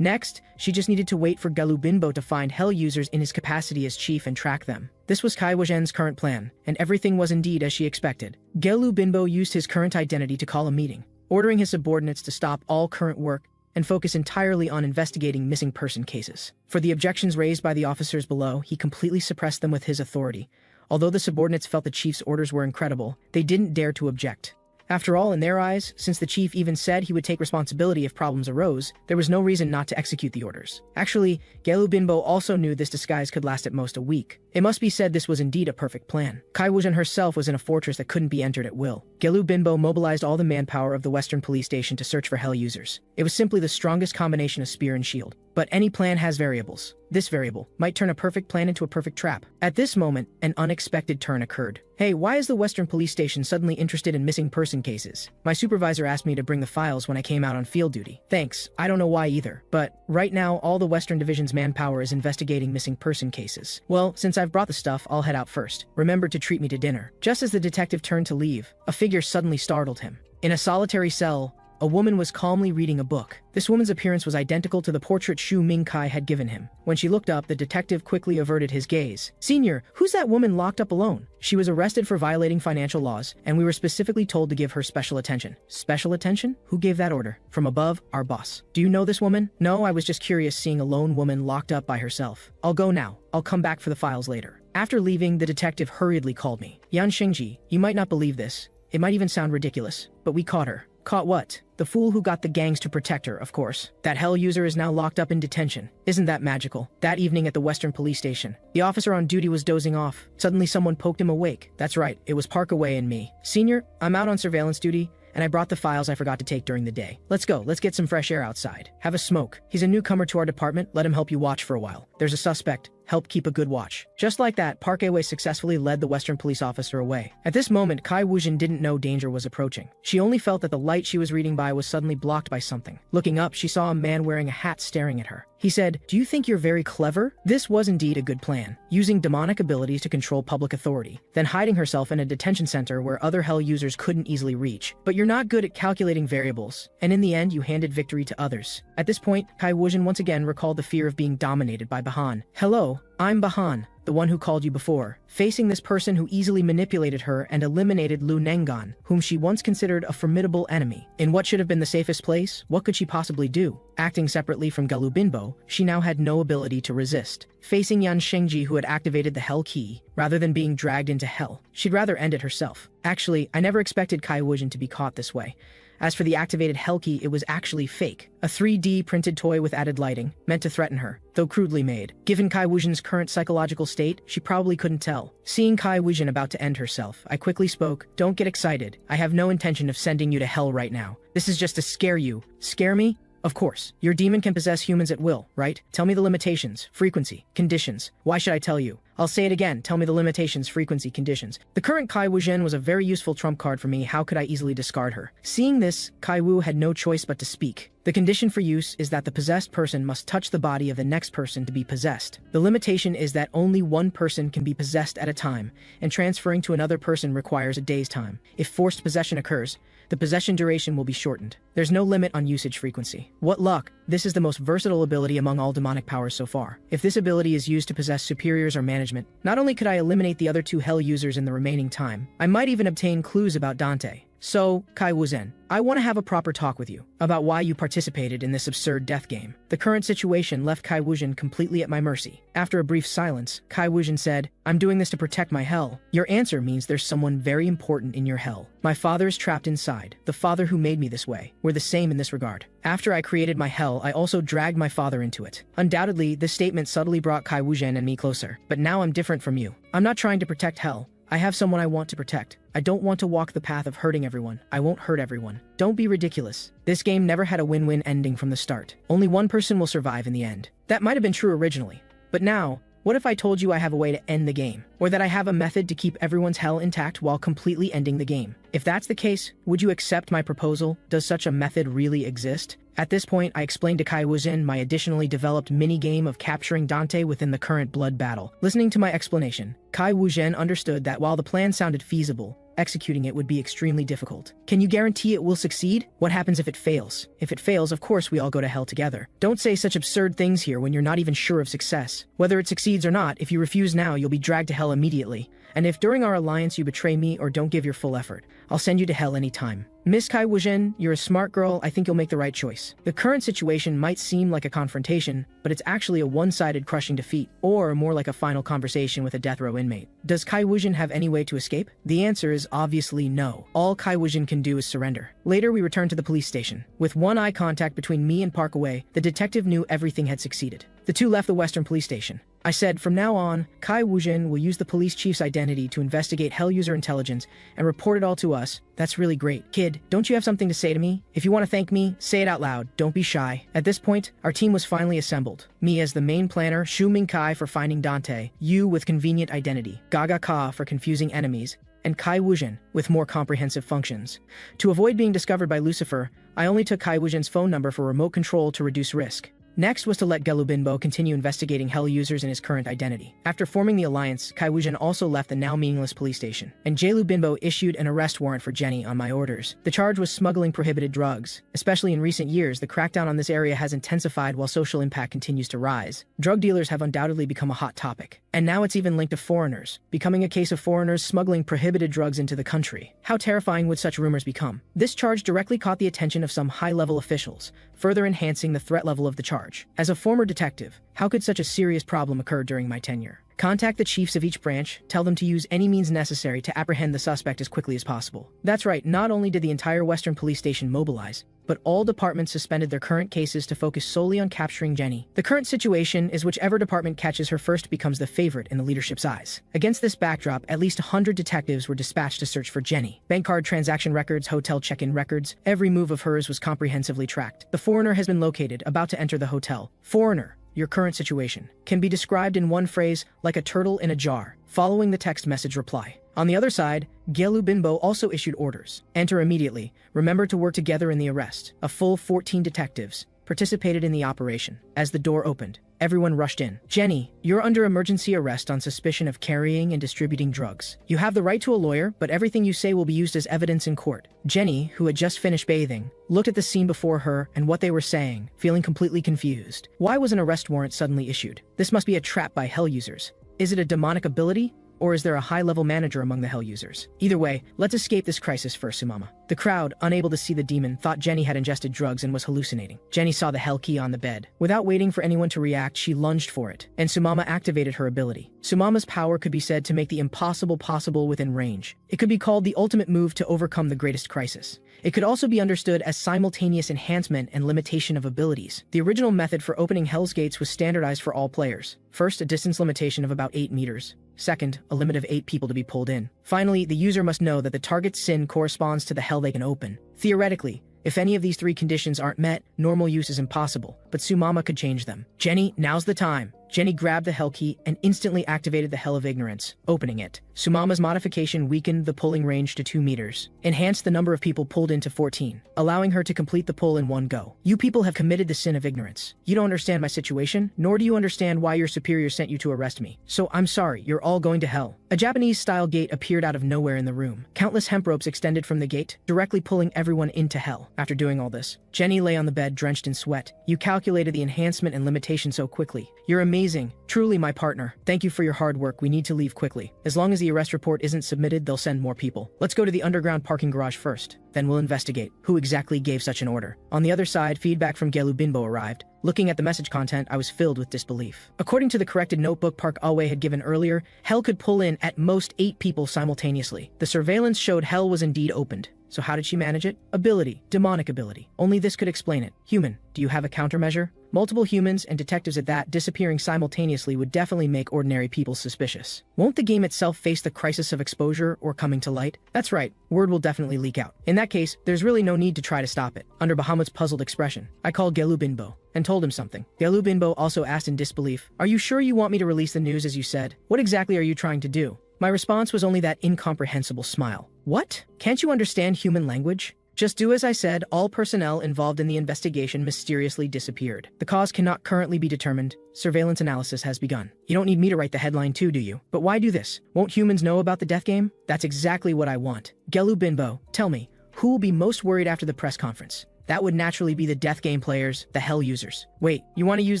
Next, she just needed to wait for Gelu Binbo to find Hell users in his capacity as chief and track them. This was Kai Wuzhen's current plan, and everything was indeed as she expected. Gelu Binbo used his current identity to call a meeting, ordering his subordinates to stop all current work and focus entirely on investigating missing person cases. For the objections raised by the officers below, he completely suppressed them with his authority. Although the subordinates felt the chief's orders were incredible, they didn't dare to object. After all, in their eyes, since the chief even said he would take responsibility if problems arose, there was no reason not to execute the orders. Actually, Gelu Binbo also knew this disguise could last at most a week. It must be said this was indeed a perfect plan. Kai Wuzhen herself was in a fortress that couldn't be entered at will. Gelu Binbo mobilized all the manpower of the Western Police Station to search for Hell users. It was simply the strongest combination of spear and shield. But any plan has variables. This variable might turn a perfect plan into a perfect trap. At this moment, an unexpected turn occurred. Hey, why is the Western Police Station suddenly interested in missing person cases? My supervisor asked me to bring the files when I came out on field duty. Thanks, I don't know why either. But right now, all the Western Division's manpower is investigating missing person cases. Well, since I've brought the stuff, I'll head out first. Remember to treat me to dinner. Just as the detective turned to leave, a figure suddenly startled him. In a solitary cell, a woman was calmly reading a book. This woman's appearance was identical to the portrait Xu Mingkai had given him. When she looked up, the detective quickly averted his gaze. "Senior, who's that woman locked up alone?" She was arrested for violating financial laws, and we were specifically told to give her special attention. Special attention? Who gave that order? From above, our boss. Do you know this woman? No, I was just curious seeing a lone woman locked up by herself. I'll go now. I'll come back for the files later. After leaving, the detective hurriedly called me. Yan Xingji, you might not believe this. It might even sound ridiculous, but we caught her. Caught what? The fool who got the gangs to protect her, of course. That Hell user is now locked up in detention. Isn't that magical? That evening at the Western Police Station, the officer on duty was dozing off. Suddenly someone poked him awake. That's right, it was Park Away and me. Senior, I'm out on surveillance duty, and I brought the files I forgot to take during the day. Let's go, let's get some fresh air outside. Have a smoke. He's a newcomer to our department, let him help you watch for a while. There's a suspect, help keep a good watch. Just like that, Park Ae-wei successfully led the Western police officer away. At this moment, Kai Woo-jin didn't know danger was approaching. She only felt that the light she was reading by was suddenly blocked by something. Looking up, she saw a man wearing a hat staring at her. He said, "Do you think you're very clever?" This was indeed a good plan, using demonic abilities to control public authority, then hiding herself in a detention center where other Hell users couldn't easily reach. But you're not good at calculating variables, and in the end you handed victory to others. At this point, Kai Woo-jin once again recalled the fear of being dominated by Bahan. "Hello, I'm Bahan, the one who called you before," facing this person who easily manipulated her and eliminated Lu Nengan, whom she once considered a formidable enemy. In what should have been the safest place, what could she possibly do? Acting separately from Galu Binbo, she now had no ability to resist. Facing Yan Shengji, who had activated the Hell Key, rather than being dragged into hell, she'd rather end it herself. Actually, I never expected Kai Woo-jin to be caught this way. As for the activated Hell Key, it was actually fake. A 3D printed toy with added lighting, meant to threaten her, though crudely made. Given Kai Woo-jin's current psychological state, she probably couldn't tell. Seeing Kai Woo-jin about to end herself, I quickly spoke, "Don't get excited. I have no intention of sending you to hell right now. This is just to scare you." "Scare me?" "Of course. Your demon can possess humans at will, right? Tell me the limitations, frequency, conditions." "Why should I tell you?" "I'll say it again. Tell me the limitations, frequency, conditions." The current Kai Woo-jin was a very useful trump card for me. How could I easily discard her? Seeing this, Kai Woo had no choice but to speak. "The condition for use is that the possessed person must touch the body of the next person to be possessed. The limitation is that only one person can be possessed at a time, and transferring to another person requires a day's time. If forced possession occurs, the possession duration will be shortened. There's no limit on usage frequency." What luck! This is the most versatile ability among all demonic powers so far. If this ability is used to possess superiors or management, not only could I eliminate the other two Hell users in the remaining time, I might even obtain clues about Dante. "So, Kai Woo-jin, I want to have a proper talk with you about why you participated in this absurd death game." The current situation left Kai Woo-jin completely at my mercy. After a brief silence, Kai Woo-jin said, "I'm doing this to protect my hell." "Your answer means there's someone very important in your hell. My father is trapped inside. The father who made me this way. We're the same in this regard. After I created my hell, I also dragged my father into it." Undoubtedly, this statement subtly brought Kai Woo-jin and me closer. "But now I'm different from you. I'm not trying to protect hell. I have someone I want to protect. I don't want to walk the path of hurting everyone. I won't hurt everyone. Don't be ridiculous. This game never had a win-win ending from the start. Only one person will survive in the end." That might have been true originally. But now, what if I told you I have a way to end the game? Or that I have a method to keep everyone's hell intact while completely ending the game? If that's the case, would you accept my proposal? Does such a method really exist? At this point, I explained to Kai Woo-jin my additionally developed mini-game of capturing Dante within the current blood battle. Listening to my explanation, Kai Woo-jin understood that while the plan sounded feasible, executing it would be extremely difficult. "Can you guarantee it will succeed? What happens if it fails?" "If it fails, of course we all go to hell together." "Don't say such absurd things here when you're not even sure of success. Whether it succeeds or not, if you refuse now, you'll be dragged to hell immediately. And if during our alliance you betray me or don't give your full effort, I'll send you to hell anytime." "Miss Kai Woo-jin, you're a smart girl. I think you'll make the right choice. The current situation might seem like a confrontation, but it's actually a one-sided crushing defeat, or more like a final conversation with a death row inmate." Does Kai Woo-jin have any way to escape? The answer is obviously no. All Kai Woo-jin can do is surrender. Later, we returned to the police station. With one eye contact between me and Park Ae-wei, the detective knew everything had succeeded. The two left the Western police station. I said, "From now on, Kai Woo-jin will use the police chief's identity to investigate Hell user intelligence and report it all to us." "That's really great. Kid, don't you have something to say to me? If you want to thank me, say it out loud. Don't be shy." At this point, our team was finally assembled. Me as the main planner, Shu Ming-kai for finding Dante, Yu with convenient identity, Gaga Ka for confusing enemies, and Kai Woo-jin with more comprehensive functions. To avoid being discovered by Lucifer, I only took Kai Woo-jin's phone number for remote control to reduce risk. Next was to let Gelu Binbo continue investigating Hell users in his current identity. After forming the alliance, Kai Woo-jin also left the now meaningless police station, and Jaelu Binbo issued an arrest warrant for Jenny on my orders. The charge was smuggling prohibited drugs. Especially in recent years, the crackdown on this area has intensified while social impact continues to rise. Drug dealers have undoubtedly become a hot topic. And now it's even linked to foreigners, becoming a case of foreigners smuggling prohibited drugs into the country. How terrifying would such rumors become? This charge directly caught the attention of some high-level officials, further enhancing the threat level of the charge. As a former detective, how could such a serious problem occur during my tenure? Contact the chiefs of each branch, tell them to use any means necessary to apprehend the suspect as quickly as possible. That's right, not only did the entire Western Police Station mobilize, but all departments suspended their current cases to focus solely on capturing Jenny. The current situation is whichever department catches her first becomes the favorite in the leadership's eyes. Against this backdrop, at least 100 detectives were dispatched to search for Jenny. Bank card transaction records, hotel check-in records, every move of hers was comprehensively tracked. The foreigner has been located, about to enter the hotel. Foreigner, your current situation, can be described in one phrase, like a turtle in a jar, following the text message reply. On the other side, Gelu Binbo also issued orders. Enter immediately. Remember to work together in the arrest. A full 14 detectives participated in the operation. As the door opened, everyone rushed in. Jenny, you're under emergency arrest on suspicion of carrying and distributing drugs. You have the right to a lawyer, but everything you say will be used as evidence in court. Jenny, who had just finished bathing, looked at the scene before her and what they were saying, feeling completely confused. Why was an arrest warrant suddenly issued? This must be a trap by Hell users. Is it a demonic ability? Or is there a high-level manager among the Hell users? Either way, let's escape this crisis first, Sumama. The crowd, unable to see the demon, thought Jenny had ingested drugs and was hallucinating. Jenny saw the Hell key on the bed. Without waiting for anyone to react, she lunged for it, and Sumama activated her ability. Sumama's power could be said to make the impossible possible within range. It could be called the ultimate move to overcome the greatest crisis. It could also be understood as simultaneous enhancement and limitation of abilities. The original method for opening Hell's gates was standardized for all players. First, a distance limitation of about 8 meters. Second, a limit of 8 people to be pulled in. Finally, the user must know that the target's sin corresponds to the Hell they can open. Theoretically, if any of these 3 conditions aren't met, normal use is impossible, but Sumama could change them. Jenny, now's the time. Jenny grabbed the Hell key and instantly activated the Hell of Ignorance, opening it. Sumama's modification weakened the pulling range to 2 meters, enhanced the number of people pulled into 14, allowing her to complete the pull in one go. You people have committed the sin of ignorance. You don't understand my situation, nor do you understand why your superior sent you to arrest me. So I'm sorry, you're all going to hell. A Japanese-style gate appeared out of nowhere in the room. Countless hemp ropes extended from the gate, directly pulling everyone into hell. After doing all this, Jenny lay on the bed drenched in sweat. You calculated the enhancement and limitation so quickly. You're amazing. Truly, my partner. Thank you for your hard work. We need to leave quickly. As long as the arrest report isn't submitted, they'll send more people. Let's go to the underground parking garage first. Then we'll investigate who exactly gave such an order. On the other side, feedback from Gelu Binbo arrived. Looking at the message content, I was filled with disbelief. According to the corrected notebook Park Awe had given earlier, Hell could pull in at most 8 people simultaneously. The surveillance showed Hell was indeed opened. So how did she manage it? Ability. Demonic ability. Only this could explain it. Human. Do you have a countermeasure? Multiple humans, and detectives at that, disappearing simultaneously would definitely make ordinary people suspicious. Won't the game itself face the crisis of exposure or coming to light? That's right, word will definitely leak out. In that case, there's really no need to try to stop it. Under Bahamut's puzzled expression, I called Gelu Binbo and told him something. Gelu Binbo also asked in disbelief, "Are you sure you want me to release the news as you said? What exactly are you trying to do?" My response was only that incomprehensible smile. What? Can't you understand human language? Just do as I said. All personnel involved in the investigation mysteriously disappeared. The cause cannot currently be determined. Surveillance analysis has begun. You don't need me to write the headline too, do you? But why do this? Won't humans know about the death game? That's exactly what I want. Gelu Binbo, tell me, who will be most worried after the press conference? That would naturally be the death game players, the Hell users. Wait, you want to use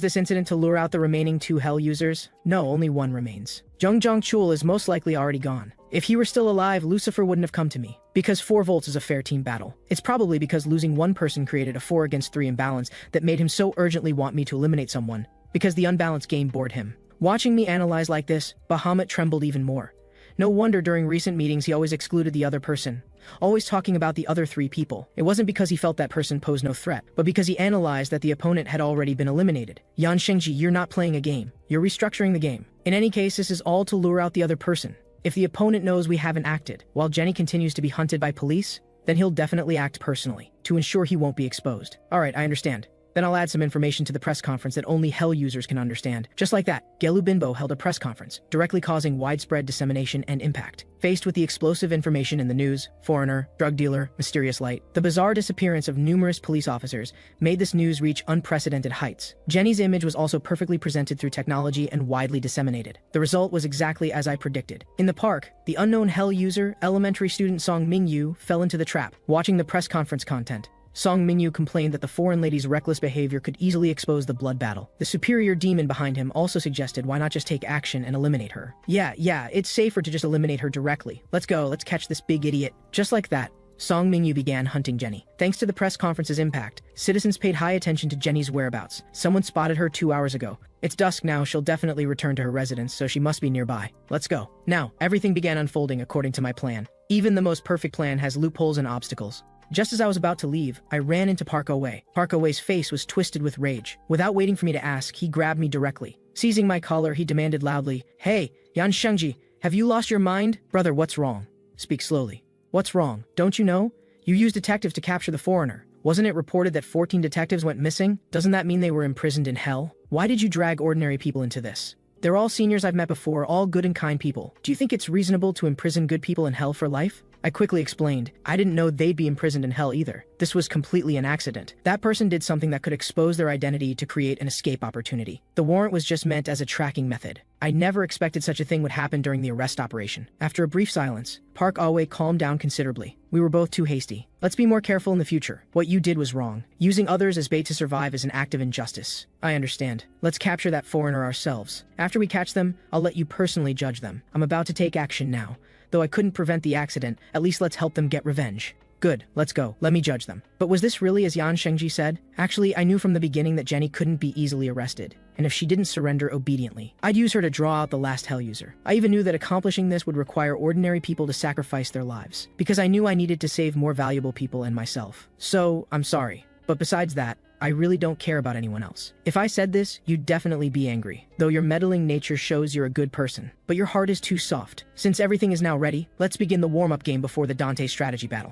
this incident to lure out the remaining 2 Hell users? No, only one remains. Zheng Chul is most likely already gone. If he were still alive, Lucifer wouldn't have come to me. Because 4 volts is a fair team battle. It's probably because losing one person created a 4 against 3 imbalance that made him so urgently want me to eliminate someone, because the unbalanced game bored him. Watching me analyze like this, Bahamut trembled even more. No wonder during recent meetings he always excluded the other person, always talking about the other 3 people. It wasn't because he felt that person posed no threat, but because he analyzed that the opponent had already been eliminated. Yan Shengji, you're not playing a game. You're restructuring the game. In any case, this is all to lure out the other person. If the opponent knows we haven't acted, while Jenny continues to be hunted by police, then he'll definitely act personally, to ensure he won't be exposed. Alright, I understand. Then I'll add some information to the press conference that only Hell users can understand. Just like that, Gelu Binbo held a press conference, directly causing widespread dissemination and impact. Faced with the explosive information in the news, foreigner, drug dealer, mysterious light, the bizarre disappearance of numerous police officers made this news reach unprecedented heights. Jenny's image was also perfectly presented through technology and widely disseminated. The result was exactly as I predicted. In the park, the unknown Hell user, elementary student Song Mingyu, fell into the trap. Watching the press conference content, Song Mingyu complained that the foreign lady's reckless behavior could easily expose the blood battle. The superior demon behind him also suggested why not just take action and eliminate her. Yeah, it's safer to just eliminate her directly. Let's go, let's catch this big idiot. Just like that, Song Mingyu began hunting Jenny. Thanks to the press conference's impact, citizens paid high attention to Jenny's whereabouts. Someone spotted her 2 hours ago. It's dusk now, she'll definitely return to her residence, so she must be nearby. Let's go. Now, everything began unfolding according to my plan. Even the most perfect plan has loopholes and obstacles. Just as I was about to leave, I ran into Park Awe. Park Awe's face was twisted with rage. Without waiting for me to ask, he grabbed me directly. Seizing my collar, he demanded loudly, "Hey, Yan Shengji, have you lost your mind? Brother, what's wrong? Speak slowly. What's wrong? Don't you know? You used detectives to capture the foreigner. Wasn't it reported that 14 detectives went missing? Doesn't that mean they were imprisoned in hell? Why did you drag ordinary people into this? They're all seniors I've met before, all good and kind people. Do you think it's reasonable to imprison good people in hell for life? I quickly explained. I didn't know they'd be imprisoned in hell either. This was completely an accident. That person did something that could expose their identity to create an escape opportunity. The warrant was just meant as a tracking method. I never expected such a thing would happen during the arrest operation. After a brief silence, Park Awe calmed down considerably. We were both too hasty. Let's be more careful in the future. What you did was wrong. Using others as bait to survive is an act of injustice. I understand. Let's capture that foreigner ourselves. After we catch them, I'll let you personally judge them. I'm about to take action now. Though I couldn't prevent the accident, at least let's help them get revenge. Good, let's go. Let me judge them. But was this really as Yan Shengji said? Actually, I knew from the beginning that Jenny couldn't be easily arrested, and if she didn't surrender obediently, I'd use her to draw out the last Hell user. I even knew that accomplishing this would require ordinary people to sacrifice their lives, because I knew I needed to save more valuable people and myself. So, I'm sorry. But besides that, I really don't care about anyone else. If I said this, you'd definitely be angry. Though your meddling nature shows you're a good person. But your heart is too soft. Since everything is now ready, let's begin the warm-up game before the Dante strategy battle.